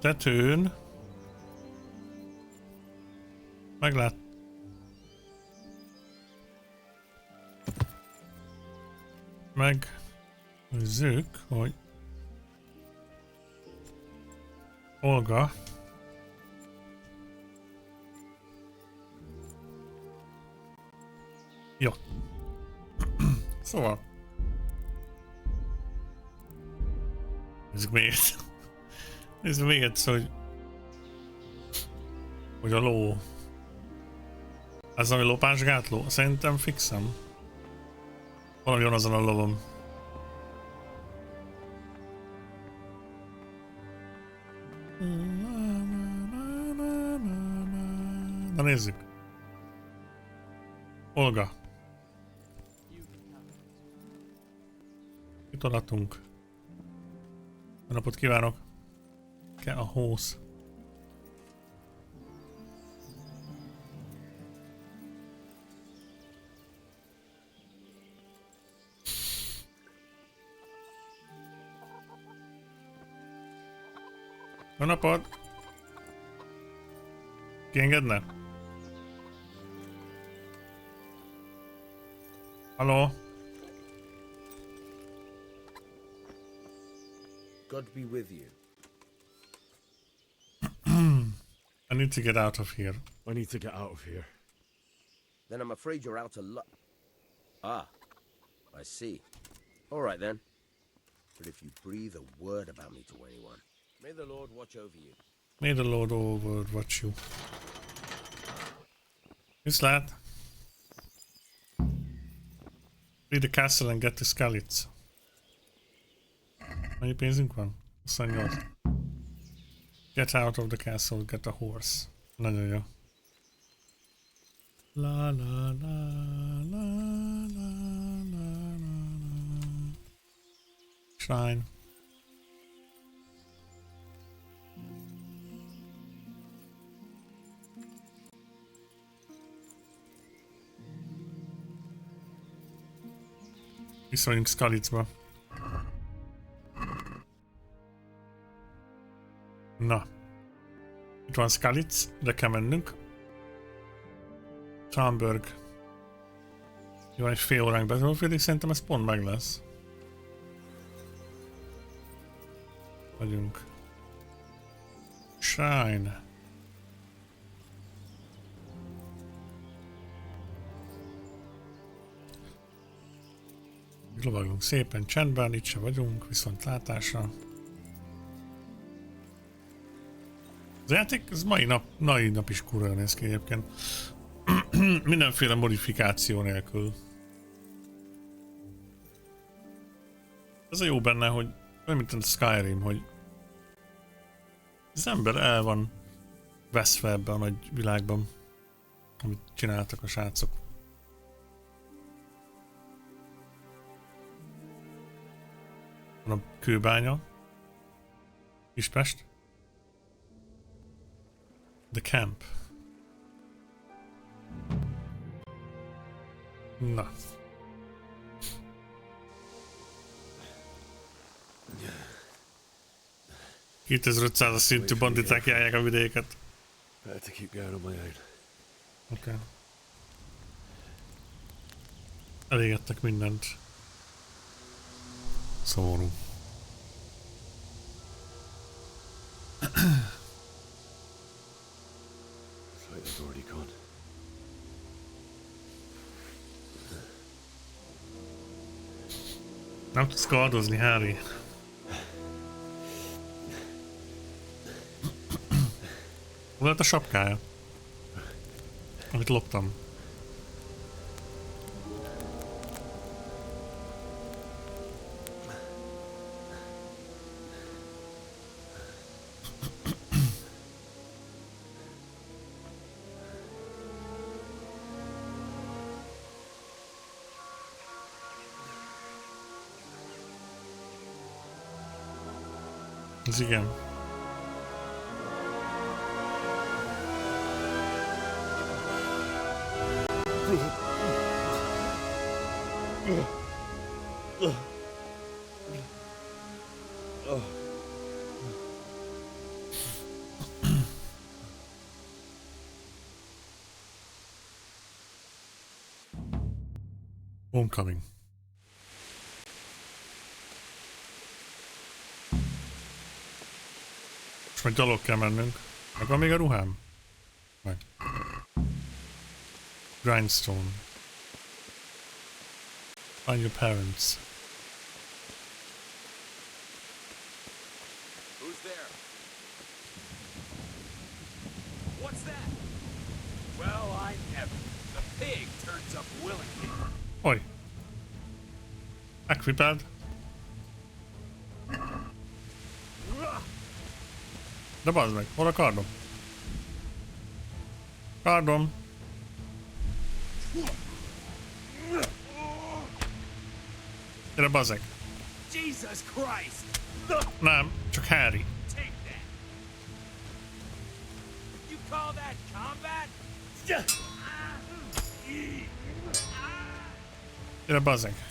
tetőn meglát megnézzük, hogy Olga jó. Szóval Nézzük még egyszer, hogy a ló. Ez ami lopásgátló? Szerintem fixem. Valami van azon a lovom. Na nézzük. Olga. Itt adhatunk. Jó napot kívánok. Kell a hósz. Jó napot! Kiengedne? Halló? God be with you. I need to get out of here. I need to get out of here. Then I'm afraid you're out of luck. Ah, I see. All right then. But if you breathe a word about me to anyone, may the Lord watch over you. May the Lord watch you. Viszlát! Leave the castle and get the skalitz. Mennyi pénzünk van? 28. Get out of the castle, get a horse. Nagyon jó. La la la la la la la. Shrine. Visszamegyünk Skalitzba. Na. Itt van Skalitz, de kell mennünk. Tramberg. Jó, egy fél óránk betöltődik, szerintem ez pont meg lesz. Vagyunk. Shrine. Lovaglunk szépen csendben, itt se vagyunk, viszont látásra. Az játék, ez mai nap is kurva néz ki egyébként. Mindenféle modifikáció nélkül. Ez a jó benne, hogy olyan mint a Skyrim, hogy az ember el van veszve ebben a nagy világban, amit csináltak a srácok. Van a kőbánya. Kispest. The camp. Na. $2500 szintű banditák járják a vidéket. Better to keep going on my own. Oké. Elégettek mindent. Szomorú. It's already gone. Nem tudsz kardozni, Harry. Hol lett a sapkája? Amit loptam. Ez igen. Homecoming. Most meg gyalog kell mennünk. Meg van még a ruhám? Meg. Grindstone. Find your parents. Well, I never. The pig turns up willingly. Oj. Equipeld. De bazd meg, hol a kardom? Kardom. Gyere, bazeg. Jesus Christ! Nem, csak Harry. Take that. You call that combat? Gyere, bazeg.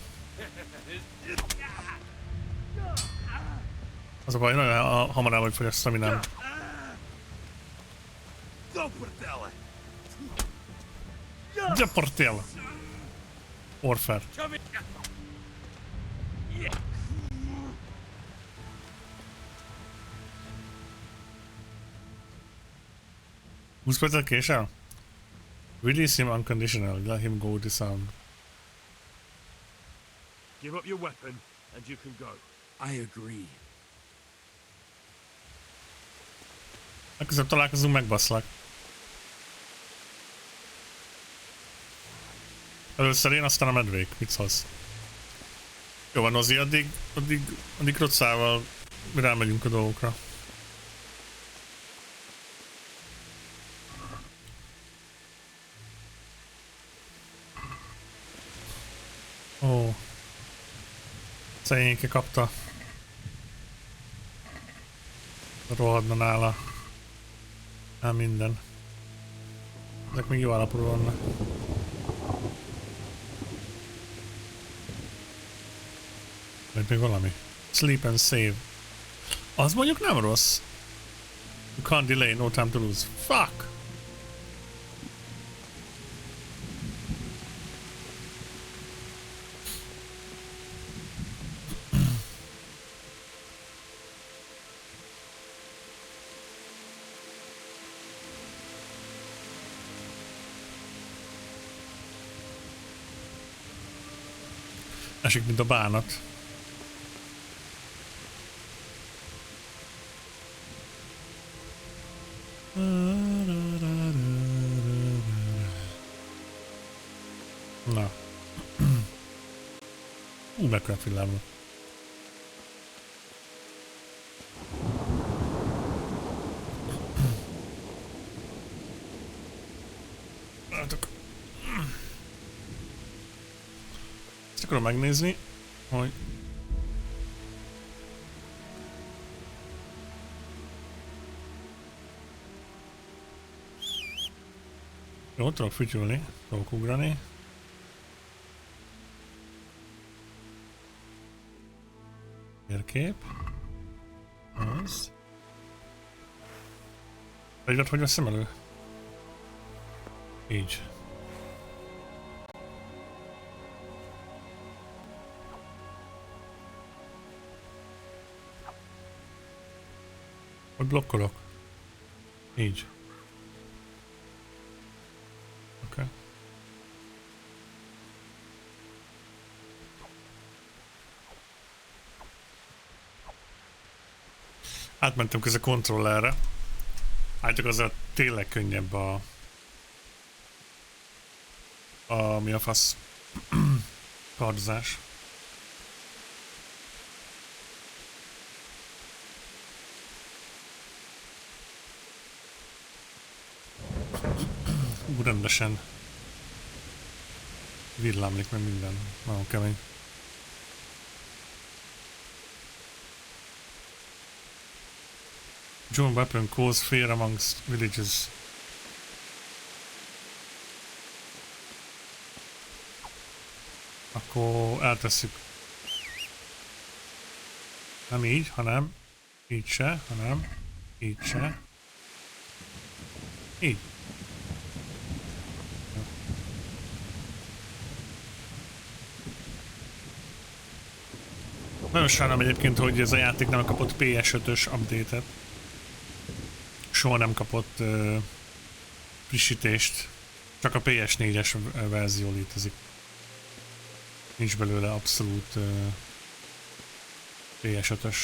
Az a baj, nagyon hamar el vagy fogy a staminám. De Portella. Orfer. 20 percet késel? Release him unconditionally, let him go disarmed. Give up your weapon, and you can go. I agree. Legközelebb találkozunk, megbaszlak. Először én, aztán a medvék. Mit szólsz? Jó van, Ozzy, addig Rocával rámegyünk a dolgokra. Ó. Szegényke kapta. Rohadna nála. Nem minden. Ezek még jó állapotban vannak. Vagy még valami. Sleep and save. Az mondjuk nem rossz. You can't delay, no time to lose. Fuck! Esik, mint a bánat. Na. Meg kellett villámlani. Ezt akarom megnézni, hogy... Jó, tudok fütyülni, tudok ugrani. Térkép. Az. Fegyvert hogy veszem elő? Így. Hogy blokkolok? Így. Oké. Átmentem közben a kontrollerre. Állítok, azért tényleg könnyebb mi a fasz kardozás. Rendesen villámlik meg minden. Nagyon kemény. Joint weapon cause fear amongst villages. Akkor eltesszük. Nem így, hanem így se, hanem így se. Így. Nagyon sajnálom egyébként, hogy ez a játék nem kapott PS5-ös update-et. Soha nem kapott frissítést. Csak a PS4-es verzió létezik. Nincs belőle abszolút PS5-ös.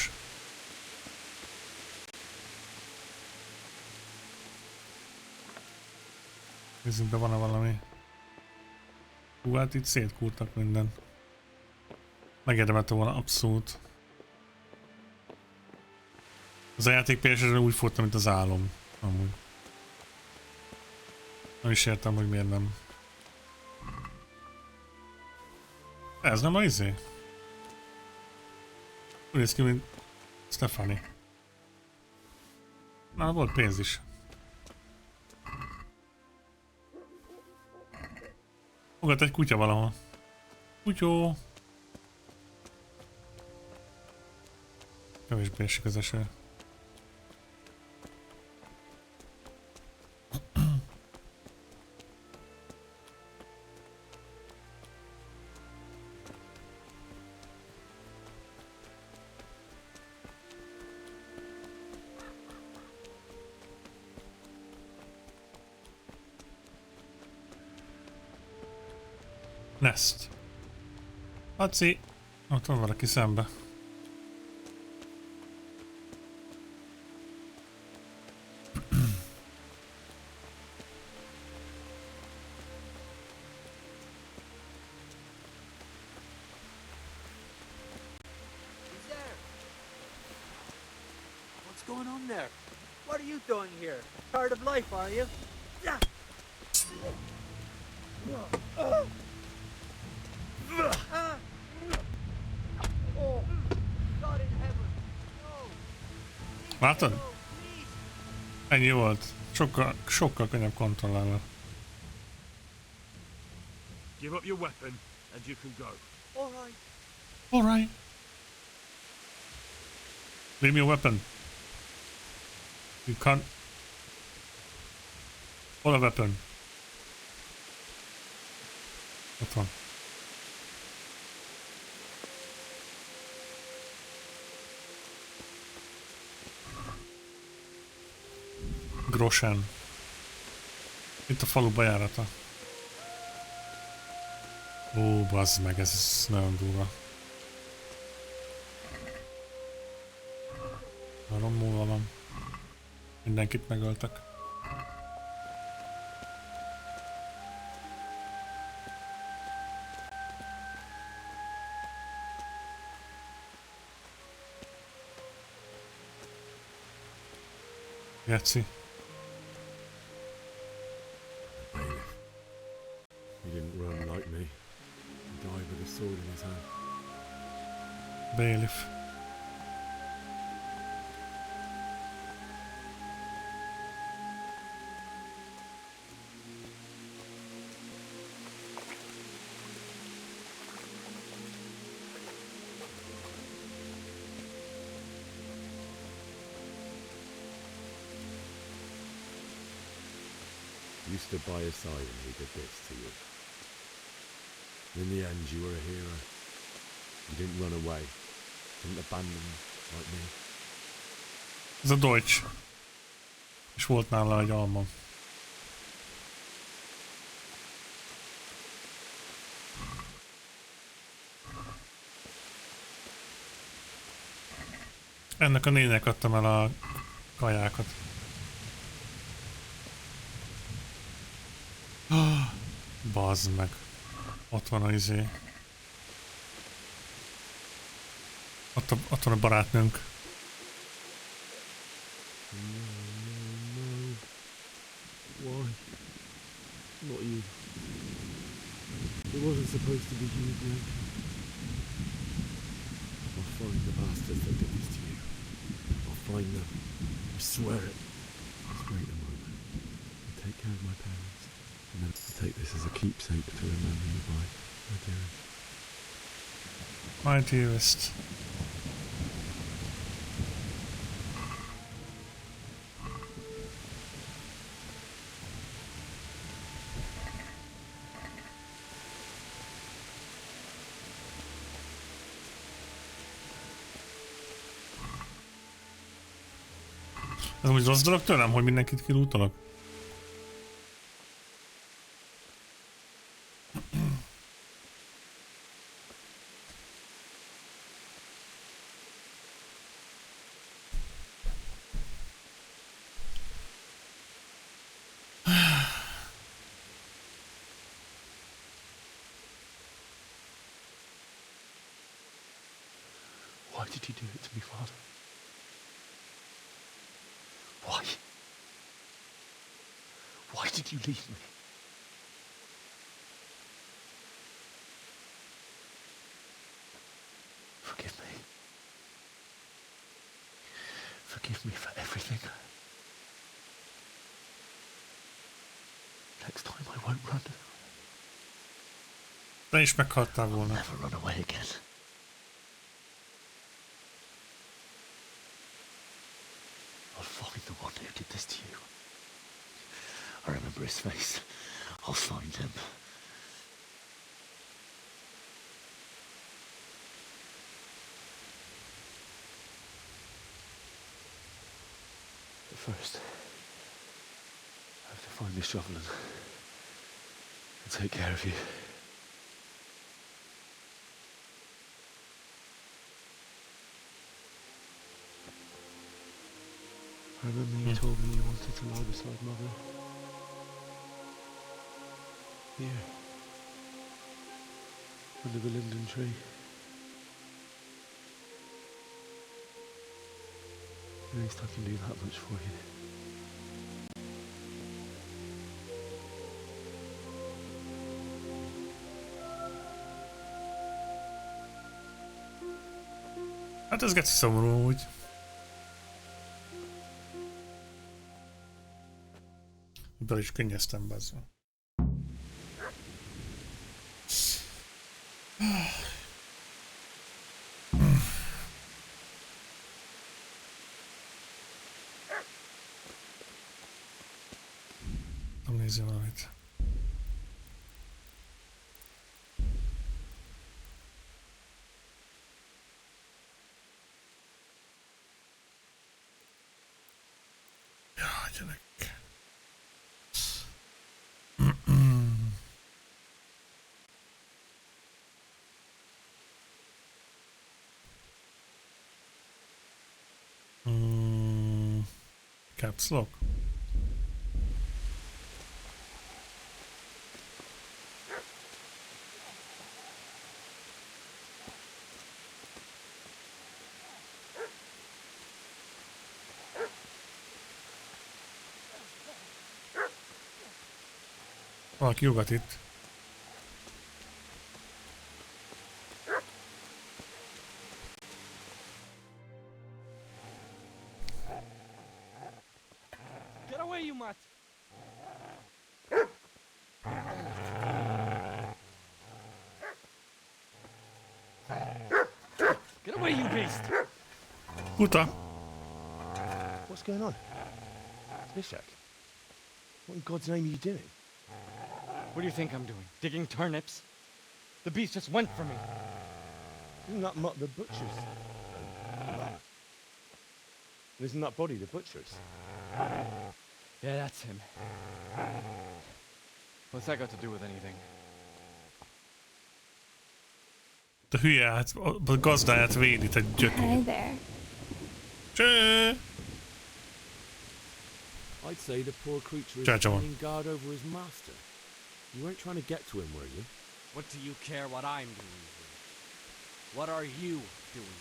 Nézzük be, van-e valami. Hú, hát itt szétkúrtak minden. Megérdemelte volna abszolút. Az a játék például úgy fordtam, mint az álom. Amúgy. Nem is értem, hogy miért nem. Ez nem a izé? Úgy néz ki, mint Stefani. Na, volt pénz is. Fogat egy kutya valahol. Kutyó. Kevésbé esik az eső. Nest. Haci. Ott van valaki szembe. What's going on there? What are you doing here? Tired of life, are you? Yeah. Oh, God in heaven. No. Látod? Ennyi volt. Sokkal könnyebb kontrollálni. Give up your weapon and you can go. All right. All right. Leave me a weapon. You can't. Hold a weapon. Ott van. Grosen. Itt a falu bejárata. Ó, bazd meg, ez nagyon durva. Nagyon múlva van. Mindenkit megöltek. Geci. He didn't run like me. He died with a sword in his hand. Bailiff. You stood by his side and he did this to you. In the end, you were a hero. You didn't run away. Didn't abandon like me. Ez a Deutsch. És volt nála egy alma. Ennek a nének adtam el a kajákat. Bazd meg. Ott van a izé. Ott van a barátnőnk. Why? Not you. It wasn't supposed to be you, Blake. I'll find the bastards that did this to you. I'll find them. I swear it. Just wait a moment. I'll take care of my parents. And then I'll take this as a keepsake to remember you by, my dearest. My dearest. Ez úgy rossz dolog tőlem, hogy mindenkit kilútolok? did you do it to me, Father? Why? Why did you leave me? Forgive me. Forgive me for everything. Next time I won't run. Te is meghaltál I'll volna. never run away again. I'll find the one who did this to you. I remember his face. I'll find him. But first, I have to find this shovel and take care of you. I remember you told me you wanted to lie beside Mother. Here. Under the linden tree. At least I can do that much for you. Hát ez geci szomorú úgy. Ebből is könnyeztem bezzve. Nem nézi valamit. Gyerek. Caps lock. Valaki ugat itt. Get away, you mutt! Get away, you beast! Kuta. What's going on? Mishak, what in God's name are you doing? What do you think I'm doing? Digging turnips? The beast just went for me. Isn't that not the butcher's? Isn't that body the butcher's? Yeah, that's him. What's that got to do with anything? A hülye, hát a gazdáját védít egy gyökér. Hi there. Cső! I'd say the poor creature is Judge on. standing guard over his master. You weren't trying to get to him, were you? What do you care what I'm doing here? What are you doing?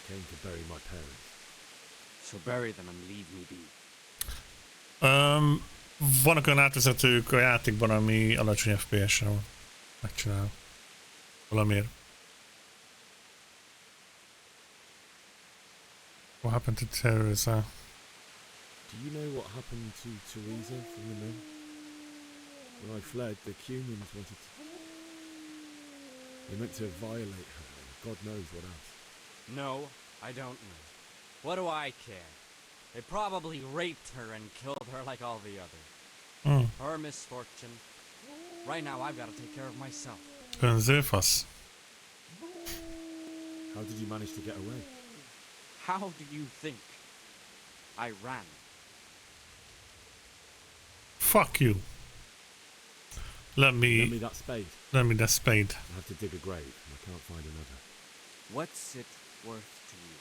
Came to bury my parents. So bury them and leave me be. Vannak olyan átvezetők a játékban, ami alacsony FPS-re van. Megcsinál. Valamiért. What happened to Teresa? Do you know what happened to Teresa from the men? When I fled, the Cumans wanted to... They meant to violate her, and God knows what else. No, I don't know. What do I care? They probably raped her and killed her like all the others. Her misfortune. Right now I've got to take care of myself. Önző fasz. How did you manage to get away? How do you think? I ran. Fuck you. Let me that spade. Let me that spade. I have to dig a grave, and I can't find another. What's it worth to you?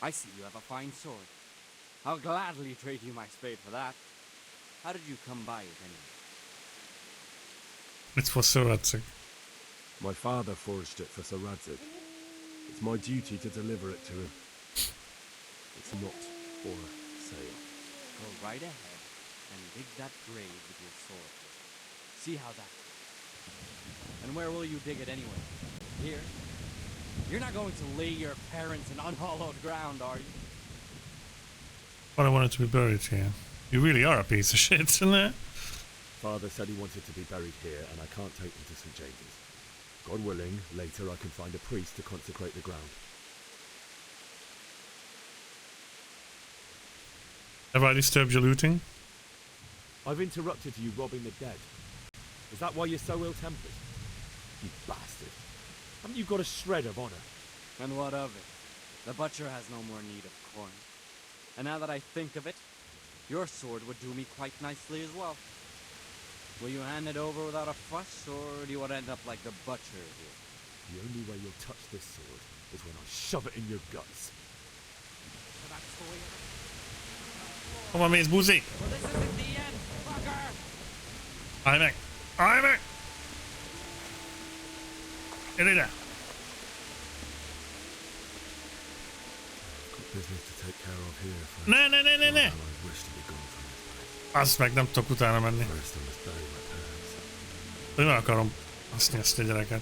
I see you have a fine sword. I'll gladly trade you my spade for that. How did you come by it anyway? It's for Suratsik. My father forged it for Sir Radzig. It's my duty to deliver it to him. It's not for sale. Go right ahead and dig that grave with your sword. See how that goes. And where will you dig it anyway? Here? You're not going to lay your parents in unhallowed ground, are you? But I wanted to be buried here. You really are a piece of shit, isn't it? Father said he wanted to be buried here, and I can't take him to St. James's. God willing, later I can find a priest to consecrate the ground. Have I disturbed your looting? I've interrupted you robbing the dead. Is that why you're so ill-tempered? You bastard. Haven't you got a shred of honor? And what of it? The butcher has no more need of corn. And now that I think of it, your sword would do me quite nicely as well. Will you hand it over without a fuss, or do you want to end up like the butcher here? The only way you'll touch this sword is when I shove it in your guts. Come on, mate, Boozy. Well, this isn't the end, fucker! I'm it. I'm it. Get in there. Got business to take care of here. Ne. I wish to be gone from this place. Azt meg nem tudok utána menni. First I must bury my parents. Én meg akarom azt a gyereket.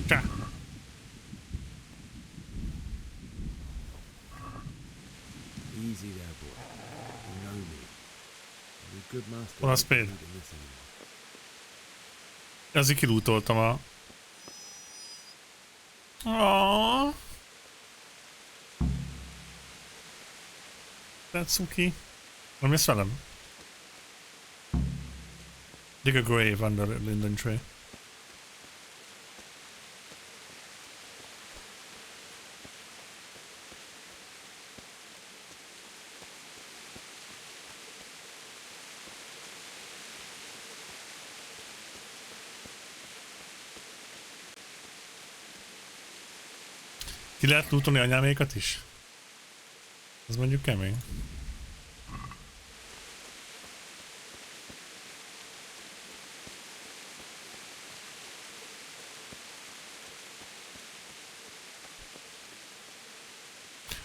Csá. Easy there, boy. You know me. I'll be a good master. Hol a speed? Azért kilútoltam a... Aww. That's cuki. Nem jössz velem? Dig a grave under a linden tree. Ki lehet lootolni anyámékat is? Ez mondjuk kemény.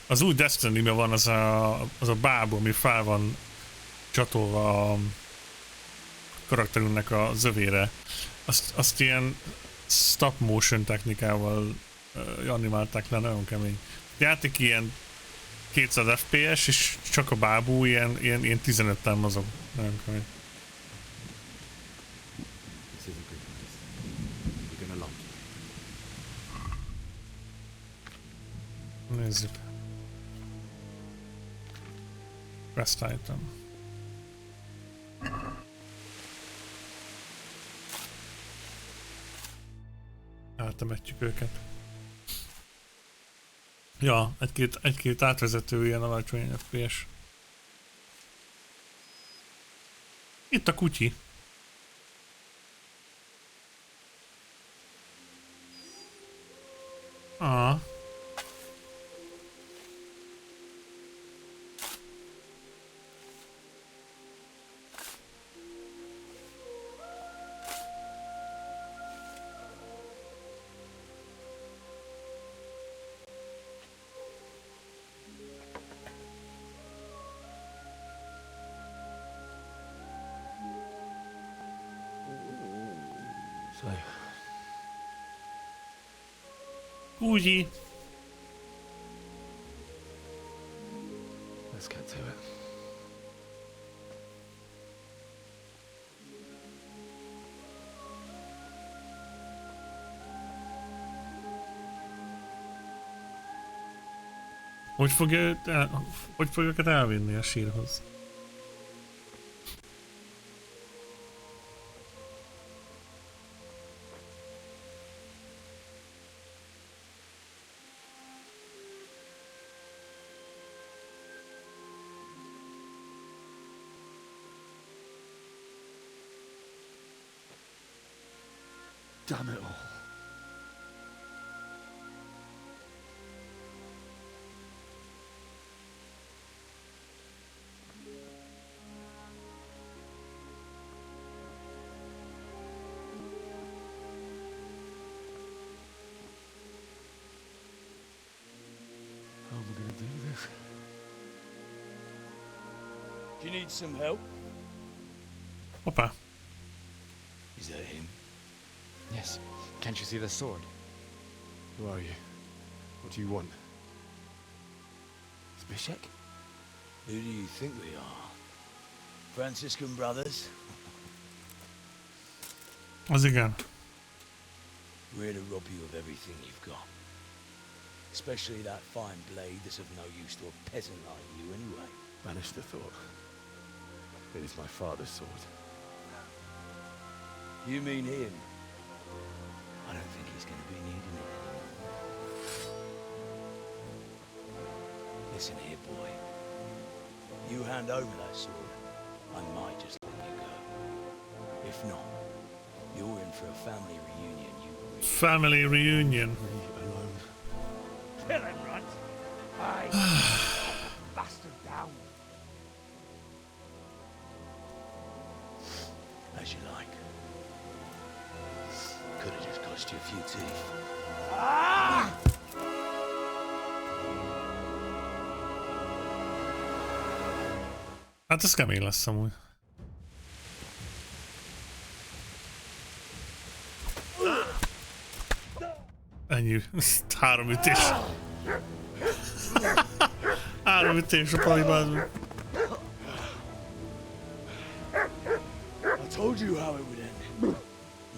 Az új Destiny-ben van az a bábú, ami fel van csatolva a karakterünknek a zövére. Azt ilyen stop motion technikával animálták le, nagyon kemény. Játék ilyen 200 FPS, és csak a bábú ilyen 15-tel mozog. Nagyon kemény. Nézzük. Quest item. Eltemetjük őket. Ja, egy-két átvezető ilyen alacsony FPS. Itt a kutyi. Ah. Uji. Let's get to it. Hogy fogja őket elvinni a sírhoz? Damn it all. Do you need some help? Hoppá. Is that him? Yes. Can't you see the sword? Who are you? What do you want? Zbyszek? Who do you think we are? Franciscan brothers? Az igen. We're here to rob you of everything you've got. Especially that fine blade that's of no use to a peasant like you anyway. Banish the thought. It is my father's sword. You mean him? I don't think he's going to be needing it anymore. Listen here, boy. You hand over that sword, I might just let you go. If not, you're in for a family reunion. Family reunion. Alone. Kill him, Runt! Aye. Bastard down. As you like. Could have just cost you a few teeth. Ah! Hát ez kemény lesz amúgy. Ennyi. 3 ütés. 3 ütés a palibázban. I told you how it would end.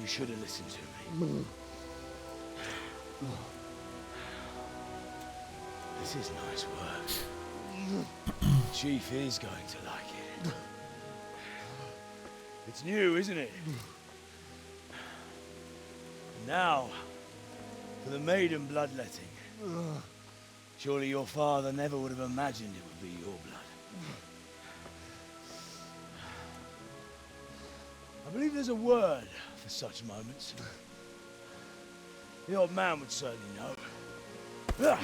You should have listened to me. This is nice work. Chief is going to like it. It's new, isn't it? Now, for the maiden bloodletting. Surely your father never would have imagined it would be your blood. I believe there's a word for such moments. The old man would certainly know. But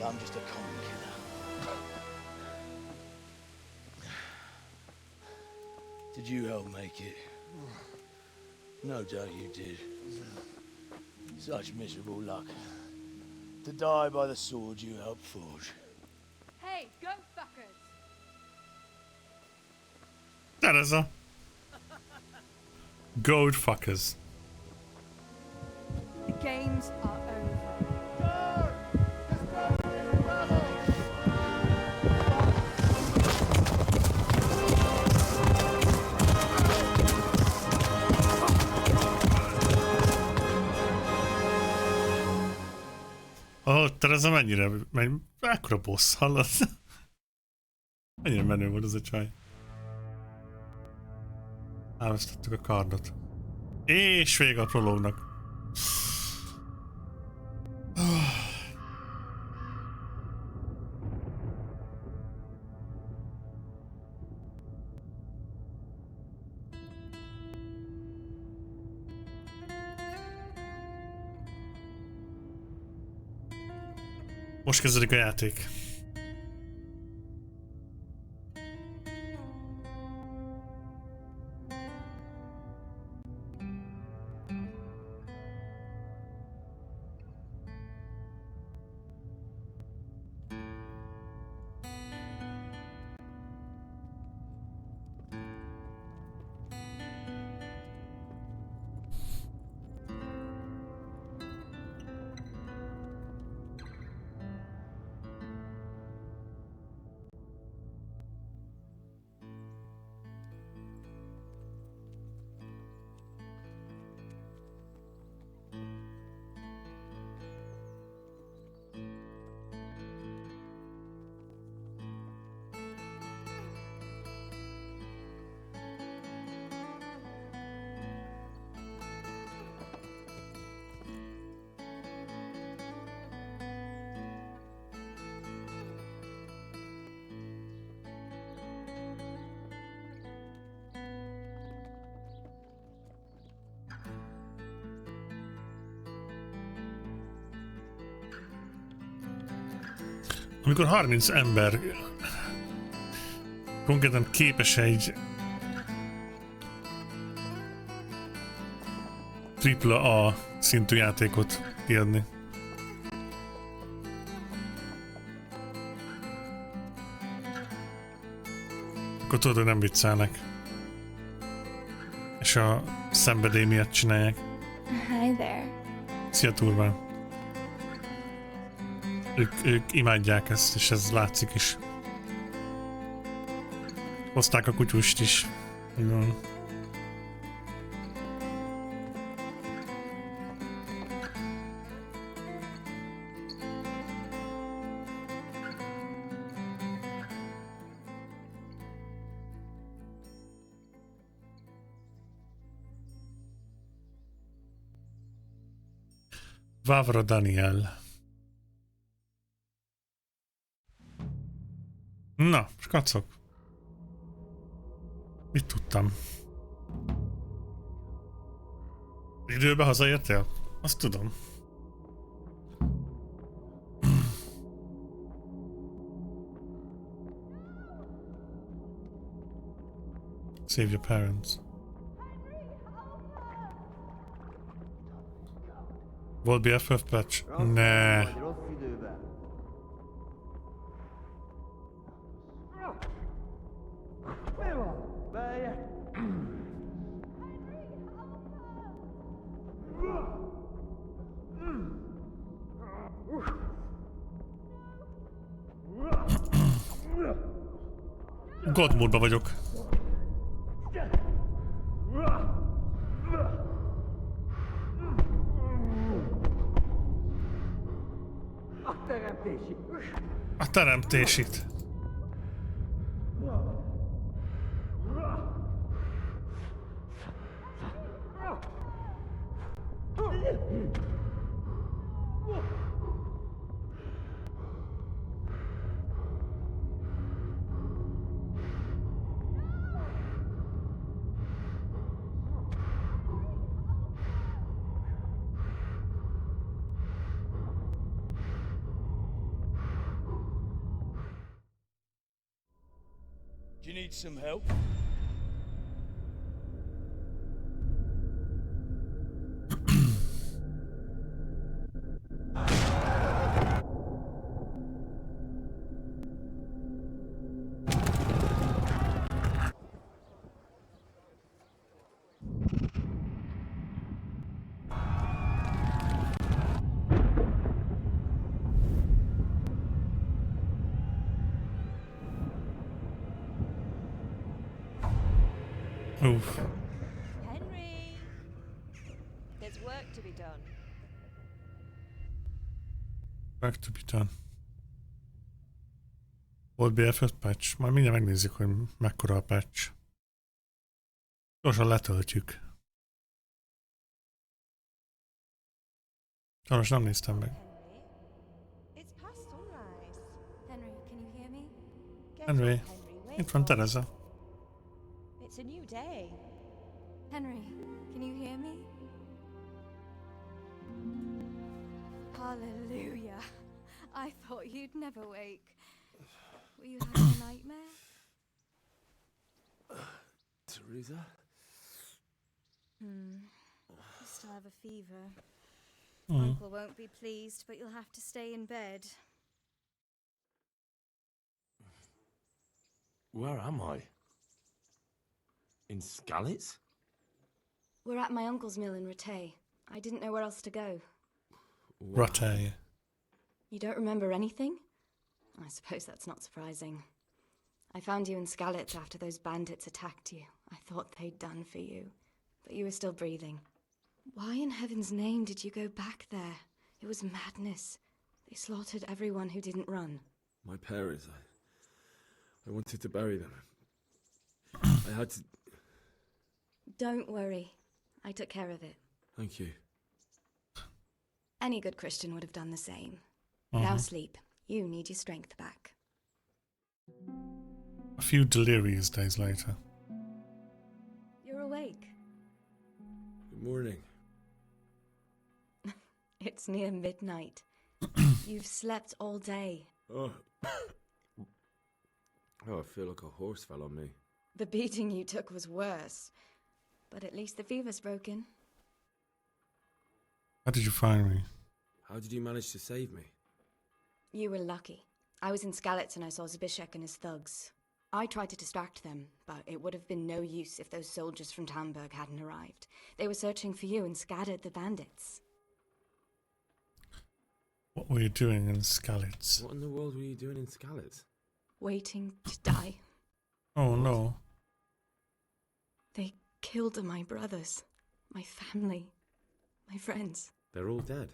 I'm just a common killer. Did you help make it? No doubt you did. Such miserable luck. To die by the sword you helped forge. Hey, go fuckers! That is a goat fuckers. The games are over. Ez mennyire... Ekkora boss, hallod? Mennyire menő volt ez a csaj. Elvesztettük a kardot. És vége a prológnak. Most kezdődik a játék. Amikor 30 ember konkrétan képes egy AAA szintű játékot kiadni. Akkor tudod, hogy nem viccelnek. És a szenvedély miatt csinálják. Hi there. Szia, Turbán. Ők imádják ezt, és ez látszik is. Hozták a kutyust is. Igen. Vávra Daniel. Na, skacok. Mit tudtam? Időbe hazaértél? Azt tudom. Save your parents. Volt BFF patch? Ne. God módba vagyok. A teremtésit. Do you need some help? Oof. Henry! There's work to be done. Back to be done. Volt BFF patch? Majd mindjárt megnézzük, hogy mekkora a patch. Gyorsan letöltjük. Sajnos nem néztem meg. It's past sunrise. Henry, can you hear me? Henry, itt van Tereza. It's a new day. Henry, can you hear me? Hallelujah. I thought you'd never wake. Were you having a nightmare? Teresa? You still have a fever. Mm. Uncle won't be pleased, but you'll have to stay in bed. Where am I? In Skalitz? We're at my uncle's mill in Rattay. I didn't know where else to go. Rattay. You don't remember anything? I suppose that's not surprising. I found you in Skalitz after those bandits attacked you. I thought they'd done for you, but you were still breathing. Why in heaven's name did you go back there? It was madness. They slaughtered everyone who didn't run. My parents, I wanted to bury them. I had to... Don't worry. I took care of it. Thank you. Any good Christian would have done the same. Now sleep. You need your strength back. A few delirious days later. You're awake. Good morning. It's near midnight. You've slept all day. Oh, I feel like a horse fell on me. The beating you took was worse. But at least the fever's broken. How did you find me? How did you manage to save me? You were lucky. I was in Skalitz and I saw Zbyszek and his thugs. I tried to distract them, but it would have been no use if those soldiers from Tamburg hadn't arrived. They were searching for you and scattered the bandits. What were you doing in Skalitz? What in the world were you doing in Skalitz? Waiting to die. Oh no. They killed my brothers, my family, my friends. They're all dead.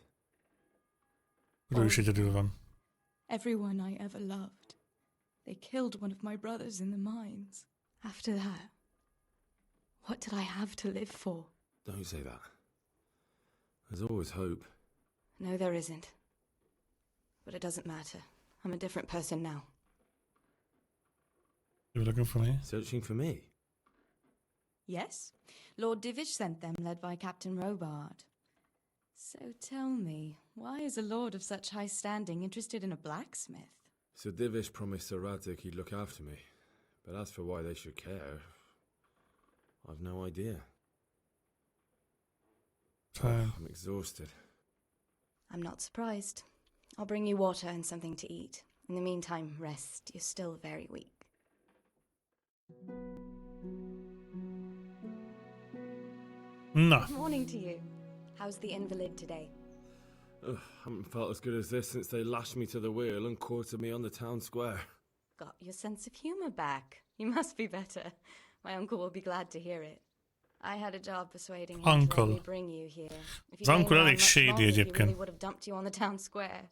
What do we should do with them? Everyone I ever loved. They killed one of my brothers in the mines. After that, what did I have to live for? Don't say that. There's always hope. No, there isn't. But it doesn't matter. I'm a different person now. You were looking for me? Searching for me? Yes. Lord Divish sent them, led by Captain Robard. So tell me, why is a lord of such high standing interested in a blacksmith? Sir Divish promised Sir Radzig he'd look after me. But as for why they should care, I've no idea. I'm exhausted. I'm not surprised. I'll bring you water and something to eat. In the meantime, rest. You're still very weak. No. Good morning to you. How's the invalid today? Ugh, haven't felt as good as this since they lashed me to the wheel and quartered me on the town square. Got your sense of humour back. You must be better. My uncle will be glad to hear it. I had a job persuading him to let me bring you here. If Az uncle elég shady he really egyébként. would have dumped you on the town square.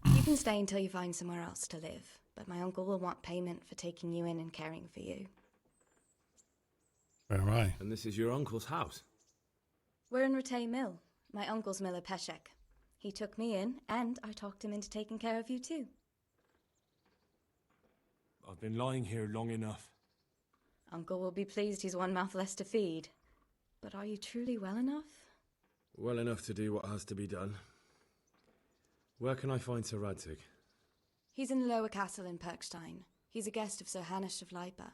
You can stay until you find somewhere else to live, but my uncle will want payment for taking you in and caring for you. Where am I? And this is your uncle's house? We're in Ratay Mill, my uncle's mill at Peshek. He took me in, and I talked him into taking care of you too. I've been lying here long enough. Uncle will be pleased he's one mouth less to feed. But are you truly well enough? Well enough to do what has to be done. Where can I find Sir Radzig? He's in the lower castle in Perkstein. He's a guest of Sir Hanush of Leipa.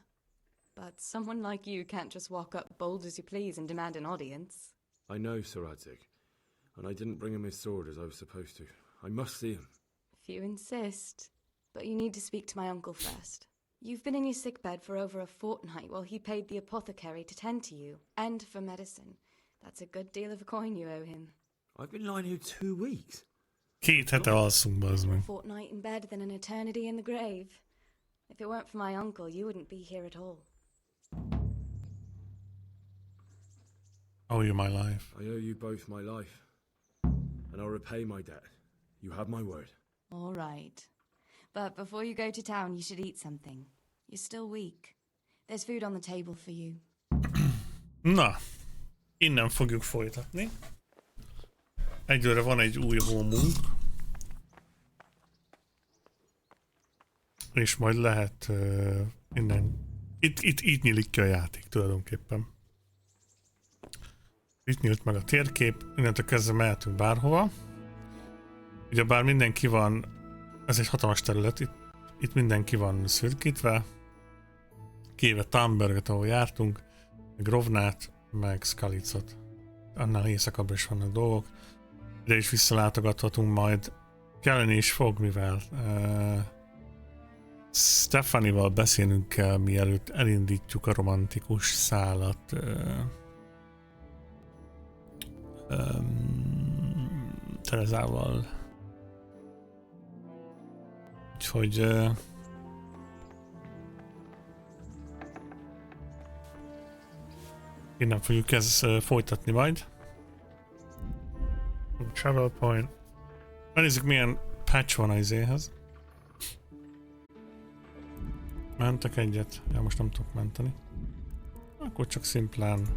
But someone like you can't just walk up bold as you please and demand an audience. I know Sir Radzig, and I didn't bring him his sword as I was supposed to. I must see him. If you insist. But you need to speak to my uncle first. You've been in your sickbed for over a fortnight while he paid the apothecary to tend to you, and for medicine. That's a good deal of a coin you owe him. I've been lying here 2 weeks. 2 hete alszunk, bazd meg. A fortnight in bed than an eternity in the grave. If it weren't for my uncle, you wouldn't be here at all. I owe you my life. I owe you both my life. And I'll repay my debt. You have my word. All right. But before you go to town, you should eat something. You're still weak. There's food on the table for you. Na, innen fogjuk folytatni. Egyőre van egy új homunk. És majd lehet innen... Itt nyílik ki a játék tulajdonképpen. Itt nyílt meg a térkép, innentől kezdve mehetünk bárhova. Ugyebár mindenki van, ez egy hatalmas terület, itt mindenki van szürkítve. Kivéve Tamburgot, ahol jártunk, meg Rovnát, meg Skalitzot. Annál éjszakabbra is vannak dolgok. Ide is visszalátogathatunk majd. Kelleni is fog, mivel Stefanival beszélnünk kell, mielőtt elindítjuk a romantikus szálat. Terezával. Úgyhogy innen fogjuk ezt folytatni majd. Travel point. Megnézzük milyen patch van az izéhez. Mentek egyet. Ja, most nem tudok menteni. Akkor csak szimplán